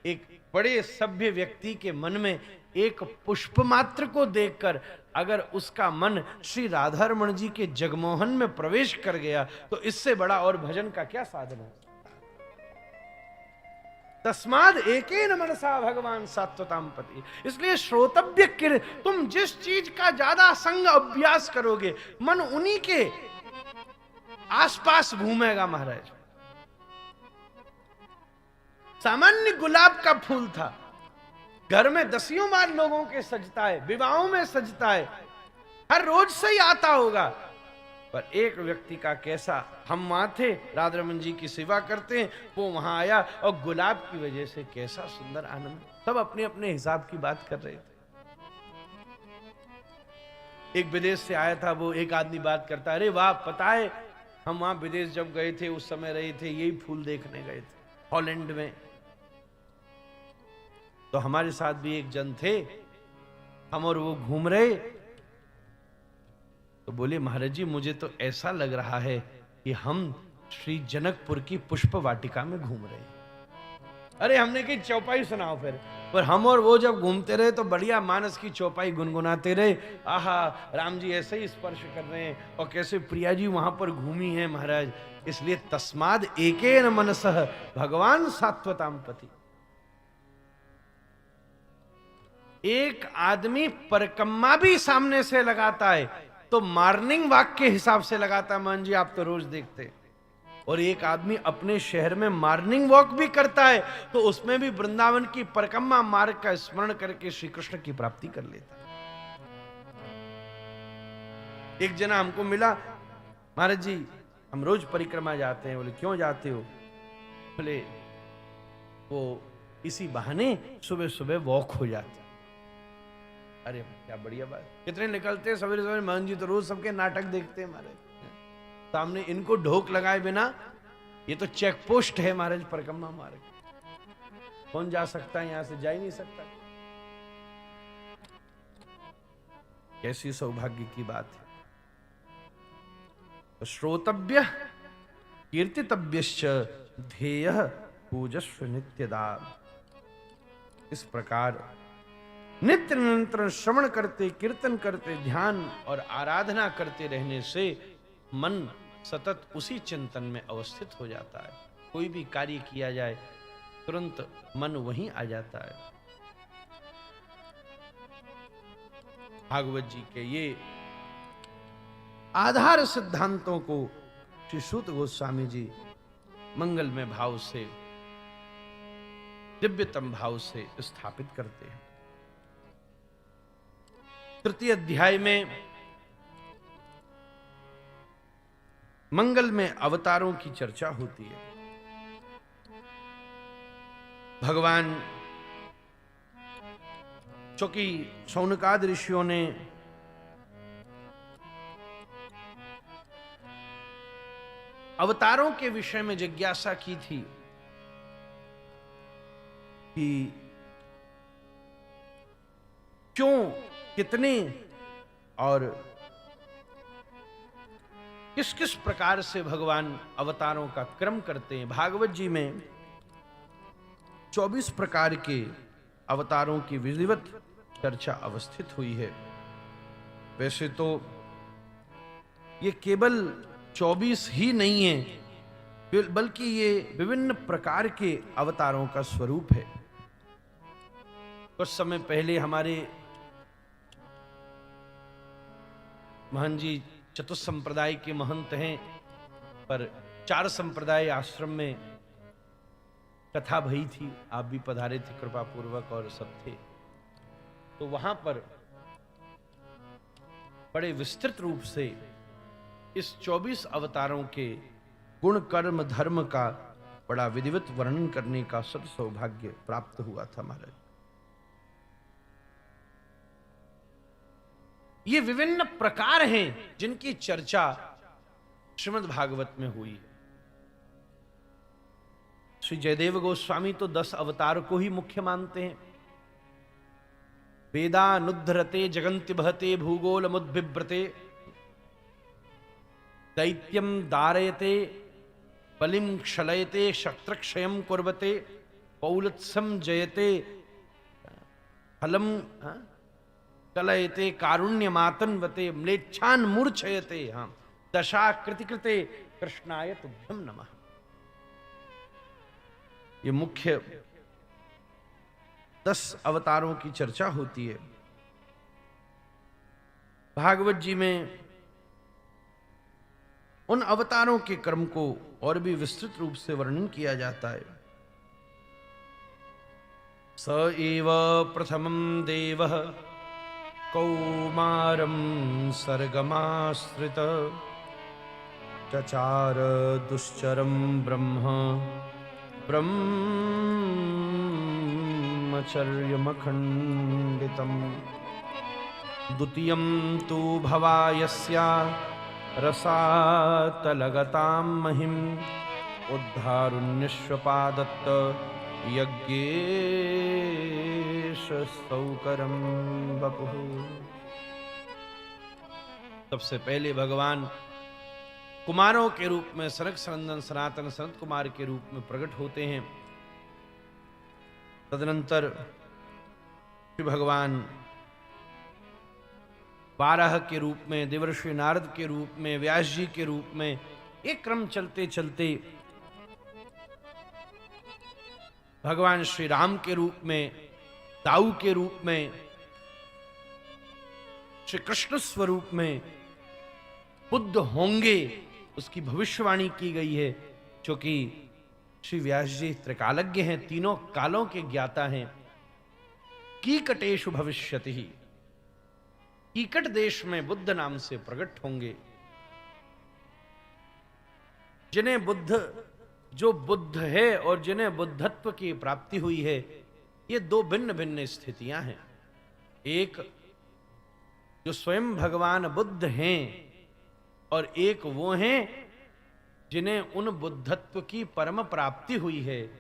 एक बड़े सभ्य व्यक्ति के मन में एक पुष्प मात्र को देखकर अगर उसका मन श्री राधा रमण जी के जगमोहन में प्रवेश कर गया तो इससे बड़ा और भजन का क्या साधन है। तस्माद एकेन मनसा भगवान सात्वताम पति। इसलिए श्रोतव्य किर, तुम जिस चीज का ज्यादा संग अभ्यास करोगे मन उन्हीं के आसपास घूमेगा। महाराज सामान्य गुलाब का फूल था, घर में 10 बार लोगों के सजता है, विवाहों में सजता है, हर रोज से ही आता होगा, पर एक व्यक्ति का कैसा, हम वहां थे, राधा रमन जी की सेवा करते हैं, वो वहां आया और गुलाब की वजह से कैसा सुंदर आनंद। सब अपने अपने हिसाब की बात कर रहे थे। एक विदेश से आया था, वो एक आदमी बात करता, अरे वाह, पता है हम वहां विदेश जब गए थे उस समय रहे थे, यही फूल देखने गए थे हॉलैंड में, तो हमारे साथ भी एक जन थे, हम और वो घूम रहे, तो बोले महाराज जी मुझे तो ऐसा लग रहा है कि हम श्री जनकपुर की पुष्प वाटिका में घूम रहे हैं। अरे हमने कही चौपाई सुनाओ फिर। पर हम और वो जब घूमते रहे तो बढ़िया मानस की चौपाई गुनगुनाते रहे, आहा राम जी ऐसे ही स्पर्श कर रहे हैं और कैसे प्रिया जी वहां पर घूमी है महाराज। इसलिए तस्माद एकेन मनसः भगवान सात्वताम पति। एक आदमी परिक्रमा भी सामने से लगाता है तो मॉर्निंग वॉक के हिसाब से लगाता है, मोहन जी आप तो रोज देखते, और एक आदमी अपने शहर में मॉर्निंग वॉक भी करता है तो उसमें भी वृंदावन की परिक्रमा मार्ग का स्मरण करके श्री कृष्ण की प्राप्ति कर लेता है। एक जना हमको मिला, महाराज जी हम रोज परिक्रमा जाते हैं। बोले क्यों जाते हो? बोले वो इसी बहाने सुबह सुबह वॉक हो जाती। अरे क्या बढ़िया बात। कितने निकलते हैं सवेरे सवेरे, मोहन जी तो रोज सबके नाटक देखते हैं महाराज, सामने इनको ढोक लगाए बिना, ये तो चेक पोस्ट है महाराज परिक्रमा मार्ग, कौन जा सकता है, यहां से जा ही नहीं सकता। कैसी सौभाग्य की बात है। तो श्रोतव्य कीर्तितव्यश्च ध्येयः पूजस्व नित्यदा। इस प्रकार नित्य निरंतर श्रवण करते, कीर्तन करते, ध्यान और आराधना करते रहने से मन सतत उसी चिंतन में अवस्थित हो जाता है। कोई भी कार्य किया जाए तुरंत मन वहीं आ जाता है। भागवत जी के ये आधार सिद्धांतों को श्री सूत गोस्वामी जी मंगलमय भाव से, दिव्यतम भाव से स्थापित करते हैं। तृतीय अध्याय में मंगल में अवतारों की चर्चा होती है। भगवान, चूंकि शौनकादि ऋषियों ने अवतारों के विषय में जिज्ञासा की थी कि क्यों, कितने और किस किस प्रकार से भगवान अवतारों का क्रम करते हैं। भागवत जी में 24 प्रकार के अवतारों की विधिवत चर्चा अवस्थित हुई है। वैसे तो ये केवल 24 ही नहीं है, बल्कि ये विभिन्न प्रकार के अवतारों का स्वरूप है। कुछ समय पहले हमारे महंत जी चतुर्थ संप्रदाय के महंत हैं, पर 4 संप्रदाय आश्रम में कथा भई थी, आप भी पधारे थे कृपा पूर्वक और सब थे। तो वहां पर बड़े विस्तृत रूप से इस 24 अवतारों के गुण कर्म धर्म का बड़ा विधिवत वर्णन करने का सद सौभाग्य प्राप्त हुआ था महाराज। ये विभिन्न प्रकार हैं जिनकी चर्चा श्रीमद् भागवत में हुई है। श्री जयदेव गोस्वामी तो 10 अवतार को ही मुख्य मानते हैं। वेदानुद्धरते जगन्ति बहते भूगोल मुद्बिभ्रते, दैत्यम दारयते बलिम क्षलयते शत्रक्षयम कुर्वते, पौलत्सम जयते फलम कलयते कारुण्यमातन्वते, म्लेच्छान मूर्छयते, हाँ दशा कृतिकृते कृष्णाय तुभ्यम नमः। ये मुख्य 10 अवतारों की चर्चा होती है। भागवत जी में उन अवतारों के क्रम को और भी विस्तृत रूप से वर्णन किया जाता है। स एव प्रथमं देवः कौमारं सर्गमाश्रित चचार दुश्चरम ब्रह्मचर्यमखण्डितम् द्वितीयं तु भवायस्या रसातलगतां महिम् उद्धारुण्यश्वपादत्त यज्ञेश सौकरम वपुः। सबसे पहले भगवान कुमारों के रूप में सनक सनंदन सनातन सनत कुमार के रूप में प्रकट होते हैं। तदनंतर श्री भगवान बारह के रूप में, देवर्षि नारद के रूप में, व्यास जी के रूप में, एक क्रम चलते चलते भगवान श्री राम के रूप में, दाऊ के रूप में, श्री कृष्ण स्वरूप में बुद्ध होंगे उसकी भविष्यवाणी की गई है। क्योंकि श्री व्यास जी त्रिकालज्ञ हैं, तीनों कालों के ज्ञाता हैं। कीकटेषु भविष्यति, कीकट देश में बुद्ध नाम से प्रकट होंगे। जिन्हें बुद्ध, जो बुद्ध है और जिन्हें बुद्धत्व की प्राप्ति हुई है, ये दो भिन्न भिन्न स्थितियां हैं। एक जो स्वयं भगवान बुद्ध हैं और एक वो हैं जिन्हें उन बुद्धत्व की परम प्राप्ति हुई है।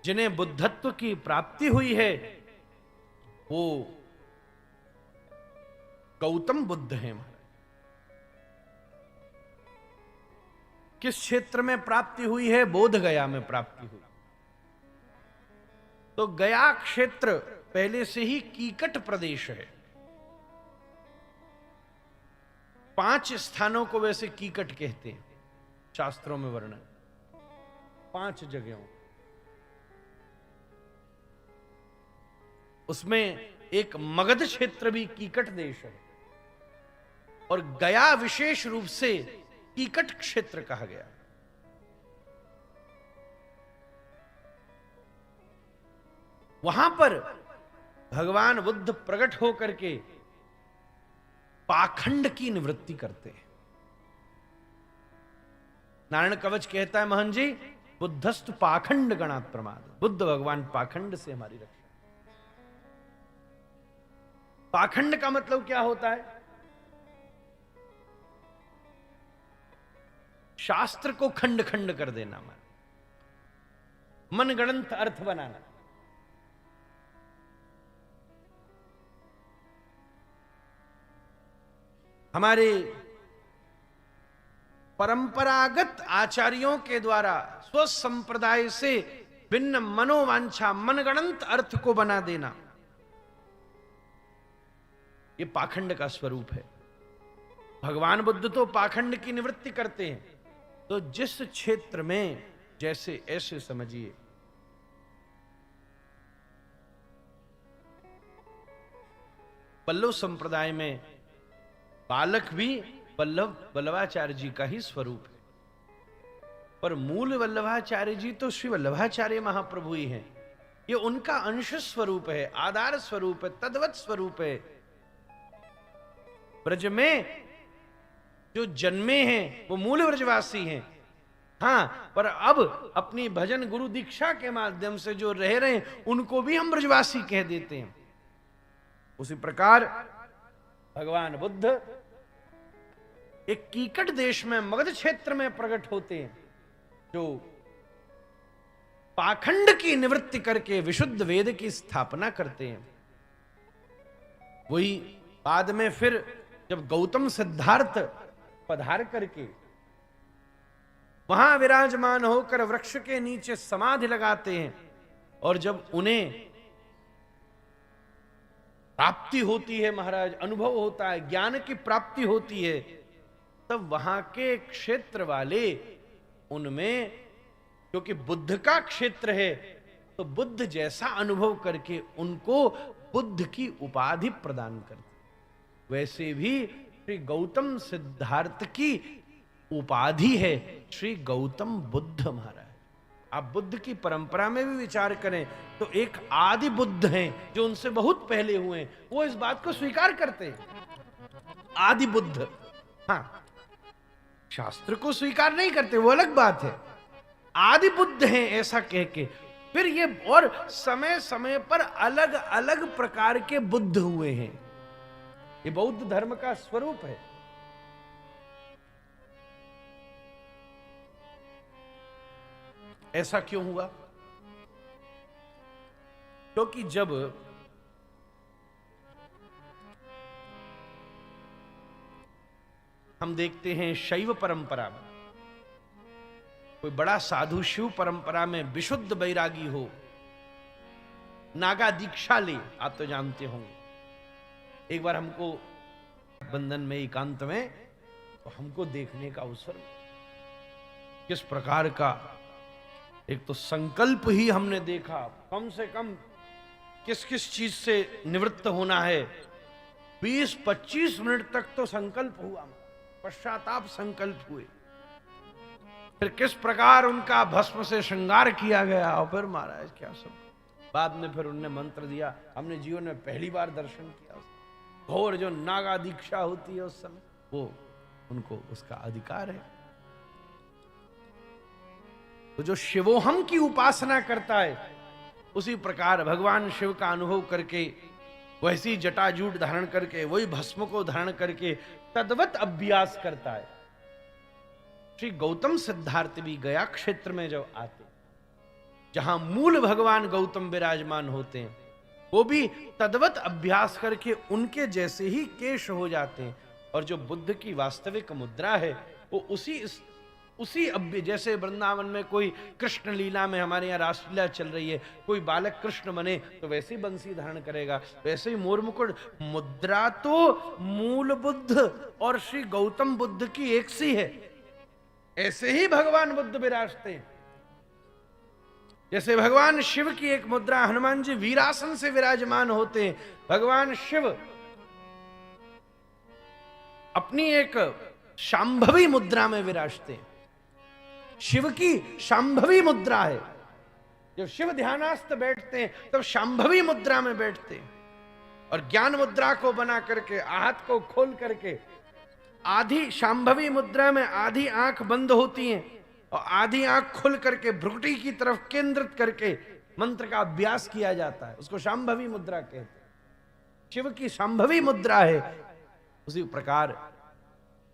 जिन्हें बुद्धत्व की प्राप्ति हुई है वो गौतम बुद्ध हैं। किस क्षेत्र में प्राप्ति हुई है? बोध गया में प्राप्ति हुई। तो गया क्षेत्र पहले से ही कीकट प्रदेश है। 5 स्थानों को वैसे कीकट कहते हैं, शास्त्रों में वर्णन 5 जगहों। उसमें एक मगध क्षेत्र भी कीकट देश है और गया विशेष रूप से कीकट क्षेत्र कहा गया। वहां पर भगवान बुद्ध प्रकट होकर के पाखंड की निवृत्ति करते हैं। नारायण कवच कहता है, महन जी, बुद्धस्तु पाखंड गणात् प्रमाद। बुद्ध भगवान पाखंड से हमारी रक्षा। पाखंड का मतलब क्या होता है? शास्त्र को खंड खंड कर देना, मनगणंत अर्थ बनाना। हमारे परंपरागत आचार्यों के द्वारा स्वसंप्रदाय से भिन्न मनोवांछा, मनगणंत अर्थ को बना देना, ये पाखंड का स्वरूप है। भगवान बुद्ध तो पाखंड की निवृत्ति करते हैं। तो जिस क्षेत्र में जैसे ऐसे समझिए। पल्लव संप्रदाय में बालक भी वल्लभाचार्य जी का ही स्वरूप है, पर मूल वल्लभाचार्य जी तो श्री वल्लभाचार्य महाप्रभु ही हैं। ये उनका अंश स्वरूप है, आधार स्वरूप है, तद्वत स्वरूप है। ब्रज में जो जन्मे हैं वो मूल ब्रजवासी हैं। हाँ, पर अब अपनी भजन गुरु दीक्षा के माध्यम से जो रह रहे हैं उनको भी हम ब्रजवासी कह देते हैं। उसी प्रकार भगवान बुद्ध एक कीकट देश में, मगध क्षेत्र में प्रकट होते हैं, जो पाखंड की निवृत्ति करके विशुद्ध वेद की स्थापना करते हैं। वही बाद में फिर जब गौतम सिद्धार्थ पधार करके वहां विराजमान होकर वृक्ष के नीचे समाधि लगाते हैं, और जब उन्हें प्राप्ति होती है महाराज, अनुभव होता है, ज्ञान की प्राप्ति होती है, तब वहां के क्षेत्र वाले उनमें, क्योंकि बुद्ध का क्षेत्र है, तो बुद्ध जैसा अनुभव करके उनको बुद्ध की उपाधि प्रदान करते। वैसे भी श्री गौतम सिद्धार्थ की उपाधि है श्री गौतम बुद्ध महाराज। आप बुद्ध की परंपरा में भी विचार करें तो एक आदि बुद्ध हैं जो उनसे बहुत पहले हुए हैं, वो इस बात को स्वीकार करते हैं। आदि बुद्ध हाँ, शास्त्र को स्वीकार नहीं करते, वो अलग बात है। आदि बुद्ध हैं ऐसा कह के फिर ये, और समय समय पर अलग अलग प्रकार के बुद्ध हुए हैं। ये बौद्ध धर्म का स्वरूप है। ऐसा क्यों हुआ? क्योंकि जब हम देखते हैं शैव परंपरा में कोई बड़ा साधु शिव परंपरा में विशुद्ध वैरागी हो, नागा दीक्षा ले, आप तो जानते होंगे। एक बार हमको बंधन में एकांत में तो हमको देखने का अवसर, किस प्रकार का एक तो संकल्प ही हमने देखा, कम से कम किस किस चीज से निवृत्त होना है। 20-25 मिनट तक तो संकल्प हुआ, पश्चाताप संकल्प हुए। फिर किस प्रकार उनका भस्म से श्रृंगार किया गया, और फिर महाराज क्या सब, बाद में फिर उनने मंत्र दिया। हमने जीवन में पहली बार दर्शन किया। घोर जो नागा दीक्षा होती है उस समय, वो उनको उसका अधिकार है। तो जो शिवोहम की उपासना करता है, उसी प्रकार भगवान शिव का अनुभव करके, वैसी जटाजूट धारण करके, वही भस्म को धारण करके तद्वत अभ्यास करता है। श्री गौतम सिद्धार्थ भी गया क्षेत्र में जब आते, जहां मूल भगवान गौतम विराजमान होते हैं, वो भी तद्वत अभ्यास करके उनके जैसे ही केश हो जाते हैं। और जो बुद्ध की वास्तविक मुद्रा है, वो उसी जैसे वृंदावन में कोई कृष्ण लीला में, हमारे यहाँ रासलीला चल रही है, कोई बालक कृष्ण बने तो वैसे ही बंसी धारण करेगा, वैसे ही मोर मुकुट। मुद्रा तो मूल बुद्ध और श्री गौतम बुद्ध की एक सी है। ऐसे ही भगवान बुद्ध विराजते हैं। जैसे भगवान शिव की एक मुद्रा, हनुमान जी वीरासन से विराजमान होते हैं, भगवान शिव अपनी एक शांभवी मुद्रा में विराजते हैं। शिव की शांभवी मुद्रा है। जब शिव ध्यानास्थ बैठते हैं तब शांभवी मुद्रा में बैठते हैं, और ज्ञान मुद्रा को बना करके, हाथ को खोल करके, आधी शांभवी मुद्रा में आधी आंख बंद होती है और आधी आंख खुल करके भ्रुकुटी की तरफ केंद्रित करके मंत्र का अभ्यास किया जाता है। उसको शांभवी मुद्रा कहते हैं। शिव की शांभवी मुद्रा है। उसी प्रकार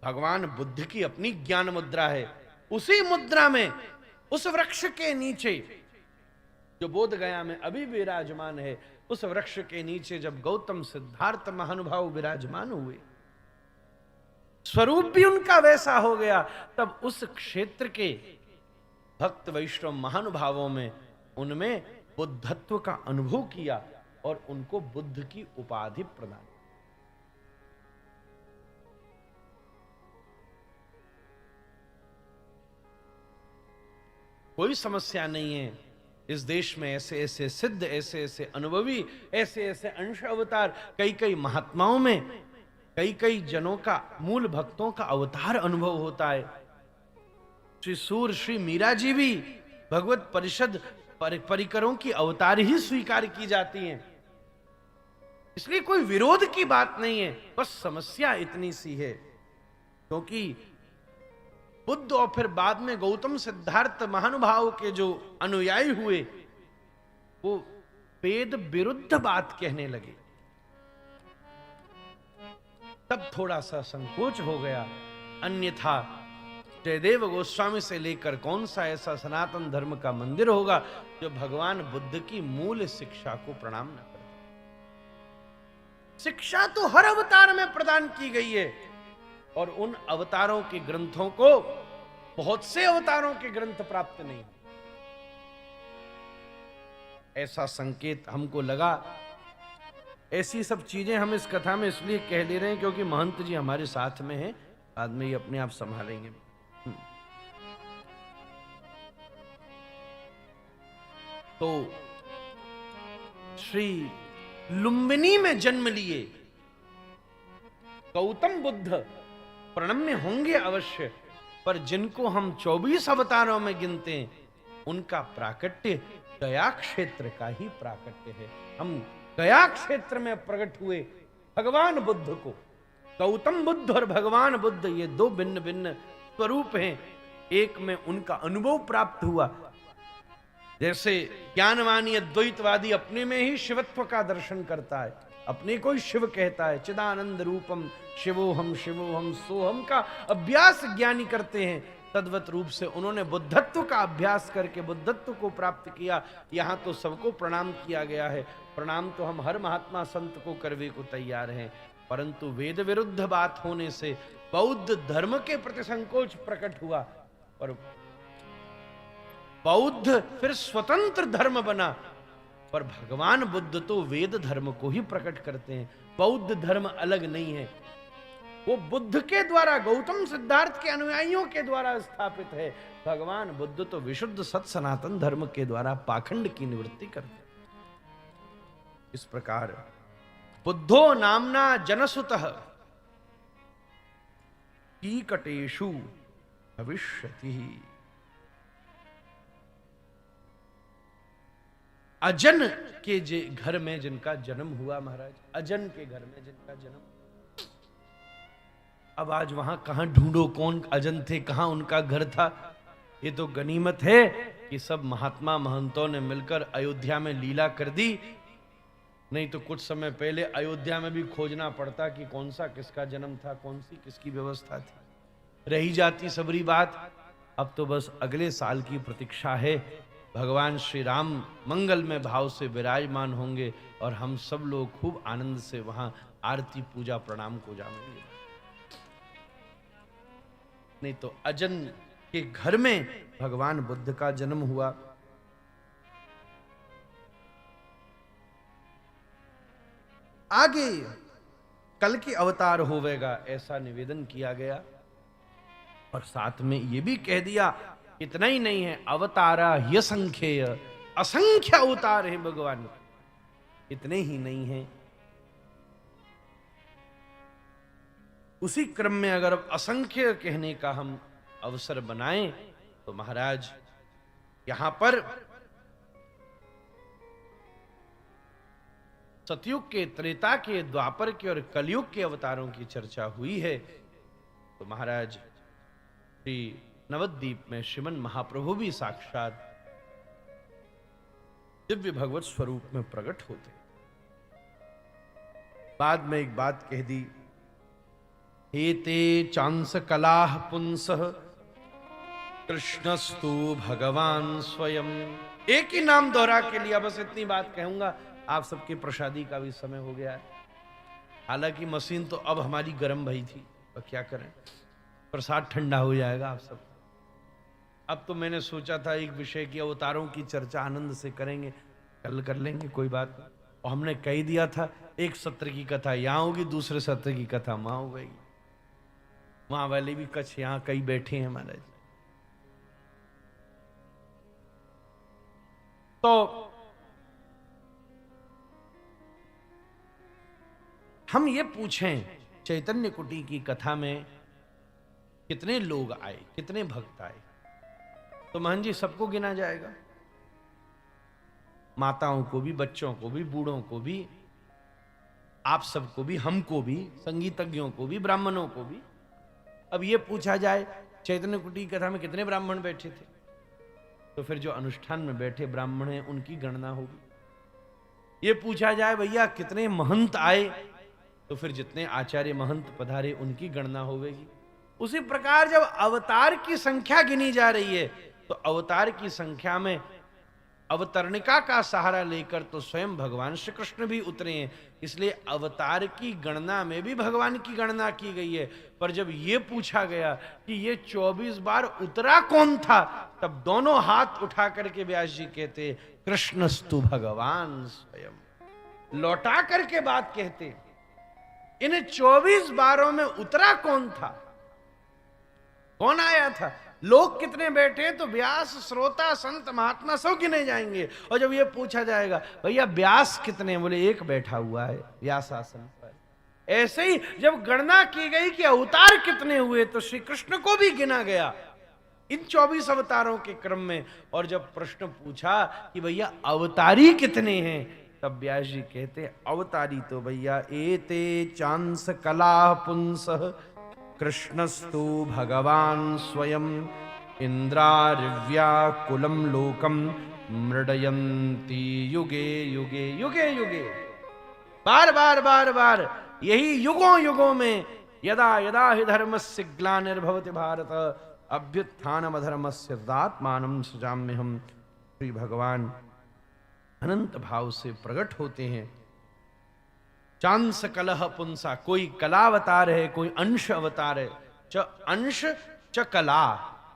भगवान बुद्ध की अपनी ज्ञान मुद्रा है। उसी मुद्रा में, उस वृक्ष के नीचे जो बोध गया में अभी विराजमान है, उस वृक्ष के नीचे जब गौतम सिद्धार्थ महानुभाव विराजमान हुए, स्वरूप भी उनका वैसा हो गया, तब उस क्षेत्र के भक्त वैष्णव महानुभावों में, उनमें बुद्धत्व का अनुभव किया और उनको बुद्ध की उपाधि प्रदान। कोई समस्या नहीं है इस देश में। ऐसे ऐसे सिद्ध, ऐसे ऐसे अनुभवी, ऐसे ऐसे अंश अवतार, कई कई महात्माओं में कई कई जनों का, मूल भक्तों का अवतार अनुभव होता है। श्री सूर, श्री मीरा जी भी भगवत परिषद परिकरों की अवतार ही स्वीकार की जाती हैं। इसलिए कोई विरोध की बात नहीं है, बस समस्या इतनी सी है क्योंकि बुद्ध और फिर बाद में गौतम सिद्धार्थ महानुभाव के जो अनुयायी हुए, वो वेद विरुद्ध बात कहने लगे। तब थोड़ा सा संकोच हो गया। अन्यथा जयदेव गोस्वामी से लेकर कौन सा ऐसा सनातन धर्म का मंदिर होगा जो भगवान बुद्ध की मूल शिक्षा को प्रणाम न करे। शिक्षा तो हर अवतार में प्रदान की गई है, और उन अवतारों के ग्रंथों को बहुत से अवतारों के ग्रंथ प्राप्त नहीं। ऐसा संकेत हमको लगा। ऐसी सब चीजें हम इस कथा में इसलिए कह ले रहे हैं क्योंकि महंत जी हमारे साथ में हैं, बाद में ये अपने आप संभालेंगे। तो श्री लुम्बिनी में जन्म लिए गौतम बुद्ध प्रणम्य होंगे अवश्य, पर जिनको हम 24 अवतारों में गिनते हैं, उनका प्राकट्य गया क्षेत्र का ही प्राकट्य है। हम गया क्षेत्र में प्रकट हुए भगवान बुद्ध को गौतम बुद्ध और भगवान बुद्ध ये दो भिन्न भिन्न स्वरूप हैं। एक में उनका अनुभव प्राप्त हुआ, जैसे ज्ञानवानी अद्वैतवादी अपने में ही शिवत्व का दर्शन करता है, अपने को ही शिव कहता है, चिदानंद रूपम शिवोहम शिवोहम सोहम का अभ्यास ज्ञानी करते हैं। तद्वत रूप से उन्होंने बुद्धत्व का अभ्यास करके बुद्धत्व को प्राप्त किया। यहां तो सबको प्रणाम किया गया है, प्रणाम तो हम हर महात्मा संत को करने को तैयार हैं, परंतु वेद विरुद्ध बात होने से बौद्ध धर्म के प्रति संकोच प्रकट हुआ और बौद्ध फिर स्वतंत्र धर्म बना। पर भगवान बुद्ध तो वेद धर्म को ही प्रकट करते हैं, बौद्ध धर्म अलग नहीं है, वो बुद्ध के द्वारा गौतम सिद्धार्थ के अनुयायियों के द्वारा स्थापित है। भगवान बुद्ध तो विशुद्ध सत सनातन धर्म के द्वारा पाखंड की निवृत्ति करते हैं। इस प्रकार बुद्धो नामना जनसुतः कीकटेषु भविष्यति। अजन के घर में जिनका जन्म हुआ महाराज, अजन के घर में जिनका जन्म, अब आज वहां कहां ढूंढो कौन अजन थे, कहां उनका घर था। ये तो गनीमत है कि सब महात्मा महंतों ने मिलकर अयोध्या में लीला कर दी, नहीं तो कुछ समय पहले अयोध्या में भी खोजना पड़ता कि कौन सा किसका जन्म था, कौन सी किसकी व्यवस्था थी, रही जाती सबरी बात। अब तो बस अगले साल की प्रतीक्षा है, भगवान श्री राम मंगल में भाव से विराजमान होंगे और हम सब लोग खूब आनंद से वहां आरती पूजा प्रणाम को जानेंगे। नहीं तो अजन के घर में भगवान बुद्ध का जन्म हुआ। आगे कल की अवतार होवेगा ऐसा निवेदन किया गया और साथ में यह भी कह दिया, इतना ही नहीं है, अवतारा असंख्येय, असंख्य अवतार है भगवान, इतने ही नहीं है। उसी क्रम में अगर असंख्य कहने का हम अवसर बनाएं तो महाराज यहां पर सतयुग के, त्रेता के, द्वापर के और कलयुग के अवतारों की चर्चा हुई है। तो महाराज श्री नवद्वीप में श्रीमन महाप्रभु भी साक्षात दिव्य भगवत स्वरूप में प्रकट होते। बाद में एक बात कह दी, हेते चांस कलाह पुंसः कृष्णस्तु भगवान स्वयं। एक ही नाम दोहरा के लिया, बस इतनी बात कहूंगा। आप सबके प्रसादी का भी समय हो गया है, हालांकि मशीन तो अब हमारी गर्म भई थी, तो क्या करें, प्रसाद ठंडा हो जाएगा आप सब। अब तो मैंने सोचा था एक विषय की अवतारों की चर्चा आनंद से करेंगे, कल कर लेंगे, कोई बात नहीं। और हमने कह दिया था एक सत्र की कथा यहां होगी, दूसरे सत्र की कथा वहां हो गई। वहां वाले भी कच्छ यहां कई बैठे हैं महाराज। तो हम ये पूछें, चैतन्य कुटी की कथा में कितने लोग आए, कितने भक्त आए, तो महन जी सबको गिना जाएगा, माताओं को भी, बच्चों को भी, बूढ़ों को भी, आप सबको भी, हमको भी, संगीतज्ञों को भी, ब्राह्मणों को भी। अब ये पूछा जाए चैतन्य कुटी की कथा में कितने ब्राह्मण बैठे थे, तो फिर जो अनुष्ठान में बैठे ब्राह्मण हैं उनकी गणना होगी। ये पूछा जाए भैया कितने महंत आए, तो फिर जितने आचार्य महंत पधारे उनकी गणना होगी। उसी प्रकार जब अवतार की संख्या गिनी जा रही है तो अवतार की संख्या में अवतरणिका का सहारा लेकर तो स्वयं भगवान श्री कृष्ण भी उतरे हैं, इसलिए अवतार की गणना में भी भगवान की गणना की गई है। पर जब ये पूछा गया कि ये 24 बार उतरा कौन था, तब दोनों हाथ उठा करके व्यास जी कहते कृष्णस्तु भगवान स्वयं, लौटा करके बात कहते इन 24 बारों में उतरा कौन था, कौन आया था, लोग कितने बैठे, तो व्यास, श्रोता, संत, महात्मा सब गिने जाएंगे। और जब ये पूछा जाएगा भैया व्यास कितने, बोले एक बैठा हुआ है व्यास आसन पर। ऐसे ही जब गणना की गई कि अवतार कितने हुए तो श्री कृष्ण को भी गिना गया इन 24 अवतारों के क्रम में। और जब प्रश्न पूछा कि भैया अवतारी कितने हैं, तब व्यास जी कहते हैं, अवतारी तो भैया एते चांस कला पुंस कृष्णस्तु भगवान स्वयं इंद्रारिव्याकुलम लोकम मृडयंती युगे युगे युगे युगे। बार बार बार बार यही युगों युगों में यदा यदा हि धर्मस्य ग्लानिर्भवति भारत अभ्युत्थानमधर्मस्य तदात्मानं सृजाम्यहम्। श्री भगवान अनंत भाव से प्रकट होते हैं। चांस कलह पुंसा, कोई कला अवतार है, कोई अंश अवतार है। च अंश च कला,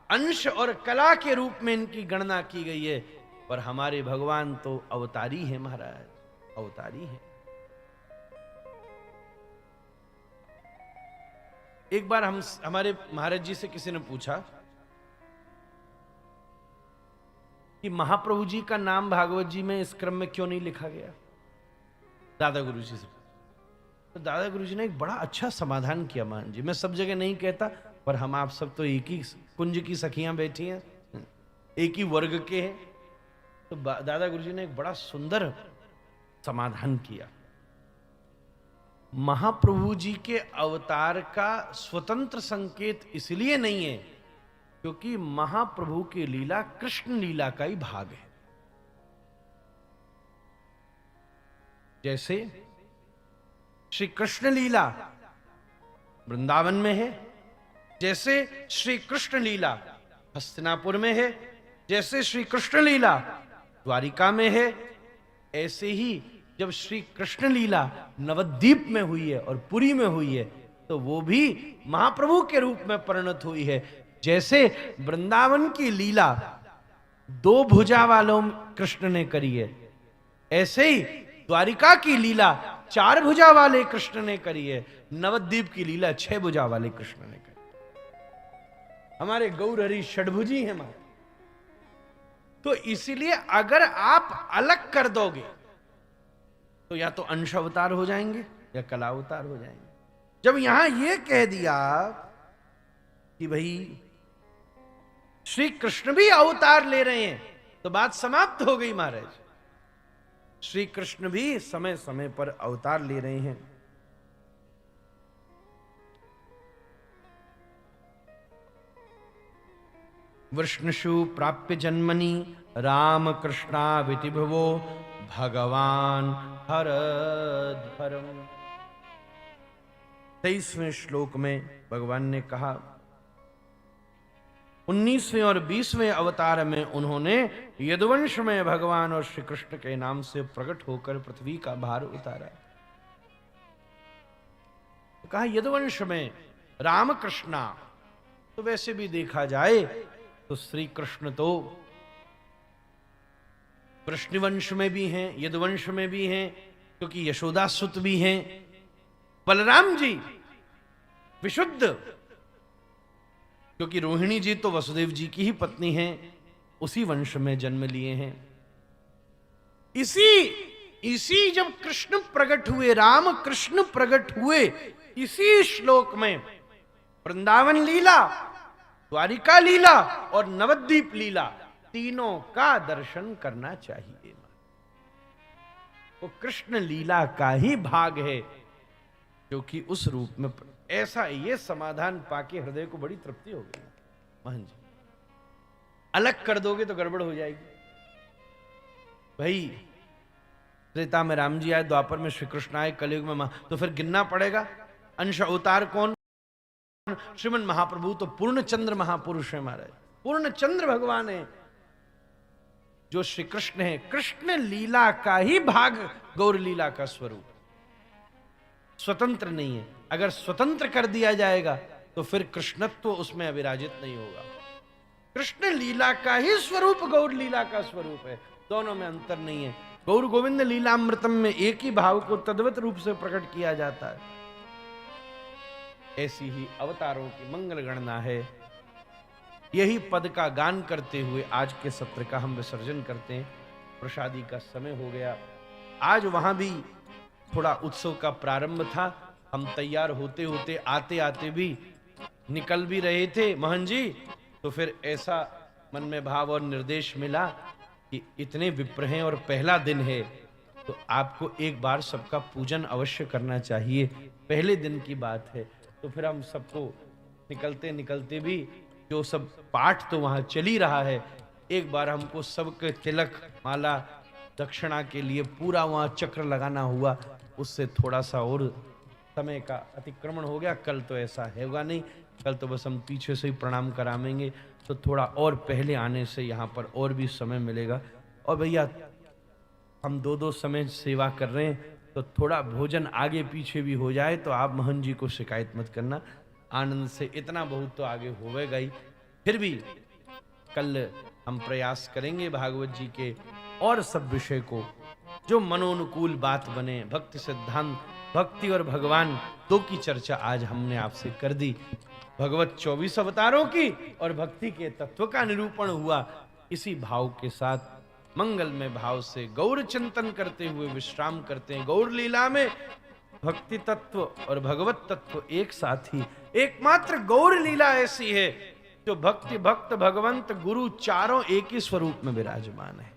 अंश और कला के रूप में इनकी गणना की गई है। पर हमारे भगवान तो अवतारी है महाराज, अवतारी है। एक बार हमारे महाराज जी से किसी ने पूछा कि महाप्रभु जी का नाम भागवत जी में इस क्रम में क्यों नहीं लिखा गया, दादा गुरु जी से। तो दादा गुरु जी ने एक बड़ा अच्छा समाधान किया। मान जी, मैं सब जगह नहीं कहता, पर हम आप सब तो एक ही कुंज की सखियां बैठी हैं, एक ही वर्ग के हैं। तो दादा गुरु जी ने एक बड़ा सुंदर समाधान किया। महाप्रभु जी के अवतार का स्वतंत्र संकेत इसलिए नहीं है क्योंकि महाप्रभु की लीला कृष्ण लीला का ही भाग है। जैसे श्री कृष्ण लीला वृंदावन में है, जैसे श्री कृष्ण लीला हस्तिनापुर में है, जैसे श्री कृष्ण लीला द्वारिका में है, ऐसे ही जब श्री कृष्ण लीला नवद्वीप में हुई है और पुरी में हुई है तो वो भी महाप्रभु के रूप में परिणत हुई है। जैसे वृंदावन की लीला दो भुजा वालों कृष्ण ने करी है, ऐसे ही द्वारिका की लीला चार भुजा वाले कृष्ण ने करी है, नवद्वीप की लीला 6 भुजा वाले कृष्ण ने करी। हमारे गौर हरि षडभुजी हैं मां। तो इसीलिए अगर आप अलग कर दोगे तो या तो अंश अवतार हो जाएंगे या कला अवतार हो जाएंगे। जब यहां यह कह दिया कि भाई श्री कृष्ण भी अवतार ले रहे हैं तो बात समाप्त हो गई महाराज। श्री कृष्ण भी समय समय पर अवतार ले रहे हैं। वृष्णशु प्राप्य जन्मनि राम कृष्णा वितिभवो भगवान हरध्वरम। 23वें श्लोक में भगवान ने कहा 19वें और 20वें अवतार में उन्होंने यदुवंश में भगवान और श्री कृष्ण के नाम से प्रकट होकर पृथ्वी का भार उतारा। तो कहा यदुवंश में राम कृष्णा। तो वैसे भी देखा जाए तो श्री कृष्ण तो वृष्णिवंश में भी हैं, यदुवंश में भी हैं, क्योंकि यशोदा सुत भी हैं। बलराम जी विशुद्ध, क्योंकि रोहिणी जी तो वसुदेव जी की ही पत्नी हैं, उसी वंश में जन्म लिए हैं। इसी जब कृष्ण प्रकट हुए, राम कृष्ण प्रकट हुए, इसी श्लोक में वृंदावन लीला, द्वारिका लीला और नवद्वीप लीला तीनों का दर्शन करना चाहिए। वो कृष्ण लीला का ही भाग है जो कि उस रूप में ऐसा। ये समाधान पाके हृदय को बड़ी तृप्ति हो गई महन जी। अलग कर दोगे तो गड़बड़ हो जाएगी भाई। त्रेता में राम जी आए, द्वापर में श्री कृष्ण आए, कलयुग में तो फिर गिनना पड़ेगा अंश अवतार कौन। श्रीमन महाप्रभु तो पूर्ण चंद्र महापुरुष है महाराज, पूर्ण चंद्र भगवान है जो श्री कृष्ण है। कृष्ण लीला का ही भाग गौर लीला का स्वरूप, स्वतंत्र नहीं है। अगर स्वतंत्र कर दिया जाएगा तो फिर कृष्णत्व उसमें अविराजित नहीं होगा। कृष्ण लीला का ही स्वरूप गौर लीला का स्वरूप है, दोनों में अंतर नहीं है। गौर गोविंद लीलामृतम में एक ही भाव को तद्वत रूप से प्रकट किया जाता है। ऐसी ही अवतारों की मंगल गणना है। यही पद का गान करते हुए आज के सत्र का हम विसर्जन करते हैं। प्रसादी का समय हो गया। आज वहां भी थोड़ा उत्सव का प्रारंभ था। हम तैयार होते होते आते आते भी निकल भी रहे थे महन जी, तो फिर ऐसा मन में भाव और निर्देश मिला कि इतने विप्र हैं और पहला दिन है, तो आपको एक बार सबका पूजन अवश्य करना चाहिए। पहले दिन की बात है, तो फिर हम सबको निकलते निकलते भी जो सब पाठ तो वहां चल ही रहा है, एक बार हमको सबके तिलक माला दक्षिणा के लिए पूरा वहां चक्र लगाना हुआ। उससे थोड़ा सा और समय का अतिक्रमण हो गया। कल तो ऐसा होगा नहीं, कल तो बस हम पीछे से ही प्रणाम करावेंगे, तो थोड़ा और पहले आने से यहाँ पर और भी समय मिलेगा। और भैया हम दो दो समय सेवा कर रहे हैं, तो थोड़ा भोजन आगे पीछे भी हो जाए तो आप मोहन जी को शिकायत मत करना। आनंद से इतना बहुत तो आगे होवेगा ही। फिर भी कल हम प्रयास करेंगे भागवत जी के और सब विषय को जो मनोनुकूल बात बने। भक्ति सिद्धांत, भक्ति और भगवान दो की चर्चा आज हमने आपसे कर दी। भगवत 24 अवतारों की और भक्ति के तत्व का निरूपण हुआ। इसी भाव के साथ मंगलमय भाव से गौर चिंतन करते हुए विश्राम करते हैं। गौर लीला में भक्ति तत्व और भगवत तत्व एक साथ ही, एकमात्र गौर लीला ऐसी है जो भक्ति भक्त भगवंत गुरु चारों एक ही स्वरूप में विराजमान है।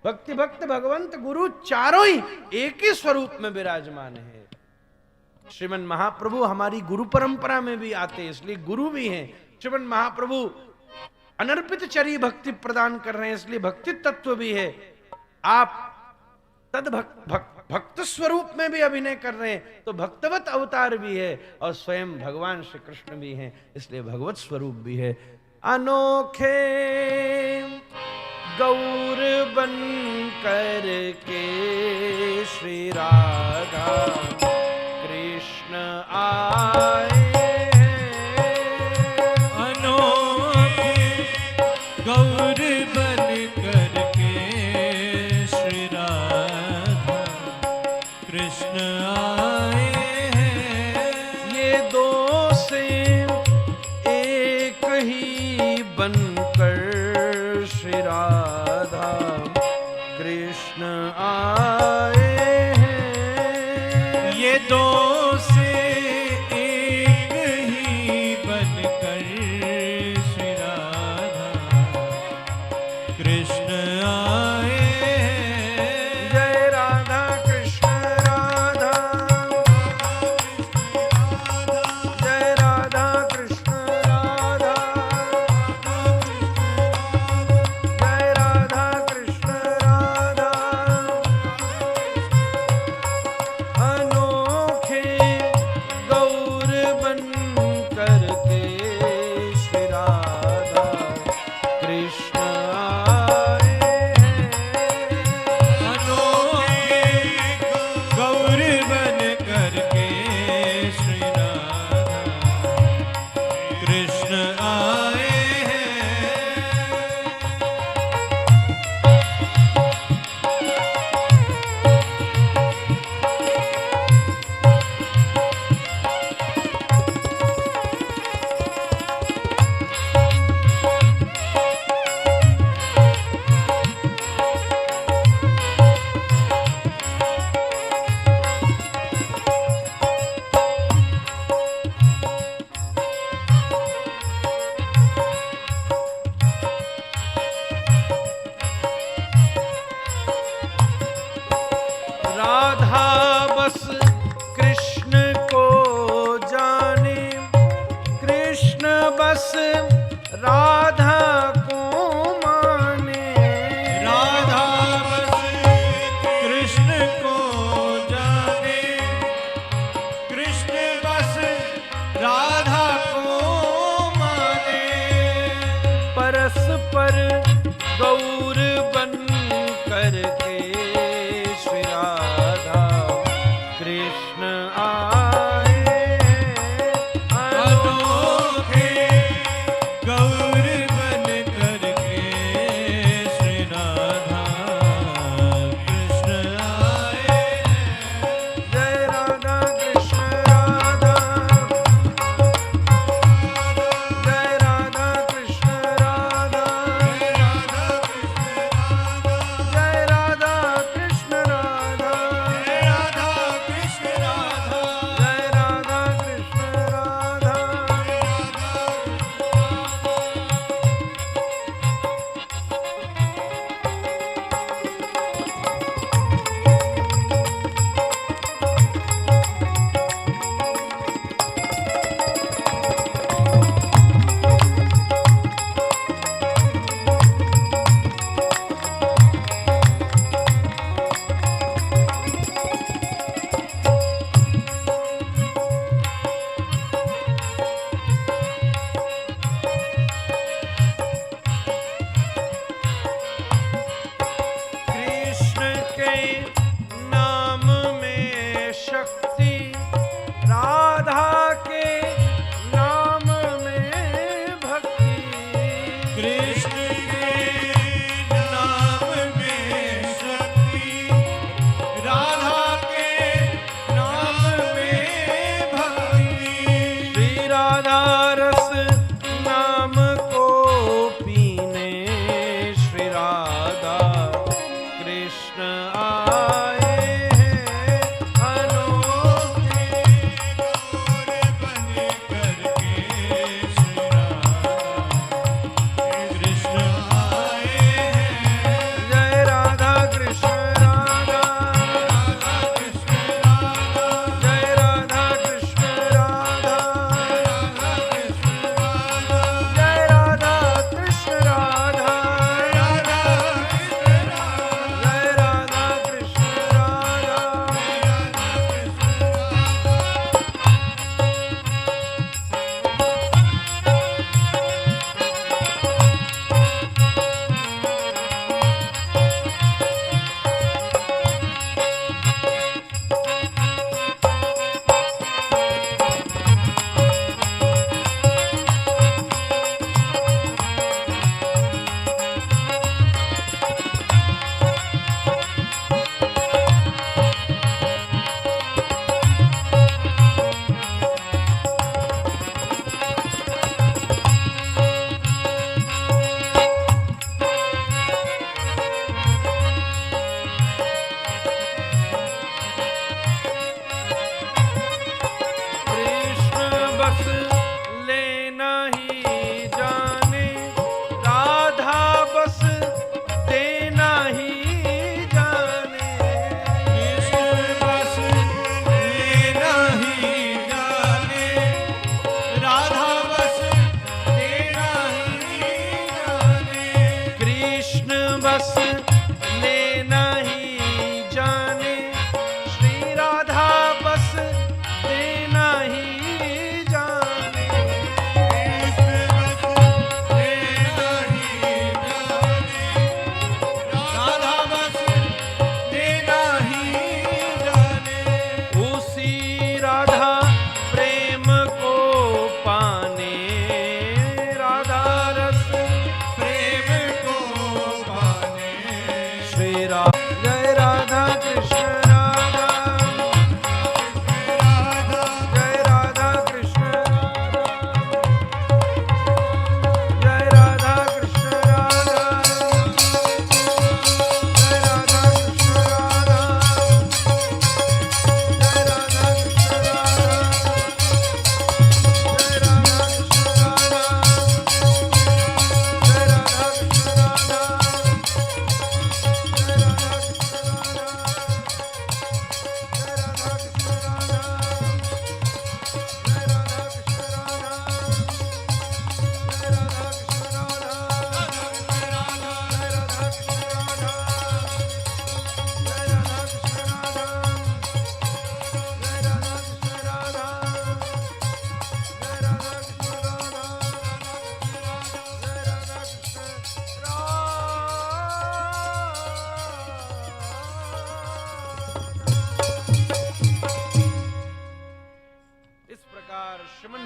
भक्ति भक्त भगवंत गुरु चारों ही एक ही स्वरूप में विराजमान है। श्रीमन महाप्रभु हमारी गुरु परंपरा में भी आते हैं, इसलिए गुरु भी हैं। श्रीमन महाप्रभु अनर्पित चरी भक्ति प्रदान कर रहे हैं, इसलिए भक्ति तत्व भी है। आप तद भक्त स्वरूप में भी अभिनय कर रहे हैं, तो भक्तवत अवतार भी है, और स्वयं भगवान श्री कृष्ण भी हैं, इसलिए भगवत स्वरूप भी है। अनोखे गौर बन कर के श्री राधा कृष्ण आए। अनोखे गौर बन करके श्री राधा कृष्ण आए हैं। ये दो से एक ही बनकर श्री राधा कृष्ण आए हैं। ये दो से एक ही बनकर श्री राधा कृष्ण आए हैं। जय राधा कृष्ण राधा, जय राधा कृष्ण राधा, जय राधा कृष्ण राधा। अनोखे गौर बन करके श्री राधा कृष्ण आए हैं। अनोखे गौर बन करके श्री राधा कृष्ण आए हैं। राधा बस कृष्ण को जाने, कृष्ण बस राधा को माने। राधा बस कृष्ण को जाने, कृष्ण बस राधा को माने। परस्पर गौर बन करके श्री राधा कृष्ण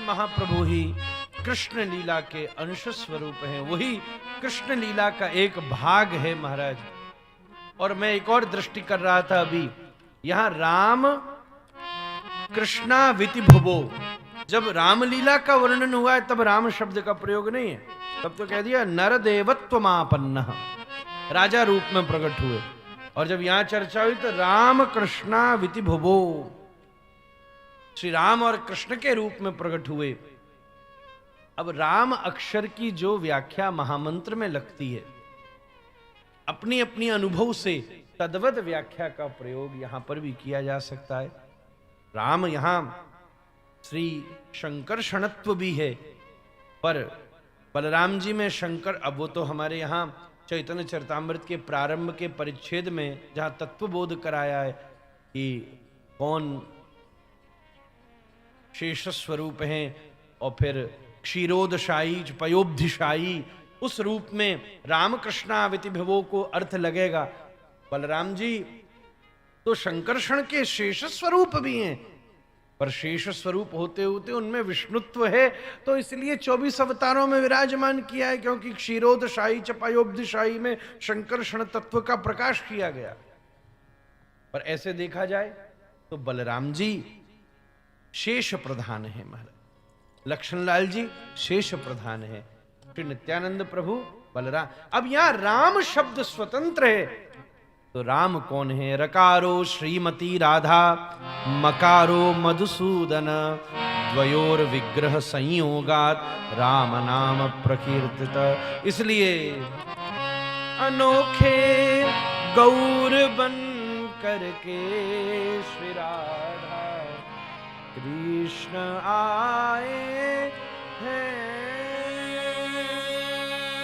महाप्रभु ही कृष्ण लीला के अंश स्वरूप हैं, वही कृष्ण लीला का एक भाग है महाराज। और मैं एक और दृष्टि कर रहा था अभी, यहां राम कृष्णा विति भुवो, जब रामलीला का वर्णन हुआ है तब राम शब्द का प्रयोग नहीं है, तब तो कह दिया नर देवत्वमापन्न, राजा रूप में प्रकट हुए। और जब यहां चर्चा हुई तो राम कृष्णा विति भुवो, श्री राम और कृष्ण के रूप में प्रकट हुए। अब राम अक्षर की जो व्याख्या महामंत्र में लगती है, अपनी अपनी अनुभव से तद्वत व्याख्या का प्रयोग यहां पर भी किया जा सकता है। राम यहां श्री शंकरषणत्व भी है, पर बलराम जी में शंकर, अब वो तो हमारे यहां चैतन्य चरितामृत के प्रारंभ के परिच्छेद में जहां तत्वबोध कराया है कि कौन शेष स्वरूप हैं, और फिर क्षीरोदशाई पयोब्धिशाई, उस रूप में रामकृष्णाविति भवो को अर्थ लगेगा। बलराम जी तो शंकरषण के शेष स्वरूप भी हैं, पर शेष स्वरूप होते होते उनमें विष्णुत्व है, तो इसलिए 24 अवतारों में विराजमान किया है, क्योंकि क्षीरोदशाई पयोब्धिशाई में शंकरषण तत्व का प्रकाश किया गया। पर ऐसे देखा जाए तो बलराम जी शेष प्रधान है महाराज, लक्ष्मणलाल जी शेष प्रधान है, श्री नित्यानंद प्रभु बलराम। अब यहां राम शब्द स्वतंत्र है, तो राम कौन है? रकारो श्रीमती राधा, मकारो मधुसूदन, द्वयोर विग्रह संयोगात राम नाम प्रकीर्तित। इसलिए अनोखे गौर बन करके श्री राधा कृष्ण आए हैं।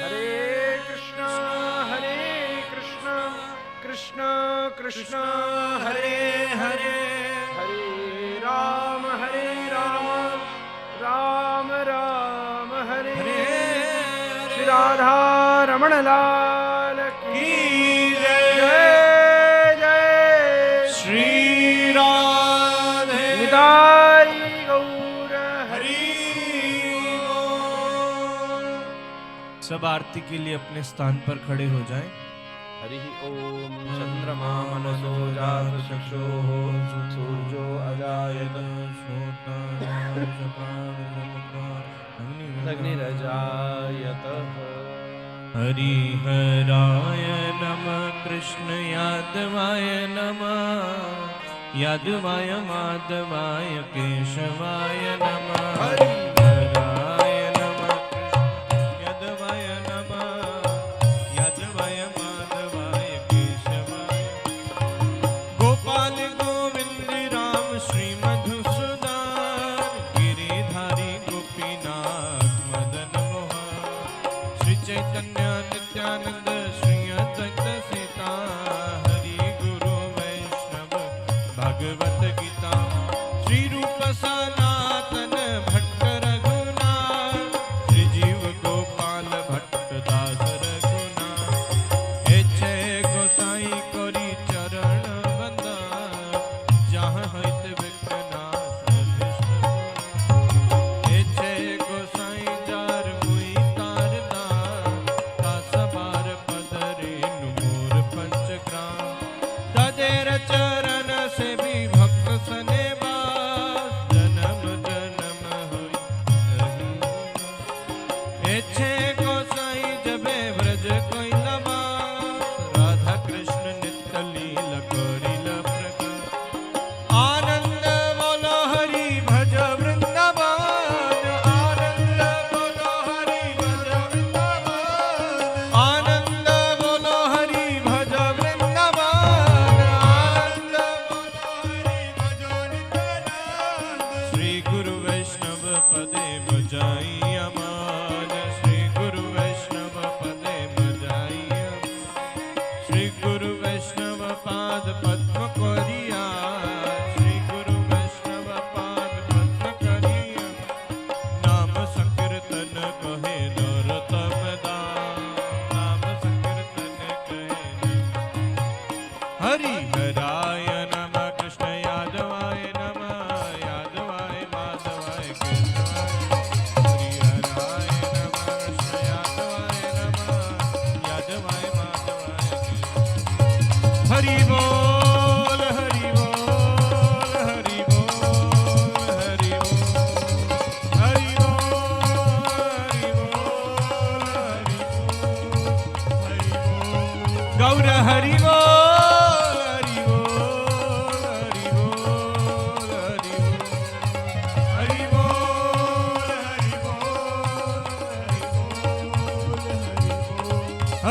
हरे कृष्ण कृष्ण कृष्ण हरे हरे, हरे राम राम राम हरे हरे। श्री राधा रमण लाल की जय जय। श्री राधे निताई गौर हरि। सब आरती के लिए अपने स्थान पर खड़े हो जाएं। हरि ओम। चंद्रमा मनसो जात चक्षुः सूर्यो अजायत अग्निरजायत। हरिहराय नमः कृष्ण यादवाय नमः, यादवाय माधवाय केशवाय नमः। हरिहराय नमः कृष्ण यादवाय नमः, यादवाय माधवाय केशवाय। गोपाल गोविंद राम श्री मधुसूदन, गिरिधारी गोपीनाथ मदन मोहन। श्री चैतन्य नित्यानंद श्री अद्वैत सीता, हरि गुरु वैष्णव भगवत गीता। श्री रूप सनातन भट्ट रघुनाथ, श्री जीव गोपाल भट्ट दास रघुनाथ। हे जय गोसाई करी चरण वंदन, जहाँ होइत विघ्नाश कृष्ण। हे जय गोसाई जार मुई तार दान, दास बार पदरे नुमोर पंचग्राम। तदेर चरण से भी भक्त सने बास, जन्म जन्म होई रही। हे जय गोसाई जबे व्रज कोई नवास, राधा कृष्ण नित्य लीला करिल प्रकाश। आन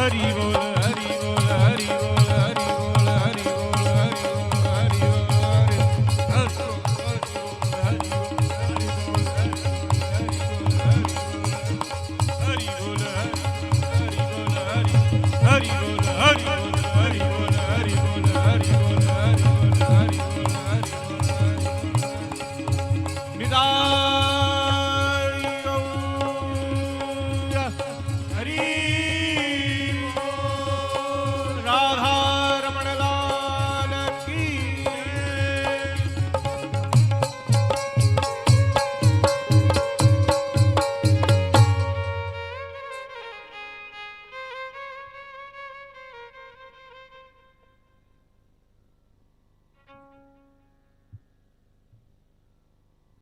हरि बोल